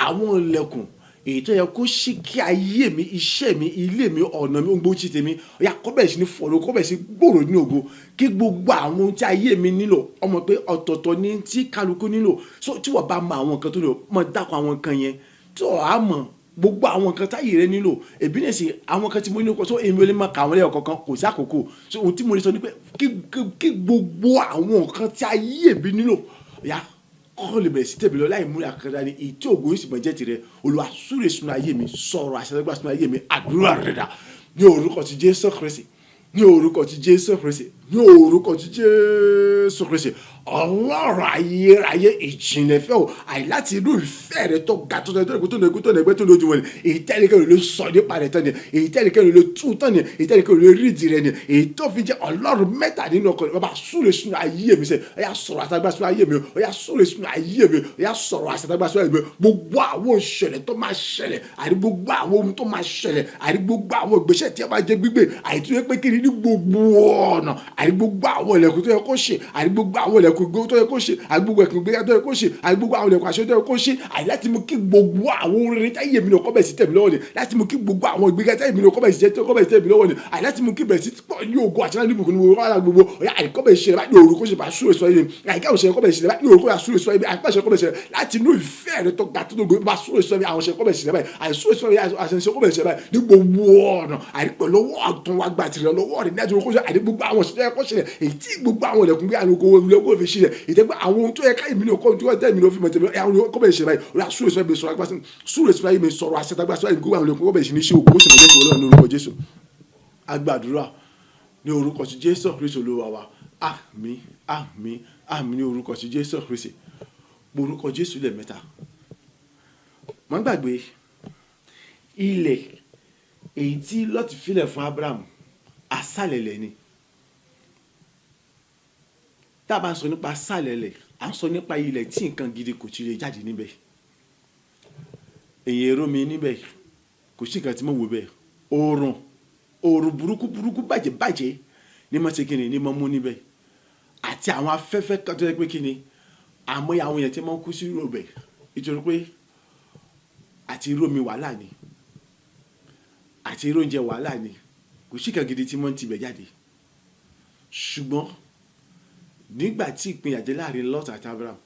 àwọn ilẹ̀kùn èyí tó yẹ kó ṣí kí ayé mi iṣẹ́ mi ilé mi ọ̀nà mi gbogbo ti tèmi ọ̀yà kọ́bẹ̀ sí ní fọ̀rọ̀ kọ́bẹ̀ sí gbòòrò ní ògo kí gbogbo àwọn ohun tí ayé mi nílò ọmọ pé ọ̀tọ̀ọ̀tọ̀ ní tí kálukú nílò so tí wọ́n bá mọ àwọn nǹkan tó nílò mọ̀ dákọ̀ àwọn nǹkan yẹn tí wọ́n á mọ̀ gbogbo àwọn nǹkan táyé rẹ nílò èbí náà sì àwọn kan tí mo nílò so èmi ò lè máa kà wọ́n lẹ́yọ̀ kankan kò sí àkókò so ohun tí mo lè sọ ni pé kí gbogbo àwọn nǹkan tí ayé mi nílò ọ̀yà kọ́ lè bẹ̀rẹ̀ sí tẹ̀bí lọ láì múra kankan ní èyí tí ògo yìí sì mọ̀ jẹ́ tirẹ̀ Olúwa súre sínú ayé mi sọ̀rọ̀ àṣẹlẹ́gbà sínú ayé mi àdúrà rẹ̀ dà ní orúkọ ti Jésù Kristi ní orúkọ ti Jésù Kristi ní orúkọ ti Jésù Kristi Ọlọ́run ayérayé ìjìnlẹ̀ fẹ́ o àìláti inú ìfẹ́ rẹ tó ga tó tẹ́lẹ̀ tó nẹ́gbẹ́ tó nẹ́gbẹ́ tó lójú wọn ni èyí tẹ́lẹ̀kẹ́ ló sọ nípa rẹ̀ tán ni èyí tẹ́lẹ̀kẹ́ ló tún tán ni èyí tẹ́lẹ̀kẹ́ ló rí ìdí rẹ̀ ni èyí tó fi jẹ́ Ọlọ́run mẹ́ta nínú ọkọ̀ rẹ̀ bàbá súre sínú ayé mi sẹ́ ọ̀yà sọ̀rọ̀ àtàgbà sínú ayé mi ọ̀yà súre sínú ayé mi ọ̀yà sọ̀rọ̀ àtàgbà sínú ayé mi gbogbo àwọn ìṣẹ̀lẹ̀ tó máa ṣẹlẹ̀ àti gbogbo àwọn ohun tó máa ṣẹlẹ̀ àti gbogbo àwọn ìgbésẹ̀ tí a máa jẹ gbígbé àìtúnyẹ pé kiri ní gbogbo ọ̀nà àní gbogbo àwọn ilẹ̀kùn tó yẹ kó ṣe, àní gbogbo àwọn ilẹ̀kùn gbogbo tó yẹ kó ṣe, àní gbogbo ẹ̀kùn gbéga tó yẹ kó ṣe, àní gbogbo àwọn ilẹ̀kùn àṣẹ tó yẹ kó ṣe, àní láti mú kí gbogbo àwọn orin táyé mi náà kọ́ bẹ̀ sí tẹ̀mí lọ́wọ́ ni, láti mú kí gbogbo àwọn ìgbéga táyé mi náà kọ́ bẹ̀ sí tẹ̀mí lọ́wọ́ ni, àní láti mú kí bẹ̀ sí pọ̀ ní ògo àti láti bùkún ní gbogbo ọ̀yà àní kọ́ bẹ̀ ṣe láti orúkọ ṣe bá súrè sọ yìí, àyíká òṣèlú kọ́ bẹ̀ ṣe láti orúkọ àsúrè sọ yìí, àyíká òṣèlú kọ́ bẹ̀ ṣe láti inú ìfẹ́ rẹ tó ga tó gbé bá súrè sọ yìí, àwọn òṣèlú kọ́ bẹ̀ ṣe báyìí, àìsúrè sọ yìí àṣẹṣe kọ́ bẹ̀ ṣe báyìí ní gbogbo ọ̀nà, àní pẹ̀lú ọwọ́ ọ̀tún wa gbà tìrẹ lọ́wọ́ rẹ láti orúkọ ṣe àní gbogbo àwọn òṣèlú ẹ̀kọ́ ṣẹlẹ̀ èyí tí gbogbo àwọn ilẹ̀kùn gbé àwọn olùkọ́ fi ṣílẹ̀ ìtẹ́gbẹ́ àwọn ohun tó yẹ ká ìmìnira kọ́ tó yẹ tẹ́ ìmìnira fi mọ̀ tẹ́lẹ̀ àwọn olùkọ́ bẹ̀ ṣe báyìí ọ̀la súrè sọ yìí sọ̀rọ̀ agbásí súrè sọ yìí sọ̀rọ̀ àṣetàgbà sọ yìí gbogbo àwọn olùkọ́ bẹ̀ ṣe ní ṣe òkú ó sì mọ̀ jẹ́ ìwọlọ́ ní orúkọ Jésù. Agbàdúrà ní orúkọ ti Jésù Kristi Olúwa wa, àmín àmín àmín ní orúkọ ti Jésù Kristi. Orúkọ Jésù lẹ́ẹ̀mẹ́ta. Má gbàgbé ilẹ̀ èyí tí Lọ́ọ̀tì filẹ̀ fún Ábúráhámù asálẹ̀lẹ̀ ni. Tá a bá ń sọ nípa asálẹ̀lẹ̀ à ń sọ nípa ilẹ̀ tí nǹkan gidi kò ti lè jáde níbẹ̀. Èyí èrò mi níbẹ̀ kò sí nǹkan tí mo wò bẹ́ẹ̀. Oòrùn burúkú bàjẹ́ ní mo ṣe kíni ní mo mú níbẹ̀. Àti àwọn afẹ́fẹ́ kan tó yẹ pé kíni àmọ́ àwọn èèyàn tí wọ́n kú sí ròbẹ̀ nítorí pé àti irú omi wàhálà ni àti irú oúnjẹ wàhálà ni kò sí nǹkan gidi tí wọ́n ti bẹ̀ jáde. Ṣùgbọ́n nígbà tí ìpínyà dé láàrin Lọ́ọ̀tì àti Ábúráhámù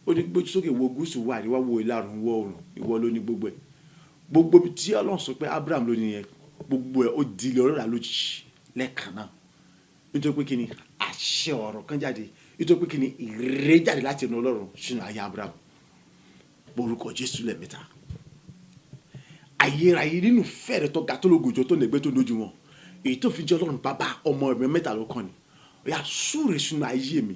ó ní gbójú sókè wo gúúsù wo àríwá wo ìlà oòrùn wo oòrùn ìwọ ló ní gbogbo ẹ̀. Gbogbo tí Ọlọ́run sọ pé Ábúráhámù ló ní yẹn gbogbo ẹ̀ ó di ilẹ̀ ọlọ́ràá lójijì lẹ́ẹ̀kan náà nítorí pé kí ni àṣẹ ọ̀rọ̀ kan jáde, nítorí pé kí ni ìrè jáde láti ẹnu Ọlọ́run sínú ayé Ábúráhámù. Orúkọ Jésù lẹ́ẹ̀mẹ́ta. Ayérayé nínú fẹ́rẹ̀ tó ga tó lógojọ́ tó lẹ́gbẹ́ tó lójú wọn èyí tó fi jẹ́ Ọlọ́run bàbá ọmọ ẹ̀mí mẹ́ta ló kàn ní ọ̀yà súre sínú ayé mi,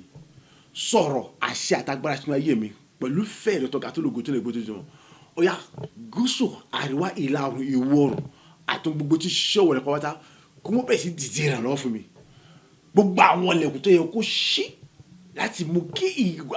sọ̀rọ̀ àṣẹ àtagbára sínú ayé mi pẹ̀lú fẹ́rẹ̀ tó ga tó lógojọ́ tó lẹ́gbẹ́ tó lójú wọn ọ̀yà gúúsù àríwá ìlà oòrùn ìwọ̀ oòrùn àti gbogbo tí ṣọ́wọ́ rẹ̀ pátá kó wọ́n bẹ̀rẹ̀ sí dìde ìrànlọ́wọ́ fún mi. Gbogbo àwọn ilẹ̀kùn tó yẹ kó ṣí láti mú kí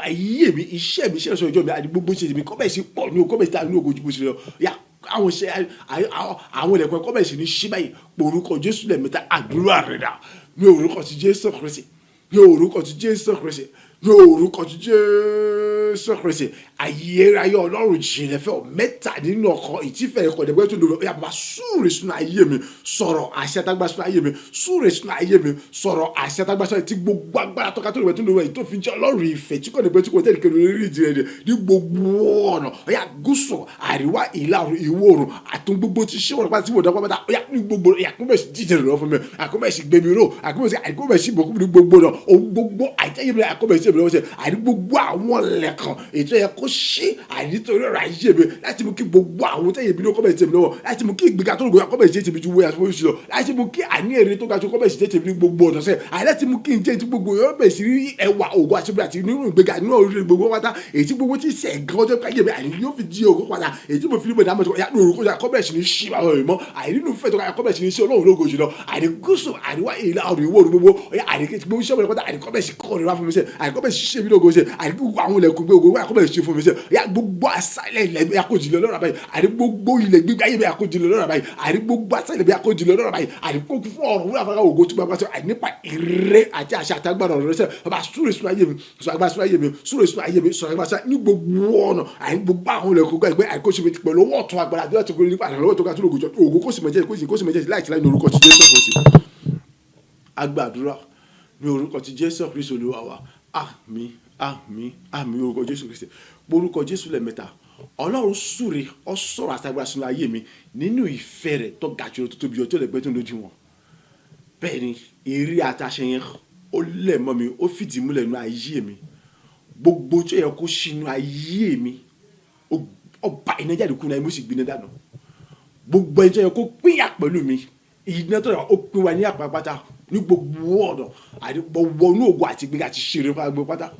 ayé mi iṣẹ́ mi ṣe ọ̀ṣọ́ ìjọ mi àti gbogbo ṣe mi kọ́ bẹ̀ sí pọ̀ ní o kọ́ bẹ̀ sí ta ní ògo jù bó ṣe lọ yá àwọn ilẹ̀kùn ẹ̀kọ́ bẹ̀ sí ní ṣí báyìí orúkọ Jésù lẹ́ẹ̀mẹ́ta àdúrà rẹ̀ dà ní orúkọ ti Jésù Kristi ní orúkọ ti Jésù Kristi ní orúkọ ti Jésù Kristi. Ayérayé Ọlọ́run jìnlẹ̀ fẹ́ mẹ́ta nínú ọkọ̀ ìtìfẹ́ ẹ̀kọ́ ẹ̀dẹ́gbẹ́ tó lò yà bá súre sínú ayé mi, sọ̀rọ̀ àṣẹ àtagbára sínú ayé mi, súre sínú ayé mi, sọ̀rọ̀ àṣẹ àtagbára sínú ayé tí gbogbo agbára tọ́ka tó lè tó lò wẹ̀ tó fi jẹ́ Ọlọ́run ìfẹ́ tí kò ní bẹ́ẹ̀ tí kò tẹ̀lé kẹlẹ́ lórí ìdí rẹ̀ ní gbogbo ọ̀nà ọ̀yà gúúsù àríwá ìlà oòrùn ìwọ̀ oòrùn àtún gbogbo tí ṣé wọ́n pàtó tí wọ́n dọ́gba pátá ọ̀yà ní gbogbo àkúbẹ̀ sí jíjẹ rẹ̀ fún mi àkúbẹ̀ sí gbẹmí ró àkúbẹ̀ sí bòkú ní gbogbo náà ohun gbogbo àìjẹ́yẹ mi àkúbẹ̀ sí ìbílẹ̀ wọ́n ṣe àní gbogbo àwọn lẹ́kàn ètò yẹ kó ṣe àìnítorí ọ̀rọ̀ ayé mi láti mú kí gbogbo àwọn tẹ̀yẹ bí ní kọ́bẹ̀ sí ìbílẹ̀ wọ̀ láti mú kí ìgbéga tó gbogbo kọ́bẹ̀ sí ìbí ju wọ́n yàtọ̀ sí lọ láti mú kí àní èrè tó ga tó kọ́bẹ̀ sí ìbí ní gbogbo ọ̀nà sẹ́ àyè láti mú kí n jẹ́ ti gbogbo yọ̀ bẹ̀ sí ẹwà ògo àti nínú ìgbéga nínú orí gbogbo pátá èyí tí gbogbo ti sẹ̀ gan ọjọ́ káyé mi àní yóò fi di ògo padà èyí tí mo fi níbẹ̀ dámọ̀ tó yà lórúkọ yà kọ́bẹ̀ sí ní ṣí àwọn èèmọ̀ àní nínú fẹ́ tó ká kọ́bẹ̀ sí ní ṣí Ọlọ́run lógo jùlọ àní gúúsù àríwá ìlà oòrùn ìwọ̀ oòrùn gbogbo àní kí gbogbo iṣẹ́ pátá àní kọ́bẹ̀ sí kọ́ ọ̀rẹ́ fún mi sẹ́ àní kọ́bẹ̀ sí ṣe mí lógo sẹ́ àní gbogbo àwọn ilẹ̀kùn gbogbo kọ́bẹ̀ sí fún mi sẹ́ yà gbogbo àṣálẹ̀ ilẹ̀ akójìlẹ̀ lọ́rọ̀ báyìí àní gbogbo ilẹ̀ gbígbé ayé bẹ́ẹ̀ akójìlẹ̀ lọ́rọ̀ báyìí àní gbogbo àṣálẹ̀ bẹ́ẹ̀ akójìlẹ̀ lọ́rọ̀ báyìí àní gbogbo fún ọ̀rọ̀ wúlò àfọwọ́ ògo tó gbàgbà sọ àní nípa ìrè àti àṣà àtàgbàrà ọ̀rọ̀ sẹ́ ọba súre sínú ayé mi sọ àgbà sínú ayé mi súre sínú ayé mi sọ àgbà sínú ní gbogbo ọ̀nà àní gbogbo àwọn ilẹ̀kùn gbàgbé àní kó ṣe mi pẹ̀lú owó ọ̀tún agbára àdúrà tó gbé nípa àlọ́wọ́ tó ga tó lògùjọ ògo kó sì mẹ́jẹ̀ láì láì ní orúkọ ti Jésù Kristi. Agbàdúrà ní orúkọ ti Jésù Kristi Olúwa wa, àmín àmín àmín orúkọ Jésù Kristi. Orúkọ Jésù lẹ́ẹ̀mẹ́ta. Ọlọ́run súre ó sọ̀rọ̀ àtàgbà sínú ayé mi nínú ìfẹ́ rẹ̀ tó ga jùlọ tó tóbi ọjọ́ lẹ́gbẹ́ tó lójú wọn. Bẹ́ẹ̀ ni eré àtàṣe yẹn ó lẹ̀ mọ́ mi ó fìdí múlẹ̀ nínú ayé mi. Gbogbo tó yẹ kó sínú ayé mi ọba iná jáde kúrò náà mo sì gbiná dànù. Gbogbo ẹni tó yẹ kó pínyà pẹ̀lú mi iná tó yẹ kó pín wa ní àpapàtà ní gbogbo ọ̀dọ̀ àti gbogbo inú ògo àti gbéga àti ṣeré fún agbó pátá.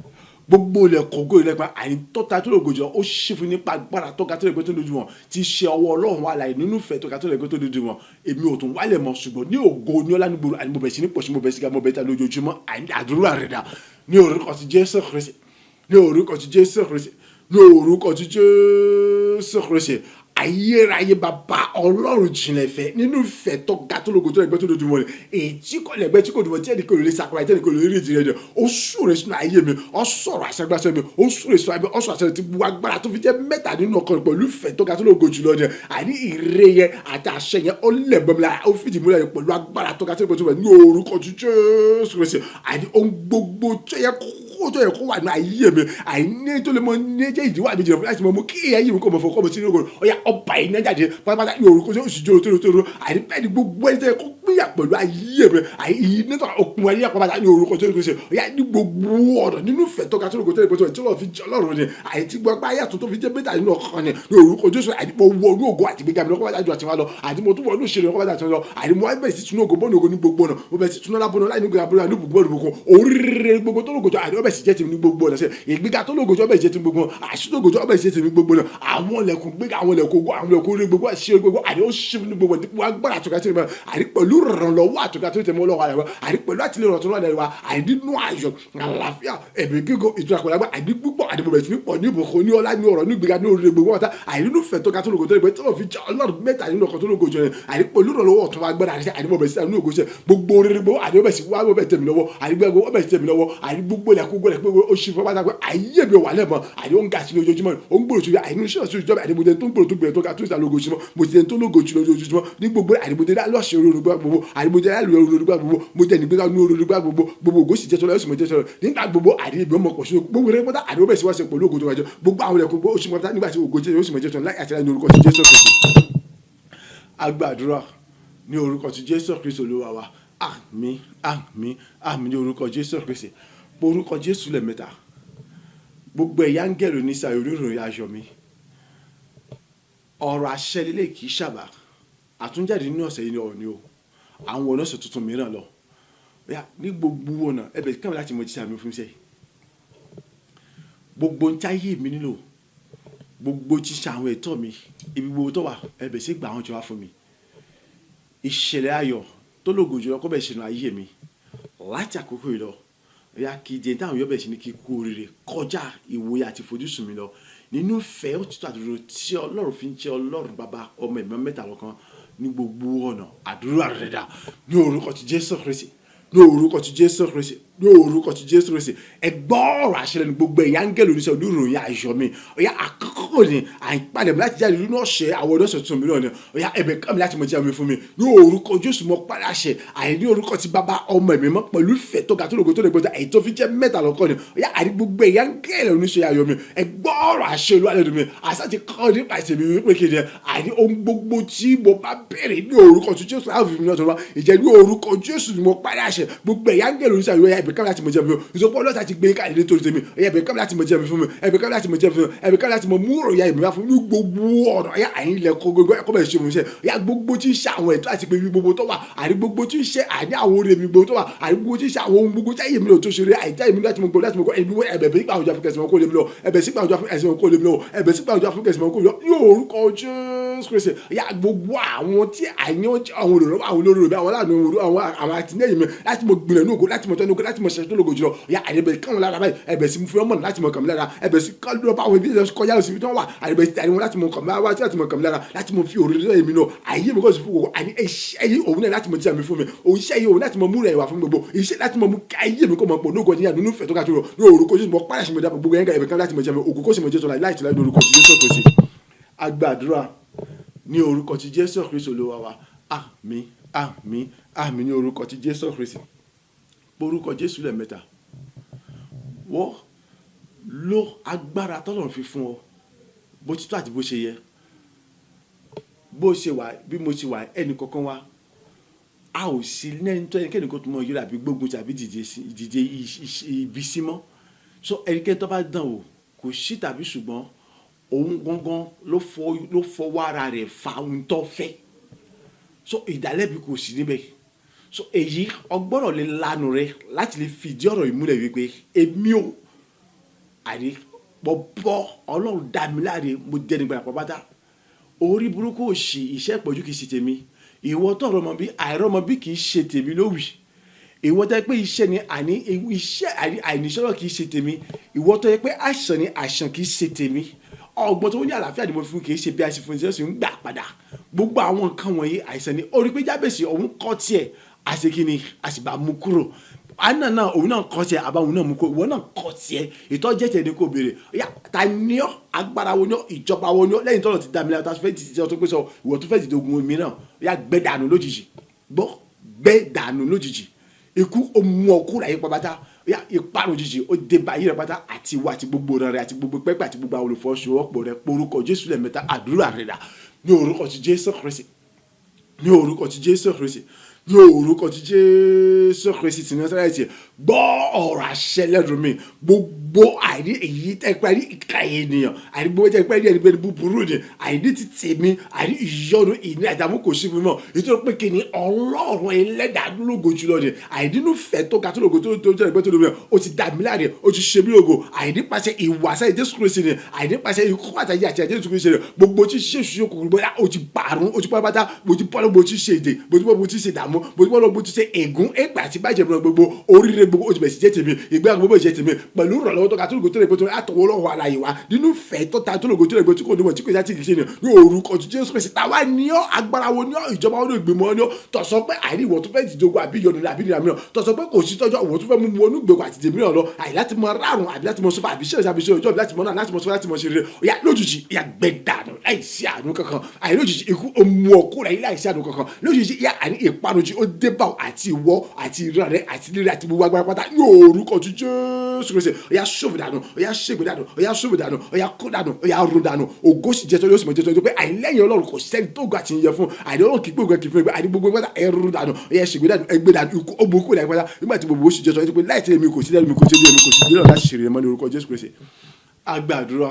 Gbogbo ilẹ̀ kọ̀ọ̀gọ́ ilẹ̀ pa àyìn tọ́ta tó lè gòjò ó ṣe fún nípa agbára tọ́ka tó lè gbé tó lójú wọn ti ṣe ọwọ́ Ọlọ́run wà láì nínú ìfẹ́ tọ́ka tó lè gbé tó lójú wọn èmi ò tún wálẹ̀ mọ́ ṣùgbọ́n ní ògo ní ọlá ní gbòòrò àti mo bẹ̀ sí ní pọ̀ṣù mo bẹ̀ sí ká mo bẹ̀ ta lójoojúmọ́ àdúrà rẹ̀ dà ní orúkọ ti Jésù Kristi ní orúkọ ti Jésù Kristi ní orúkọ ti Jésù Kristi ayérayé bàbá ọlọ́run jìnlẹ̀ fẹ́ nínú ìfẹ́ tó ga tó lógo tó lẹ́gbẹ́ tó dojú mọ́ ni èyí tí kò lẹ́gbẹ́ tí kò dùn mọ́ tí ẹnì kò lè sakura tí ẹnì kò lè rí ìdí rẹ̀ ó súre sínú ayé mi ó sọ̀rọ̀ àṣẹgbàṣẹ mi ó súre sínú ayé mi ó sọ̀rọ̀ àṣẹ ti bu agbára tó fi jẹ́ mẹ́ta nínú ọkàn pẹ̀lú ìfẹ́ tó ga tó lógo jùlọ ni àní ìre yẹn àti àṣẹ yẹn ó lẹ̀gbọ́n mi lára ó fìdí múlẹ̀ pẹ̀lú agbára tó ga tó lógo jùlọ ní orúkọ Jésù Kristi àní ohun gbogbo tó yẹ kó wà ní ayé mi àìní tó lè mọ ní jẹ́ ìdíwọ́ àbí jìnnà fún láti mọ mú kí ayé mi kò mọ̀ fọ́ kọ́ mọ̀ sí ní ògùn ọ̀yà ọba iná jáde pátápátá ní orúkọ Jésù jòrò tó àìní bẹ́ẹ̀ ni gbogbo ẹni tó yẹ kó gbéyà pẹ̀lú ayé mi àìní nítorí òkun ayé pátápátá ní orúkọ Jésù Kristi ọ̀yà ní gbogbo ọ̀rọ̀ nínú ìfẹ́ tó ga tó lógo tó lè gbọ́tọ̀ tí wọ́n fi jẹ́ Ọlọ́run ni àìtí gbọ́gbá ayàtọ̀ tó fi jẹ́ bẹ́tà nínú ọkàn ni ní orúkọ Jésù àìdípò wọ ní ògo àti gbéga mi lọ́kọ́ bàtà ju àtiwá lọ àìdípò tó wọ ní òṣèré lọ́kọ́ bàtà àtiwá lọ àìdípò wáyé bẹ̀rẹ̀ sí tún ògo bọ́ọ̀nù ògo ní gbogbo ọ̀nà ó bẹ̀rẹ̀ sí tún lábọ́nà láì ní gbéga bọ́ọ̀nù ní gbogbo ọ̀nà oríire gbogbo tó lógojọ́ àìdípò bẹ̀rẹ̀ sí jẹ́ tèmi ní gbogbo ọ̀nà sẹ́ ìgbéga tó lógojọ́ bẹ̀rẹ̀ sí jẹ́ tèmi gbogbo àṣìlógojọ́ bẹ̀rẹ̀ sí jẹ́ tèmi gbogbo ọ̀nà àwọn ilẹ̀kùn gbéga àwọn ilẹ̀kùn ogun àwọn ilẹ̀kùn orí gbogbo àṣìṣe gbogbo àìdípò ṣífù ní gbogbo dípò agbára àtúkà tó tẹ̀mọ́ àìdí pẹ̀lú ìrànlọ́wọ́ àtúkà tó tẹ̀mọ́ lọ́wọ́ àyẹ̀wò àìdí pẹ̀lú àtìlẹ́yìn ọ̀tún lọ́dẹ̀ wa àìdí nú ayọ̀ àlàáfíà ẹ̀mí gígùn ìtura pẹ̀lú àgbà àìdí púpọ̀ àìdí bẹ̀rẹ̀ sí ní pọ̀ ní ìbùkún ní ọlá ní ọ̀rọ̀ ní ìgbéga ní orí gbogbo ọ̀tá àìdí nú fẹ̀ tó ga tó lógo tó lè gbé tó lọ́ fi jẹ́ Ọlọ́run mẹ́ta nínú ọkọ̀ tó lógo jọ yẹn àìdí pẹ̀lú ìrànlọ́wọ́ ọ̀tún agbára àti àìdí bẹ̀rẹ̀ sí àánú ògo ṣe gbogbo orí gbogbo àìdí bẹ̀rẹ̀ sí wá bẹ̀ tẹ̀mí lọ́wọ́ àìdí bẹ̀rẹ̀ sí tẹ̀mí lọ́wọ́ àìdí gbogbo ilẹ̀kùn gbọ́dọ̀ pé ó ṣì fọ́ bàtà pé ayé mi wà lẹ́mọ̀ àìdí ó ń ga sí lójoojúmọ́ ó ń gbòòrò sórí àìní iṣẹ́ ọ̀sẹ̀ ìjọba àìdí mo jẹ́ tó ń gbòòrò tó gbèrè tó ga tó ìsà lógo jùmọ́ mo ti jẹ́ tó lógo jù lójoojúmọ́ ní gbogbo àìdí mo jẹ́ lọ́ọ̀ṣẹ̀ olórúgbà gbogbo àìdí mo jẹ́ lálùú olórúgbà gbogbo mo jẹ́ nígbà ní olórúgbà gbogbo gbogbo ògo sì jẹ́ sọ́lá yóò sì mọ̀ jẹ́ sọ́lá nígbà gbogbo àìdí ìbí ọmọ pọ̀ sí gbogbo rẹ̀ pátá àìdí ó bẹ̀ sí wá sí pẹ̀lú ògo tó wájọ gbogbo àwọn ẹ̀kọ́ gbogbo oṣù mọ́ta nígbà tí ògo jẹ́ yóò sì mọ̀ jẹ́ sọ́lá láì àti láì ní orúkọ ti Jésù Kristi agbàdúrà ní orúkọ ti Jésù Kristi Olúwa wa àmín àmín àmín ní orúkọ Jésù Kristi orúkọ Jésù lẹ́mẹ́ta gbogbo ẹ̀yà ń gẹ̀rù ní sàyò rírun ayọ̀ mi ọ̀rọ̀ àṣẹ lílé kì í ṣàbà àtúnjáde nínú ọ̀sẹ̀ yìí ni ọ̀rọ̀ ni o àwọn ọ̀nà ọ̀sẹ̀ tuntun mìíràn lọ ní gbogbo ọ̀nà ẹbẹ̀ kí wọ́n láti mọ jíṣẹ́ àmì fún iṣẹ́ gbogbo ń táyé mi nílò gbogbo jíṣẹ́ àwọn ẹ̀tọ́ mi ibi gbogbo tó wà ẹbẹ̀ sí gbà wọn jọ wá fún mi ìṣẹ̀lẹ̀ ayọ̀ tó lógo jùlọ kó bẹ̀ ṣe nù ayé mi láti àkókò yìí lọ kì í jẹ́ táwọn yọ̀bẹ̀ sí ní kí kú oríire kọjá ìwòye àti ìfojúsùn mi lọ nínú ìfẹ́ òtítọ́ àdúró tí Ọlọ́run fi ń jẹ́ Ọlọ́run bàbá ọmọ ẹ̀mí mẹ́ta lọ́kan ní gbogbo ọ̀nà àdúrà rẹ̀ dà ní orúkọ ti Jésù Kristi ní orúkọ ti Jésù Kristi ní orúkọ ti Jésù Kristi ẹgbọ́ ọ̀rọ̀ àṣẹlẹ̀ ní gbogbo ẹ̀yà ń gẹ̀lò oníṣẹ́ oníròyìn ayọ̀ mi ọ̀yà àkọ́kọ́ ni àìpalẹ̀ mi láti jáde nínú ọ̀sẹ̀ àwọn ọ̀dọ́sẹ̀ tuntun mìíràn ni ọ̀yà ẹ̀bẹ̀ kọ́ mi láti mọ̀ jẹ́ mi fún mi ní orúkọ Jésù mọ́ padà ṣe àìní orúkọ ti bàbá ọmọ ẹ̀mí mọ́ pẹ̀lú ìfẹ́ tó ga tó lógo tó lè gbọ́dọ̀ àyè tó fi jẹ́ mẹ́ta lọ́kọ́ ni ọ̀yà àìní gbogbo ẹ̀yà ń gẹ̀lò oníṣẹ́ ayọ̀ mi ẹgbọ́ ọ̀rọ̀ àṣẹ olú alẹ́ mi àṣà ti kọ́ nípa ìṣẹ̀mí wípé kí ni àìní ohun gbogbo tí mo bá bẹ̀rẹ̀ ní orúkọ tí Jésù láàfin mi náà tó wá ìjẹ́ ní orúkọ Jésù ni mo padà ṣe gbogbo ẹ̀yà ń gẹ̀lò oníṣẹ́ ayọ̀ ẹ̀bẹ̀ kọ́ mi láti mọ̀ jẹ́ mi ìsopọ̀ ọlọ́ta ti gbé káàdì nítorí tèmi ẹ̀bẹ̀ kọ́ mi láti mọ̀ jẹ́ mi fún mi ẹ̀bẹ̀ kọ́ mi láti mọ̀ jẹ́ mi fún mi ẹ̀bẹ̀ kọ́ mi láti mọ̀ mú òròyà ìmọ̀ fún mi gbogbo ọ̀rọ̀ ẹ̀yà àyìn ilẹ̀kọ́ gbogbo ẹ̀kọ́ bẹ̀rẹ̀ ṣe mú iṣẹ́ ẹ̀yà gbogbo tí ń ṣe àwọn ẹ̀tọ́ àti pé ibi gbogbo tó wà àrí gbogbo tí ń ṣe àní àwọn orí mi gbogbo tó wà àrí gbogbo tí ń ṣe àwọn ohun gbogbo tí ayé mi lò tó ṣe rí àìjá èmi láti mọ̀ gbogbo láti mọ̀ gbogbo ẹ̀bẹ̀ sí gbàgbọ́ àfúnkẹ́ ẹ̀sìn kó lè mi lọ ẹ̀bẹ̀ sí gbàgbọ́ àfúnkẹ́ ẹ̀sìn kó lè mi lọ ẹ̀bẹ̀ sí gbàgbọ́ àfúnkẹ́ ẹ̀sìn kó lè mi lọ yóò orúkọ Jésù Kristi ẹ̀yà gbogbo àwọn tí àní àwọn olùrànlọ́wọ́ àwọn olórí àwọn aláàánú àwọn àtìlẹ́yìn mi láti mọ̀ gbìnà ní ògo láti mọ̀ tọ́nu ògo láti mọ̀ ṣẹ̀ṣẹ̀ tó lógo jùlọ ẹ̀yà àyẹ̀bẹ̀ káwọn lára báyìí ẹ̀bẹ̀ sí fún ọmọ láti mọ̀ kàn mí lára ẹ̀bẹ̀ sí kọ́ńdúrọ̀ báwọn ibi kọjá lọ sí ibi tí wọ́n wà àyẹ̀bẹ̀ sí àyẹ̀wò láti mọ̀ kàn mí lára láti mọ̀ kàn mí lára láti mọ̀ fi òrìrì lẹ́yìn mi náà àyè mi kò sí fún gbogbo àní iṣẹ́ yìí òun náà láti mọ̀ jíjà mi fún mi òun iṣẹ́ yìí òun láti mọ̀ múra ìwà fún gbogbo iṣẹ́ láti mọ̀ mú káyé mi kò mọ̀ pọ̀ lóògùn ọ̀dìyàn nínú ìfẹ́ tó ká tó rọ̀ ní orúkọ Jésù mọ̀ pàdé sí mi dábò gbogbo yẹn ká ẹ̀bẹ̀ kan láti mọ̀ jíjà mi òkú kó sì mọ̀ Jésù láì tí láì ní orúkọ Jésù Kristi agbàdúrà ní orúkọ ti Jésù Kristi Olúwa wa àmín àmín àmín ní orúkọ ti Jésù Kristi orúkọ Jésù lẹ́ẹ̀mẹ́ta wọ́n lo agbára tọ́lọ́run fi fún ọ bó ti tó àti bó ṣe yẹ bó ṣe wà bí mo ṣe wà ẹnì kankan wa a ò sí lẹ́yìn tó ẹnikẹ́ni kó tó mọ yọrọ àbí gbógun tàbí dìde ibi sí mọ́ so ẹnikẹ́ni tó bá dán o kò sí tàbí ṣùgbọ́n òun gangan ló fọwọ́ ara rẹ̀ fa ohun tó fẹ́ so ìdálẹ́bi kò sí níbẹ̀ so èyí ọgbọ́dọ̀ lè lanu rẹ láti lè fìdí ọ̀rọ̀ ìmúlẹ̀ wípé èmi ò àrí bọ́ Ọlọ́run dá mi láre mo jẹ́ nígbà pàpàtà orí burúkú òṣì iṣẹ́ ìpọ́jú kìí ṣe tèmi ìwọ tó rọmọ bí àìrọmọ bí kìí ṣe tèmi ló wì ìwọ tó yẹ pé iṣẹ́ ni àní iṣẹ́ àìníṣọ́rọ̀ kìí ṣe tèmi ìwọ tó yẹ pé àìsàn ni àìsàn kìí ṣe tèmi ọgbọ́n tó ní àlàáfíà ni mo fún kì í ṣe bí a ṣe fún Jésù ń gbà padà gbogbo àwọn nǹkan wọ̀nyí àìsàn ni orí pé Jábèsì òun kọ́ tiẹ̀ àṣekínni àṣìbà mú kúrò àná náà òun náà kọ́ tiẹ̀ àbáwọn náà mú kúrò ìwọ náà kọ́ tiẹ̀ ìtọ́jẹ́ tiẹ̀ ní kò béèrè ya ta ni ọ́ agbára wo ni ọ́ ìjọba wo ni ọ́ lẹ́yìn tọ́lọ̀ ti dá mi lẹ́yìn tó fẹ́ ti tó pé sọ ìwọ tó fẹ́ ti dogun mi náà ya gbẹ́ dànù lójijì gbọ́ gbẹ́ dànù lójijì ikú ó mú ọkú láyé pàpàtà ya ìparun òjijì ó dé bá ayé rẹ pátá àti ìwà àti gbogbo rẹ àti gbogbo pẹ́pẹ́ àti gbogbo àwọn olùfọwọ́sowọ́pọ̀ rẹ porúkọ Jésù lẹ́ẹ̀mẹ́ta àdúrà rẹ dà ní orúkọ ti Jésù Kristi ní orúkọ ti Jésù Kristi ní orúkọ ti Jésù Kristi ti Násárẹ́tì gbọ́ ọ̀rọ̀ àṣẹ lẹ́nu mi gbogbo àìní èyí tẹ́pẹ́ ní ìka ènìyàn àìní gbogbo tẹ́pẹ́ ní ẹni búburú ni àìní ti tèmi àìní ìyọnu ìní àdàmú kò sí fún mi mọ́ nítorí pé kí ni Ọlọ́run ẹlẹ́dàá lógo jùlọ ni àìnínú fẹ́ tó ga tó lógo tó jẹ́ ìgbẹ́ tó lógo ó ti dà mí láre ó ti ṣe mí lógo àìní pàṣẹ ìwàsá Jésù Kristi ni àìní pàṣẹ ikú àtàyè àti Jésù Kristi ni gbogbo tí ṣe ṣe kòkòrò bóyá ó ti bàrún ó ti pọ́ pátá mo ti bọ́ lọ́gbọ́ tí ṣe èdè mo ti bọ́ lọ́gbọ́ tí ṣe dààmú mo ti bọ́ lọ́gbọ́ tí ṣe ègún èpè àti bàjẹ́ mọ́ gbogbo oríire gbogbo ó ti bẹ̀rẹ̀ sí jẹ́ tèmi ìgbéyàwó gbogbo ìjẹ́ tèmi pẹ̀lú ìrànlọ́wọ́ tó ga tó lógo tó lè gbé tó àtọwọ́ lọ́wọ́ àlàyé wa nínú fẹ́ tó ta tó lógo tó lè gbé tí kò nímọ̀ tí kò yá tí kì í ṣe ni ní orúkọ Jésù Kristi táwa ní ọ́ agbára wo ní ọ́ ìjọba wo ní ìgbìmọ̀ ní ọ́ tọ̀sọ́ pé àìrí ìwọ tó fẹ́ dìdogun àbí ìyọnu àbí ìrìnà mìíràn tọ̀sọ́ pé kò sí tọ́jọ́ ìwọ tó fẹ́ mú wọnú gbèkọ̀ àti tèmi náà lọ àì láti mọ rárùn àbí láti mọ sọfà àbí ṣe àbí ṣe ọjọ́ láti mọ náà láti mọ sọfà láti mọ ṣe rere ọ̀yà lójijì ìyà gbẹ̀dànù láìsí àánú kankan àì lójijì ikú omu ọkú rẹ̀ láìsí àánú kankan lójijì ìyà àní ìparujì ó dé bá àti ìwọ àti ìran rẹ̀ àti lílé àti gbogbo agbára pátá ní orúkọ tí Jésù Kristi ọ̀yà ṣòfò dànù ọ̀yà ṣègbè dànù ọ̀yà ṣòfò dànù ọ̀yà kó dànù ọ̀yà rún dànù ògo sì jẹ́ tọ́jú ó sì mọ̀ jẹ́ tọ́jú pé àìlẹ́yìn Ọlọ́run kò sẹ́ni tó gbà tí ń yẹ fún àìní Ọlọ́run kì í gbógun kì í fún ẹgbẹ́ àìní gbogbo pátá ẹrú dànù ọ̀yà ṣègbè dànù ẹgbẹ́ dànù ikú ó burúkú láì pátá nígbà tí gbogbo ó sì jẹ́ tọ́jú pé láì tẹ́lẹ̀ mi kò sí lẹ́nu mi kò sí lẹ́nu mi kò sí lẹ́nu láti ṣèrè mọ́ ní orúkọ Jésù Kristi agbàdúrà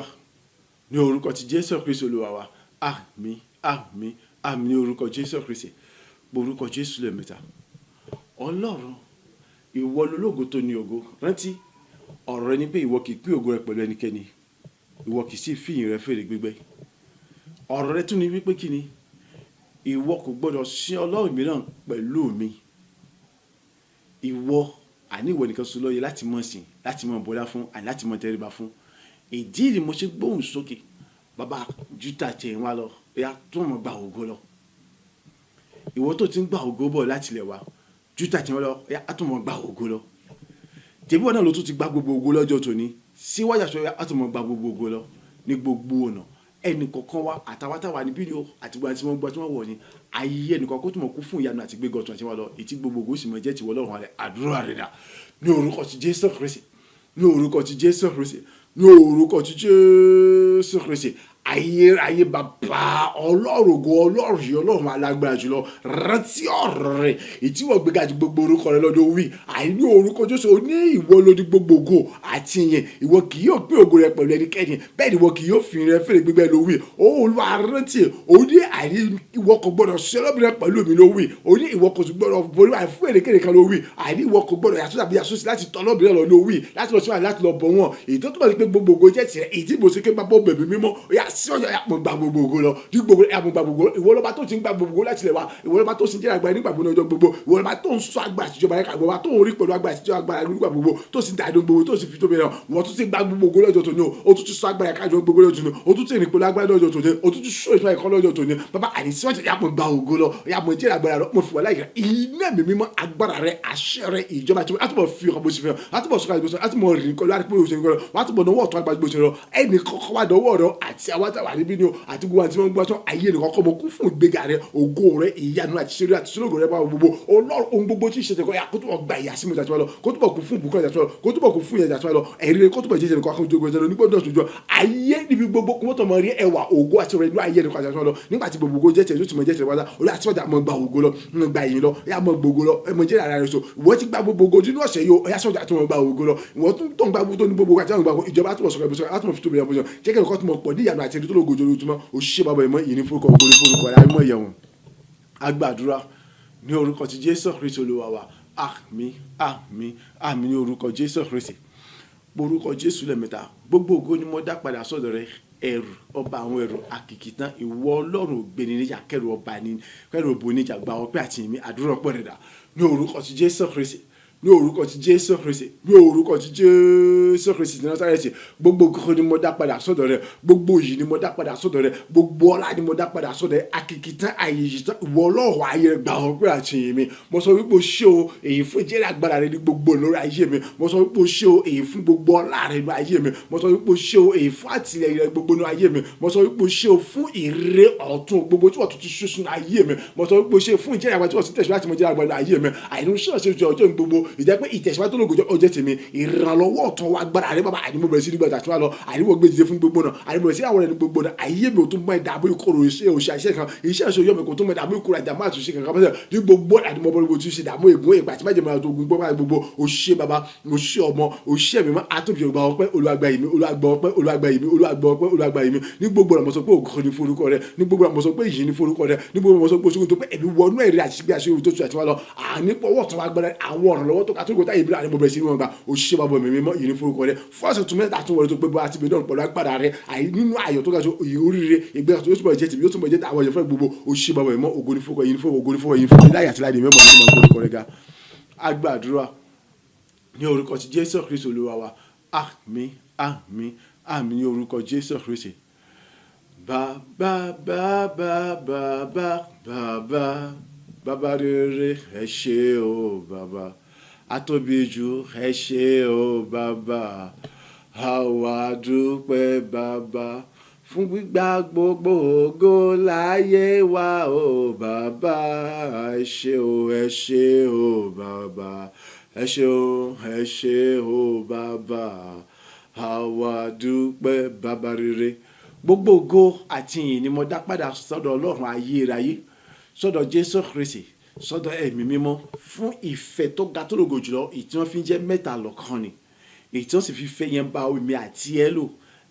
ní orúkọ ti Jésù Kristi Olúwa wa àmín àmín àmín ní orúkọ Jésù Kristi orúkọ Jésù lẹ́ẹ̀mẹ́ta Ọlọ́run ìwọ lológo tó ní ògo rántí ọ̀rọ̀ rẹ ni pé ìwọ kì í pín ògo rẹ pẹ̀lú ẹnikẹ́ni ìwọ kì í sì fìyìn rẹ fèrè gbígbẹ́ ọ̀rọ̀ rẹ tún ní wípé kí ni ìwọ kò gbọ́dọ̀ sin ọlọ́run mìíràn pẹ̀lú mi ìwọ àní ìwọ nìkan sọlọ́yẹ láti mọ̀ sìn láti mọ̀ bọ́lá fún àní láti mọ̀ tẹríba fún ìdí ni mo ṣe gbóhùn sókè bàbá Júdà tẹ̀ wá lọ ẹ̀yà tó mọ̀ gba ògo lọ ìwọ tó ti ń gba ògo bọ̀ láti ilẹ̀ wa Júdà tẹ̀ wá lọ ẹ̀yà tó mọ̀ gba ògo lọ tèmi wọn náà ló tún ti gba gbogbo ògo lọ́jọ́ tòní síwájú àṣọ ẹ̀yà tó mọ̀ gba gbogbo ògo lọ ní gbogbo ọ̀nà ẹnì kọ̀ọ̀kan wa àtàwátàwà ní bídíò àti gbogbo àti wọn gbọ́ tí wọ́n wọ̀ ni ayé ẹnì kọ̀ọ̀kan tó mọ̀ kú fún ìyanu àti gbégbọ́ tó àti wọn lọ ètí gbogbo ògo sì mọ̀ jẹ́ tiwọ́ lọ́rùn alẹ́ àdúrà rẹ̀ dà ní orúkọ ti Jésù Kristi ní orúkọ ti Jésù Kristi ní orúkọ ti Jésù Kristi ayérayé bàbá ọlọ́run ògo ọlọ́run yìí ọlọ́run alágbára jùlọ rántí ọ̀rọ̀ rẹ̀ ètí wọ́n gbéga ju gbogbo orúkọ rẹ̀ lọ́dọ̀ wí àìní orúkọ Jésù ó ní ìwọ lórí gbogbo ògo àti ìyẹn ìwọ kì yóò pín ògo rẹ̀ pẹ̀lú ẹnikẹ́ni bẹ́ẹ̀ ni ìwọ kì yóò fi rẹ̀ fèrè gbígbẹ́ ló wí Olúwa rántí ó ní àìní ìwọ kò gbọdọ̀ ṣe ọlọ́bìnrin pẹ̀lú mi ló wí ó ní ìwọ kò gbọdọ̀ borí àìfún èrèkèrè kan ló wí àìní ìwọ kò gbọdọ̀ yàtọ̀ tàbí yàtọ̀ sí láti tọ́ ọlọ́bìnrin lọ ló wí láti lọ sí láti lọ bọ̀ wọn èyí tó túbọ̀ sí pé gbogbo ògo jẹ́ tirẹ̀ èyí tí mo ṣe ké bá bọ́ bẹ̀bí mímọ́ sí ọ̀yọ́ àpò gba gbogbo ògo lọ ní gbogbo àpò gba gbogbo ìwọ lọ́ba tó ti ń gba gbogbo ògo láti lẹ̀ wá ìwọ lọ́ba tó ti ń jẹ́ àgbà nígbà gbogbo ọjọ́ gbogbo ìwọ lọ́ba tó ń sọ àgbà àtijọba yẹn kàgbọ́ tó ń rí pẹ̀lú àgbà àtijọ́ àgbà nígbà gbogbo tó sì ń dàdó gbogbo tó sì fi tóbi náà wọ́n tún ti gba gbogbo ògo lọ́jọ́ tòní o tún ti sọ àgbà yẹn kájọ gbogbo lọ́jọ́ tòní o tún ti rìn pẹ̀lú àgbà lọ́jọ́ tòní o tún ti sọ ìtura ẹ̀kọ́ lọ́jọ́ tòní bàbá àdìsí wọ́n ti yàpọ̀ gba ògo lọ yàpọ̀ jẹ́ àgbàrá rẹ mo fi wà láyìíká iná mi mímọ́ agbára rẹ àṣẹ rẹ ìjọba tí wọ́n á túbọ̀ fi ọkọ̀ bó ṣe fẹ́ á túbọ̀ sọ̀rọ̀ àgbẹ̀sọ̀ á túbọ̀ rìn kọ́ láti pé òṣèlú kọ́ wọ́n á túbọ̀ náwó ọ̀tún àgbàgbé òṣèlú ẹnì kọ́kọ́ wá dọ́wọ́ rẹ àti àwọn àtàwà níbí ni o àti gbogbo àti wọn gbọ́ tán ayé ẹnì kọ́kọ́ mo kún fún ìgbéga rẹ ògo rẹ ìyanu àti ṣeré àti sólógo rẹ báwo gbogbo ọlọ́run ohun gbogbo tí ìṣẹ̀tẹ̀ kọ́ yà kó túbọ̀ gba ìyà sí mi ìjàtúwà lọ kó túbọ̀ kún fún ìbùkún ìjàtúwà lọ kó túbọ̀ kún fún ìjàtúwà lọ ẹ̀rí rẹ kó túbọ̀ jẹ́ ìjẹ̀nìkọ́ akọ́jọ́ gbẹ̀jẹ̀ lọ nígbà tó ṣojú ayé níbi gbogbo kó tó mọ rí ẹwà ògo àti ọrẹ inú ayé ẹnì kọ́ ìjàtúwà lọ nígbà tí gbogbo jẹ́ tẹ̀ yóò tún mọ jẹ́ tẹ̀ wáta olú àti ọjà mọ gba ògo lọ mọ gba ìyìn lọ ẹ̀yà mọ gbogbo lọ ẹ̀ mọ jẹ́ ara rẹ so ìwọ ti gba gbogbo ojú ní ọ̀sẹ̀ yìí ẹ̀yà sọ̀jà tó mọ gba ògo lọ ìwọ tó ń gba gbogbo tó ní gbogbo àti àwọn gbogbo ìjọba tó mọ sọ̀rọ̀ ìbùsọ̀ àti mọ fi tóbi ẹ̀ mọ̀ jẹ́ kẹ́kọ̀ọ́ tó mọ pọ̀ ní ìyànà àti ẹni tó lógo ojú ojúmọ́ òṣìṣẹ́ bàbá ìmọ̀ ìní forúkọ ògo ní forúkọ rẹ̀ àìmọ̀ ìyẹ̀wọ̀n agbàdúrà ní orúkọ ti Jésù Kristi Olúwa wa àmín àmín àmín ní orúkọ Jésù Kristi orúkọ Jésù lẹ́ẹ̀mẹ́ta gbogbo ògo ni mo dá padà sọ́dọ̀ rẹ ẹrù ọba àwọn ẹrù àkìkìtàn ìwọ ọlọ́run ògbéni níjà kẹrù ọba ní kẹrù òbò níjà gba ọpẹ́ àti ìmí àdúrà ọpẹ́ rẹ̀ dà ní orúkọ ti Jésù Kristi ní orúkọ ti Jésù Kristi, ní orúkọ ti Jésù Kristi ní Násárẹ́tì. Gbogbo ògo ni mo dá padà sọ́dọ̀ rẹ, gbogbo òyì ni mo dá padà sọ́dọ̀ rẹ, gbogbo ọlá ni mo dá padà sọ́dọ̀ rẹ. Akikitan àyèjìtán ìwọ Ọlọ́run ayé rẹ gbà ọpẹ́ àti ìyìn mi. Mo sọ wípé o ṣé o èyí fún ìjẹ́rìí agbára rẹ ní gbogbo lórí ayé mi. Mo sọ wípé o ṣé o èyí fún gbogbo ọlá rẹ ní ayé mi. Mo sọ wípé o ṣé o èyí fún àtìlẹ́yìn rẹ gbogbo ní ayé mi. Mo sọ wípé o ṣé o fún ìre ọ̀tun gbogbo tí wọ́n tún ti ṣú sínú ayé mi. Mo sọ wípé o ṣé fún ìjẹ́rìí agbára tí wọ́n ti tẹ̀síwájú láti mọ ìjẹ́rìí agbára ayé mi. àìní ṣọ́ọ̀ṣì ọjọ́ gbogbo ìjẹ́ pé ìtẹ̀síwájú tó lóògùn ọjọ́ tèmi ìrànlọ́wọ́ ọ̀tún wa agbára rẹ bàbá àìní mo bẹ̀rẹ̀ sí nígbà tí wọ́n lọ àìní mo gbé jíjẹ fún gbogbo náà àìní mo bẹ̀rẹ̀ sí àwọn ẹni gbogbo náà ayé mi ò tún mọ ìdààmú ìkorò iṣẹ́ kan iṣẹ́ ìṣòyọ́ mi kò tún mọ ìdààmú ìkorò àjàmọ́ àtúnṣe kankan bẹ́ẹ̀ ní gbogbo àìní mo bẹ̀rẹ̀ tí ó ṣe ìdààmú ègún ìgbà tí májèmọ́ àti ogun gbọ́mọ́ gbogbo òṣìṣẹ́ bàbá òṣìṣẹ́ ọmọ òṣìṣẹ́ mi máa àtúnṣe ìgbà ọpẹ́ olùwàgbà yìí mi olùwàgbà ọpẹ́ olùwàgbà yìí mi olùwàgbà ọpẹ́ olùwàgbà yìí mi ní gbogbo ọ̀nà mo sọ pé ògo ni forúkọ rẹ ní gbogbo ọ̀nà mo sọ pé ìyìn ni forúkọ rẹ ní gbogbo ọ̀nà mo sọ pé oṣù tó pé ẹ̀mí wọnú ẹ̀rí àti bí aṣọ tó tu àti wá lọ àní pọ̀wọ́ tó wá gbẹ́rẹ́ àwọn ọ̀ràn lọ́wọ́ tó kàtó ìgbòtá ìbílẹ̀ àní mo bẹ̀rẹ̀ sí ní wọn gbà òṣìṣẹ́ bàbá mi mímọ́ ìyìn ni forúkọ rẹ fọ́ọ̀sì tún mẹ́ta tún wọlé tó pé bó àti bẹ̀rẹ̀ pẹ̀lú agbára rẹ nínú ayọ̀ tó ga so oríire ìgbéyàwó yóò túbọ̀ jẹ́ tèmi yóò túbọ̀ jẹ́ àwọn èèyàn fẹ́ gbogbo òṣìṣẹ́ bàbá mi mọ́ ògo ni forúkọ yìí ni forúkọ ògo ni forúkọ yìí ni forúkọ láyé àti láyé mẹ́mọ́ ní ìmọ̀ orúkọ rẹ ga agbàdúrà ní orúkọ ti Jésù Kristi Olúwa wa àmín àmín àmín ní orúkọ Jésù Kristi. Bàbá bàbá bàbá bàbá bàbá rere ẹ ṣé o bàbá atóbi jù ẹ ṣé o bàbá àwa dúpẹ́ bàbá fún gbígbà gbogbo ògo láyé wa o bàbá ẹ ṣé o bàbá ẹ ṣé o bàbá àwa dúpẹ́ bàbá rere. Gbogbo ògo àti ìyìn ni mo dá padà sọ́dọ̀ Ọlọ́run ayérayé sọ́dọ̀ Jésù Kristi sọ́dọ̀ ẹ̀mí mímọ́ fún ìfẹ́ tó ga tó lógo jùlọ èyí tí wọ́n fi ń jẹ́ mẹ́ta lọ́kan ni èyí tí wọ́n sì fi fẹ́ yẹn bá omi àti ẹ lò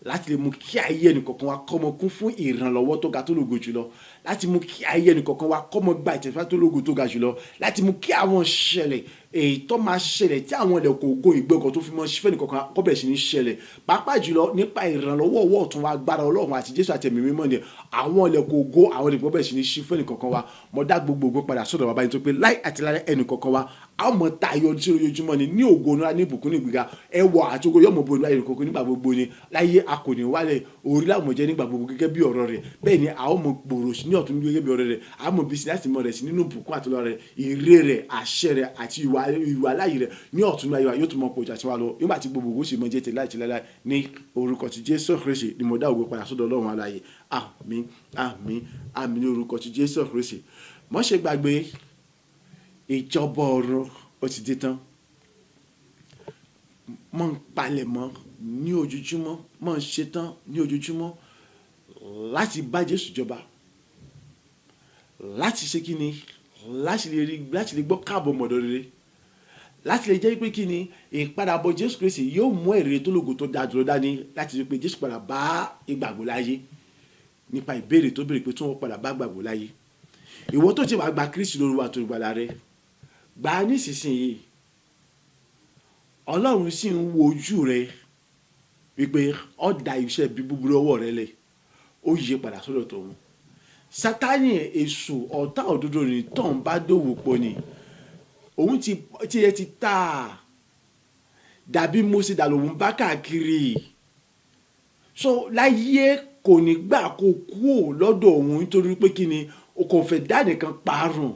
láti lè mú kí ayé ẹnìkọ̀ọ̀kan wa kọ́mọ kún fún ìrànlọ́wọ́ tó ga tó lógo jùlọ láti mú kí ayé ẹnìkọ̀ọ̀kan wa kọ́mọ gba ìtẹ̀síwájú tó lógo tó ga jùlọ láti mú kí àwọn ṣẹlẹ̀ èyí tó máa ṣẹlẹ̀ tí àwọn ilẹ̀ kòògùn ìgbẹ́kọ̀ tó fi mọ́ ṣífẹ́ nìkọ̀ọ̀kan kọ́bẹ̀ sí ní ṣẹlẹ̀ pàápàá jùlọ nípa ìrànlọ́wọ́ ọwọ́ ọ̀tún wa agbára Ọlọ́run àti Jésù àti ẹ̀mí mímọ́ ni àwọn ilẹ̀ kòògùn àwọn ilẹ̀ kọ́bẹ̀ sí ní ṣífẹ́ nìkọ̀ọ̀kan wa mo dá gbogbo ògo padà sọ́dọ̀ bàbá yìí tó pé láì àti láì ẹnìkọ̀ọ̀kan wa a mọ̀ tayọ tí ojoojúmọ́ ni ní ògo náà ní ìbùkún ní ìgbéga ẹwà àti ògo yọ̀mọ̀ bo láyé ìkọ̀ọ̀kan nígbà gbogbo ni láyé a kò ní wálẹ̀ orí láwọn jẹ́ nígbà gbogbo gẹ́gẹ́ bí ọ̀rọ̀ rẹ̀ bẹ́ẹ̀ ni a ó mọ̀ gbòòrò sí ní ọ̀tún gẹ́gẹ́ bí ọ̀rọ̀ rẹ̀ a mọ̀ bí sí láti mọ̀ rẹ̀ sí nínú ìbùkún àtọ́lọ́ rẹ̀ ire rẹ̀ àṣẹ rẹ̀ àti ìwà láyé rẹ̀ ní ọ̀tún ayé wa yóò tún mọ̀ pọ̀ jàtí wa lọ yóò bá ti gbogbo ògo sì mọ̀ jẹ́ tẹ̀lé àti láíláí ní orúkọ ti Jésù Kristi ni mo dá ògo padà sọ́dọ̀ Ọlọ́run alààyè àmín àmín àmín ní orúkọ ti Jésù Kristi. Má ṣe gbàgbé ìjọba ọ̀run ó ti dé tán mọ̀ ń palẹ̀ mọ́ ní ojoojúmọ́ mọ̀ ń ṣetán ní ojoojúmọ́ láti bá Jésù jọba láti ṣe kí ni láti lè gbọ́ káàbọ̀ mọ̀dọ̀ rere láti lè jẹ́ pé kí ni ìpadàbọ̀ Jésù Kristi yóò mú èrè tó lógo tó dáa dúró dání láti rí pé Jésù padà bá ìgbàgbọ́ láyé nípa ìbéèrè tó béèrè pé tí wọ́n padà bá gbàgbọ́ láyé ìwọ tó ti wá gba Kristi lórúkọ àti olùgbàlà rẹ gbà á nísinsìnyí Ọlọ́run sì ń wo ojú rẹ wípé ó dá iṣẹ́ bí búburú ọwọ́ rẹ lẹ̀ ó yí padà sọ́dọ̀ tòun Sátánì èṣù ọ̀tá òdodo ní tọ́n bá dòwò pọ̀ ni òun ti ẹ ti tà dàbí Mósè dà lòun bá káàkiri so láyé kò ní gbà kó kúò lọ́dọ̀ òun nítorí pé kí ni o kò fẹ́ dá nìkan parun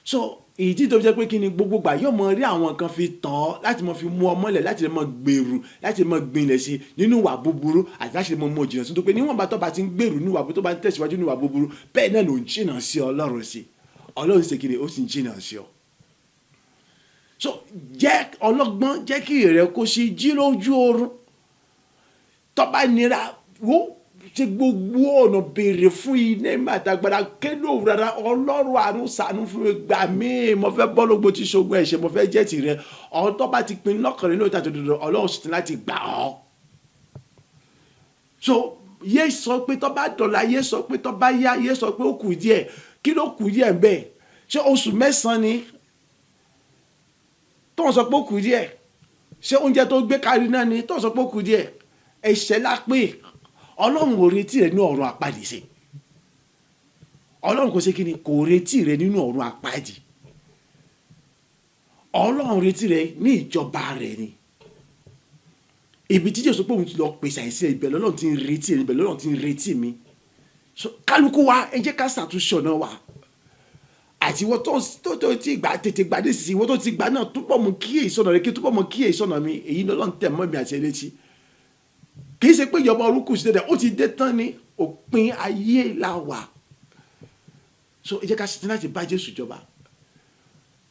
so ìdí tó jẹ́ pé kí ni gbogbo gbà yóò mọ rí àwọn kan fi tàn ọ́ láti mọ fi mú ọ mọ́lẹ̀ láti lè mọ gbèrú láti lè mọ gbìnlẹ̀ sí nínú ìwà búburú àti láti lè mọ mọ jìnnà sí tó pé níwọ̀n bá tó bá ti ń gbèrú ní ìwà búburú tó bá ń tẹ̀síwájú ní ìwà búburú bẹ́ẹ̀ náà ló ń jìnnà sí Ọlọ́run sí Ọlọ́run ṣe kí ni ó sì ń jìnnà sí ọ. so jẹ́ ọlọ́gbọ́n jẹ́ kí ìrẹ́ kó ṣe jí lójú oorun tó bá nira wó ṣe gbogbo ọ̀nà béèrè fún iná ìmọ̀tàgbára kéde rárá Ọlọ́run àánú ṣàánú fún mi gbà mí mo fẹ́ bọ́ lógbó tí ṣogun ẹ̀ṣẹ̀ mo fẹ́ jẹ́ tìrẹ ọ̀hún tó bá ti pin lọ́kàn nínú ìta tòdodo Ọlọ́run sì ti láti gbà ọ́. so yé sọ pé tó bá dọ̀la yé sọ pé tó bá yá yé sọ pé ó kù díẹ̀ kí ló kù díẹ̀ bẹ́ẹ̀ ṣé oṣù 9 ni tó ń sọ pé ó kù díẹ̀ ṣé oúnjẹ tó gbé kárí náà ni tó ń sọ pé ó kù díẹ̀ ẹ̀ṣẹ̀ lápè Ọlọ́run ò retí rẹ ní ọ̀run àpáàdì sí Ọlọ́run kò ṣe kí ni kò retí rẹ nínú ọ̀run àpáàdì Ọlọ́run retí rẹ ní ìjọba rẹ ni. Ibi tí Jésù pé òun ti lọ pèsè àìsí ibẹ̀ lọ́lọ́run ti ń retí ibẹ̀ lọ́lọ́run ti ń retí mi. So kálukú wa ẹ jẹ́ ká ṣàtúnṣe ọ̀nà wa. Àti ìwọ tó ti gbà tètè gbà dé sí ìwọ tó ti gbà náà túbọ̀ mú kíyèsí ọ̀nà rẹ kí túbọ̀ mú kíyèsí ọ̀nà mi. Èyí ni Ọlọ́run tẹ̀ mọ́ mi àti ẹlẹ́tì. Kì í ṣe pé ìjọba orúkú sí dẹ́dẹ́ ó ti dé tán ní òpin ayé la wà. So ẹ jẹ́ ká ṣetán láti bá Jésù jọba.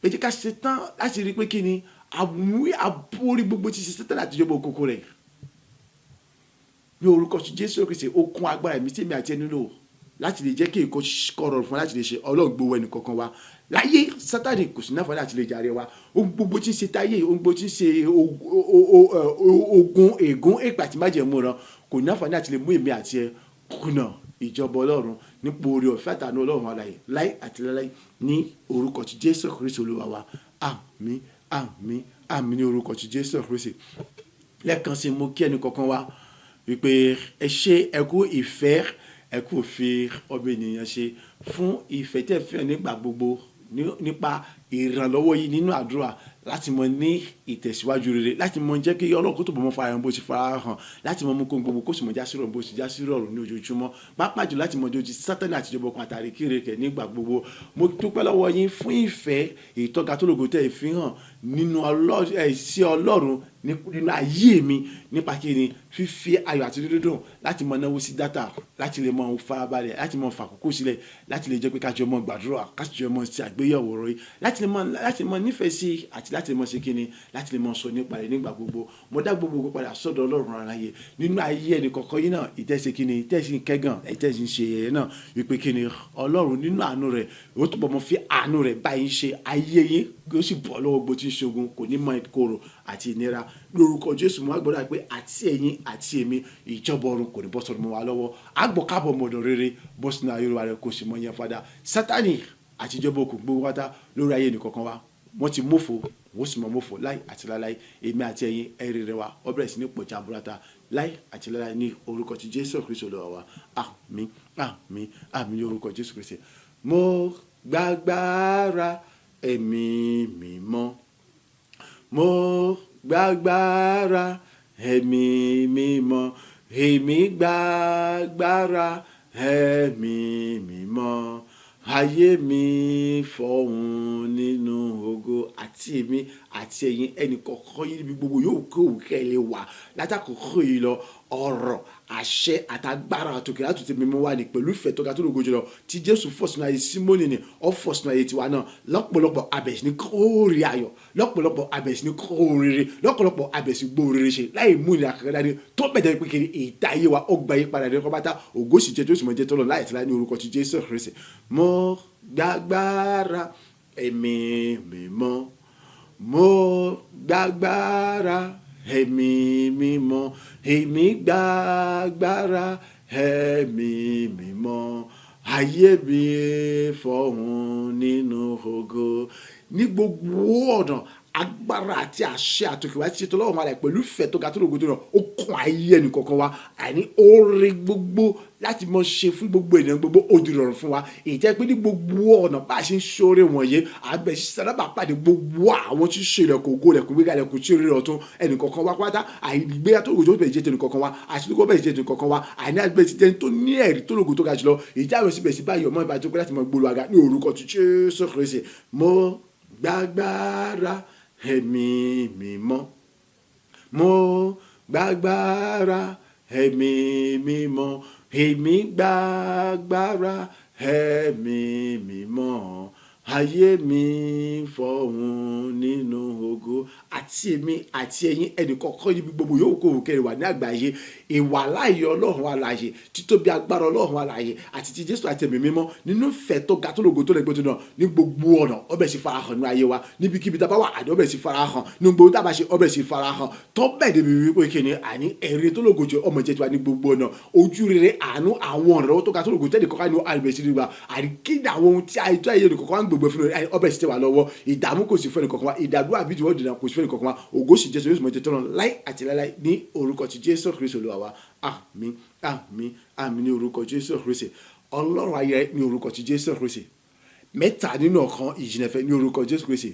Ẹ jẹ́ ká ṣetán láti rí pé kí ni àbúrí gbogbo ti ṣe ṣetán láti jọba òkòkò rẹ̀. Ní orúkọ tí Jésù Kristi ó kún agbára ẹ̀mí tí èmi àti ẹni lò láti lè jẹ́ kí èkó kọ̀rọ̀ fún láti lè ṣe Ọlọ́run gbowó ẹnì kankan wa. Láyé Sátánì kò sí náà láti lè jàre wa. Ohun gbogbo tí ń ṣe táyé ohun gbogbo tí ń ṣe ogun ègún èpè àti májẹ̀mú ràn kò ní àǹfààní àti lè mú èmi àti ẹ kùnà ìjọba Ọlọ́run nípò oore ọ̀fẹ́ àtàánú Ọlọ́run alààyè láì àti láíláí ní orúkọ tí Jésù Kristi Olúwa wa. Àmín àmín àmín ní orúkọ tí Jésù Kristi. Lẹ́ẹ̀kan sí mo kí ẹnì kankan wa wípé ẹ ṣe ẹ kú ìfẹ́ ẹ kú fi ọmọ ènìyàn ṣe fún ìfẹ́ tẹ́ fi hàn nígbà gbogbo nípa ìrànlọ́wọ́ yìí nínú àdúrà láti mọ ní ìtẹ̀síwájú rere láti mọ jẹ́ kí Ọlọ́run kó tó bọ̀ mọ́ fara hàn bó ti fara hàn láti mọ mú kó gbogbo kó sì mọ jásírọ̀ bó ti jásírọ̀ ní ojoojúmọ́ pàápàá jù láti mọ dojú Sátánì àti ìjọba ọkàn àtàrí kírèkè nígbà gbogbo. Mo dúpẹ́ lọ́wọ́ yín fún ìfẹ́ ìtọ́ka tó lògó tẹ́ fi hàn nínú sí Ọlọ́run nínú ayé mi nípa kí ni fífi ayọ̀ àti dídùn láti mọ náwó sí dátà láti lè mọ farabalẹ̀ láti mọ fàkókò sílẹ̀ láti lè jẹ́ pé kájọ mọ gbàdúrà kájọ mọ sí àgbéyẹ̀wò rẹ̀ láti mọ nífẹ̀ẹ́ sí àti láti mọ sí kíni láti lè mọ sọ nípa rẹ̀ nígbà gbogbo. Mo dá gbogbo padà sọ́dọ̀ Ọlọ́run aráyé nínú ayé ẹnì kọ̀ọ̀kan yìí náà ìtẹ́sí kíni ìtẹ́sí kẹ́gàn ìtẹ́sí ṣe ẹ̀yẹ náà wípé kíni Ọlọ́run nínú àánú rẹ̀ ó túbọ̀ mọ fi àánú rẹ̀ báyìí ṣe ayé yín kó sì bọ́ lọ́wọ́ gbogbo tí ń ṣogun kò ní mọ ìkorò àti ìnira lórúkọ Jésù. Mo gbọ́dọ̀ pé àti ẹ̀yin àti èmi ìjọba ọ̀run kò ní bọ́ sọ́dọ̀ mọ́ wa lọ́wọ́ agbọ̀kábọ̀ mọ̀dọ̀ rere bọ́ sínú ayé wa rẹ̀ kò sì mọ yẹn fada. Sátánì àti ìjọba òkùnkùn gbogbo wáta lórí ayé nìkankan wa wọ́n ti mófo wọ́n sì mọ mófo láì àti láláì èmi àti ẹ̀yin ẹ̀rí rẹ̀ wa ó bẹ̀rẹ̀ sí ní pọ̀jà burata láì àti láláì ní orúkọ ti Jésù Kristi Olúwa wa. Àmín àmín àmín ní orúkọ Jésù Kristi. Mo gbàgbára ẹ̀mí mímọ́ mo gbàgbára ẹ̀mí mímọ́ èmi gbàgbára ẹ̀mí mímọ́ ayé mi fọ̀hún nínú ògo àti èmi àti ẹ̀yin ẹnì kọ̀ọ̀kan yìí níbi gbogbo yóò kó òkè lè wà látàkókò yìí lọ ọ̀rọ̀ àṣẹ àtàgbára àtòkè látòtí mímú wà ní pẹ̀lú ìfẹ́ tó ga tó lógo jùlọ tí Jésù fọ̀sùn ayé Símónì ni ó fọ̀sùn ayé tiwa náà lọ́pọ̀lọpọ̀ abẹ̀sí ní kóòrè ayọ̀ lọ́pọ̀lọpọ̀ abẹ̀sí ní kóòrè lọ́pọ̀lọpọ̀ abẹ̀sí gbóòrè ṣe láì mú ìrìn àkàkẹ́ dání tó bẹ̀rẹ̀ pé kiri ìta ayé wa ó gba yí padà ní kọ́bátá ògo sì jẹ́ tó sì mọ̀ jẹ́ tọ́lọ̀ láì tẹ́lá ní orúkọ ti Jésù Kristi. Mo gbàgbára ẹ̀mí mímọ́ mo gbàgbára ẹ̀mí mímọ́ èmi gbàgbára ẹ̀mí mímọ́ ayé mi fọ̀hún nínú ògo. Ní gbogbo ọ̀nà agbára àti àṣẹ àtòkè wá ti ṣètò lọ́wọ́ máa rẹ̀ pẹ̀lú ìfẹ́ tó ga tó lógo tó náà ó kún ayé ẹnì kọ̀ọ̀kan wa àní oore gbogbo láti mọ ṣe fún gbogbo ènìyàn gbogbo òdì rọrùn fún wa èyí tẹ́ pé ní gbogbo ọ̀nà bá a ṣe ń ṣoore wọ̀nyí àbẹ̀ sábà pàdé gbogbo àwọn tí ń ṣe ilẹ̀kùn ògo ilẹ̀kùn gbéga ilẹ̀kùn tí ó rí ọ̀tún ẹnì kọ̀ọ̀kan wa pátá àìgbéga tó lógo tó bẹ̀rẹ̀ jẹ́ tẹnì kọ̀ọ̀kan wa àti tó bẹ̀rẹ̀ jẹ́ tẹnì kọ̀ọ̀kan wa àìní àgbẹ̀ ti tẹni tó ní ẹ̀rí tó lógo tó ga jùlọ ìjà àwọn síbẹ̀ sí báyìí ọmọ ìbàdàn pé láti mọ gbolo àga ní orúkọ ti Jésù Kristi. Mo gbàgbára ẹ̀mí mímọ́ mo gbàgbára ẹ̀mí mímọ́ èmi gbàgbára ẹ̀mí mímọ́ ayé mi fọ̀hún nínú ògo àti èmi àti ẹ̀yin ẹnì kọ̀ọ̀kan níbi gbogbo yóò kó òkèrè wà ní àgbáyé ìwà láàyè Ọlọ́run alààyè títóbi agbára Ọlọ́run alààyè àti ti Jésù àti ẹ̀mí mímọ́ nínú ìfẹ́ tó ga tó lógo tó lẹ́gbẹ́ tó náà ní gbogbo ọ̀nà ó bẹ̀ sí farahàn ní ayé wa níbikíbi tá a bá wà àdé ó bẹ̀ sí farahàn ní gbogbo tá a bá ṣe ó bẹ̀ sí farahàn tó bẹ̀ débi wípé kíni àní ẹ̀rí tó lógo jẹ ọmọ jẹ́ tiwa ní gbogbo ọ̀nà ojú rere àánú àwọn ọ̀rọ̀ tó ga tó lógo tẹ́lẹ̀ kọ́kọ́ ní àlùbẹ̀sí rí wa àríkídà àwọn ohun tí àìtó ayé nìkọ̀ọ̀kan gbogbo fún ọbẹ̀ sí tẹ̀ wá lọ́wọ́ ìdààmú kò sí fún ẹnì kọ̀ọ̀kan wa ìdàdúrà àbí ìdíwọ́ dìnnà kò sí fún ẹnì kọ̀ọ̀kan wa ògo sì jésù yóò sì mọ̀ jẹ́ tọ́lọ́ láì àti láíláí ní orúkọ ti Jésù Kristi Olúwa wa. Àmín àmín àmín ní orúkọ Jésù Kristi. Ọlọ́run ayé ní orúkọ ti Jésù Kristi. Mẹ́ta nínú ọ̀kan ìjìnlẹ̀fẹ́ ní orúkọ Jésù Kristi.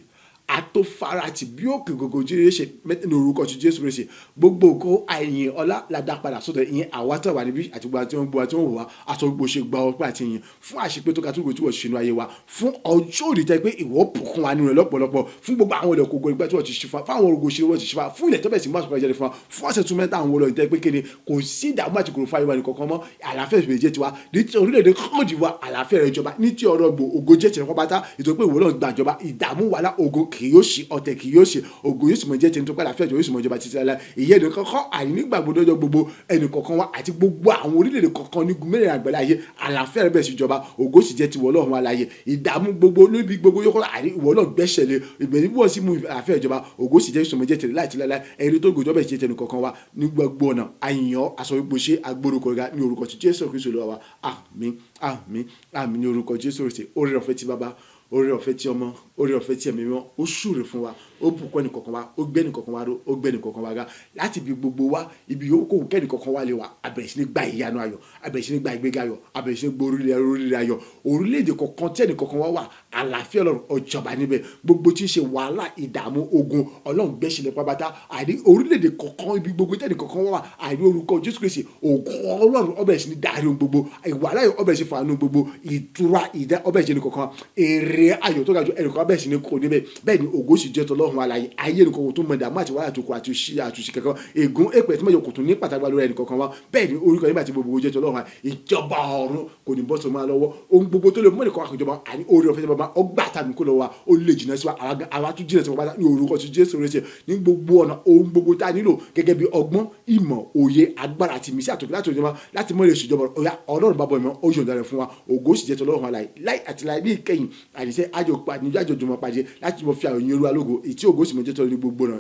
àtòfarati bí òkè gògò jíire ṣe ní orúkọ ti Jésù Kristi. Gbogbo ògo àìyìn ọlá la dá padà sọ́dọ̀ ìyẹn àwa tó wà níbí àti gbogbo àti wọn gbogbo àti wọn wò wá àti gbogbo ṣe gba ọpẹ́ àti ìyìn fún àṣepé tó ka tó gbogbo tí wọ́n ṣe inú ayé wa, fún ọjọ́ òní tẹ́ pé ìwọ bùkún wa nínú rẹ̀ lọ́pọ̀lọpọ̀, fún gbogbo àwọn ilẹ̀ kòkòrò ìgbà tí wọ́n ti ṣe fún àwọn ògo ṣe wọ́n ti ṣe fún ilẹ̀ tó bẹ̀ sí mú àsopọ̀ ìjẹ́rìí fún wa, fún ọ̀sẹ̀ tún mẹ́ta àwọn olóyìn tẹ́ pé kéde kò sí ìdààmú àti kòrò fáyé wa nìkankan mọ́, àlàáfíà ìbèjẹ́ tiwa ní ti orílẹ̀-èdè kọ́ọ̀dì wa àlàáfíà rẹ̀ jọba, ní ti ọ̀rọ̀ gbò ògo jẹ́ tìrẹ̀ pátá, ìtò pé ìwọ náà gbàjọba, ìdààmú wàhálà ògo kì yóò ṣe, ọ̀tẹ̀ kì yóò ṣe, ògo yóò sì mọ jẹ́ tìrẹ̀ tó pé àlàáfíà yóò sì mọ jọba títí láéláé. ìyẹn ní kankan àìnígbàgbọ́ lọ́jọ́ gbogbo ẹnì kọ̀ọ̀kan wa àti gbogbo àwọn orílẹ̀-èdè kọ̀ọ̀kan ní gúnmẹ́rẹ̀ àgbẹ̀lẹ̀ ayé àlàáfíà rẹ̀ bẹ̀ sí jọba, ògo sì jẹ́ tiwọ́ Ọlọ́run aláyé. ìdààmú gbogbo níbi gbogbo yóò kọ́ àrí ìwọ náà gbẹ́sẹ̀ lé ìbẹ̀rẹ̀ bí wọ́n sì mú àlàáfíà ìjọba, ògo sì jẹ́ ìsọmọ jẹ́ tìrẹ̀ láti láéláé. ẹni tó gòjọ́ bẹ̀ sí tẹnu kọ̀ọ̀kan wa ní gbogbo ọ̀nà àyìnyàn aṣọ ipò ṣe agbórúkọ rẹ̀ ní orúkọ ti Jésù Kristi Olúwa wa. àmín àmín àmín ní orúkọ Jésù Kristi. oore ọ̀fẹ́ ti Baba, oore ọ̀fẹ́ ti Ọmọ, oore ọ̀fẹ́ ti Ẹ̀mí Mímọ́ ó ṣúre fún wa, ó bùkún ẹnì kọ̀ọ̀kan wa, ó gbé ẹnì kọ̀ọ̀kan wa ró, ó gbé ẹnì kọ̀ọ̀kan wa ga láti ibi gbogbo wa, ibi yòówù kó kẹ́nì kọ̀ọ̀kan wa lè wà, abẹ̀rẹ̀ sí ní gba ìyanu ayọ̀, abẹ̀rẹ̀ sí ní gba ìgbéga ayọ̀, abẹ̀rẹ̀ sí ní gbọ́ oríire ayọ̀. orílẹ̀-èdè kọ̀ọ̀kan tí ẹnì kọ̀ọ̀kan wa wà àlàáfíà Ọlọ́run ó jọba níbẹ̀. gbogbo tí ń ṣe wàhálà ìdààmú ogun Ọlọ́run gbẹ́sílẹ̀ pápátá àní orílẹ̀-èdè kọ̀ọ̀kan ibi gbogbo tí ẹnì kọ̀ọ̀kan wa wà àní orúkọ Jésù Kristi ògo Ọlọ́run ó bẹ̀rẹ̀ sí ní dárí ohun gbogbo, ìwàhálà ayọ̀ ó bẹ̀rẹ̀ sí fàánú gbogbo, ìtura ìdá ó bẹ̀rẹ̀ sí ní kọ̀ọ̀kan, èrè ayọ̀ tó ga jù ẹnì kọ̀ọ̀kan bẹ̀rẹ̀ sí ní kò níbẹ̀. bẹ́ẹ̀ ni ògo sì jẹ́ tọlọ́run aláyé ayé ẹnì kọ̀ọ̀kan tó mọ ìdààmú àti wàhálà tó kọ àti àtúnṣe kankan ègún èpè tí mọ̀jọ kò tún ní pàtàkì lórí ẹnì kọ̀ọ̀kan wa. bẹ́ẹ̀ ni orúkọ yìí bá ti gbogbo jẹ́ tọlọ́run ìjọba ọ̀run kò ní bọ́ sọ máa lọ́wọ́, ohun gbogbo tó lè mú ẹnì kọ̀ọ̀kan ìjọba àní oore ọ̀fẹ́ Baba ọgbà tàbí kó lọ wa ó lè jìnnà sí wa, àwa tún jìnnà sí wa pátá ní orúkọ ti Jésù Kristi. ní gbogbo ọ̀nà ohun gbogbo tá a nílò gẹ́gẹ́ bí ọgbọ́n ìmọ̀ òye agbára àti ìmísí àtòkè láti òjò láti mọ̀ lè ṣèjọba ọ̀yà Ọlọ́run Baba ìmọ̀ ó yọ̀ǹda rẹ̀ fún wa. ògo sì jẹ́ tọlọ́run aláyé láì àti láì ní ìkẹyìn àdìsẹ́ àjọjùmọ̀ pàdé láti mọ̀ fi àwọn èèyàn olúwa lógo ètí ògo sì mọ̀ jẹ́ tọlọ́run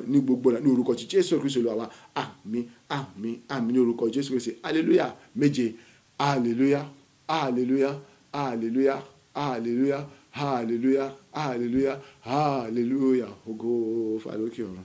ní gbogbo ọ̀nà ní orúkọ ti Jésù Kristi Olúwa wa. àmín àmín àmín ní orúkọ Jésù Kristi. hallelujah méje, hallelujah hallelujah hallelujah hallelujah hallelujah hallelujah hallelujah ògo fàlókè ọ̀run.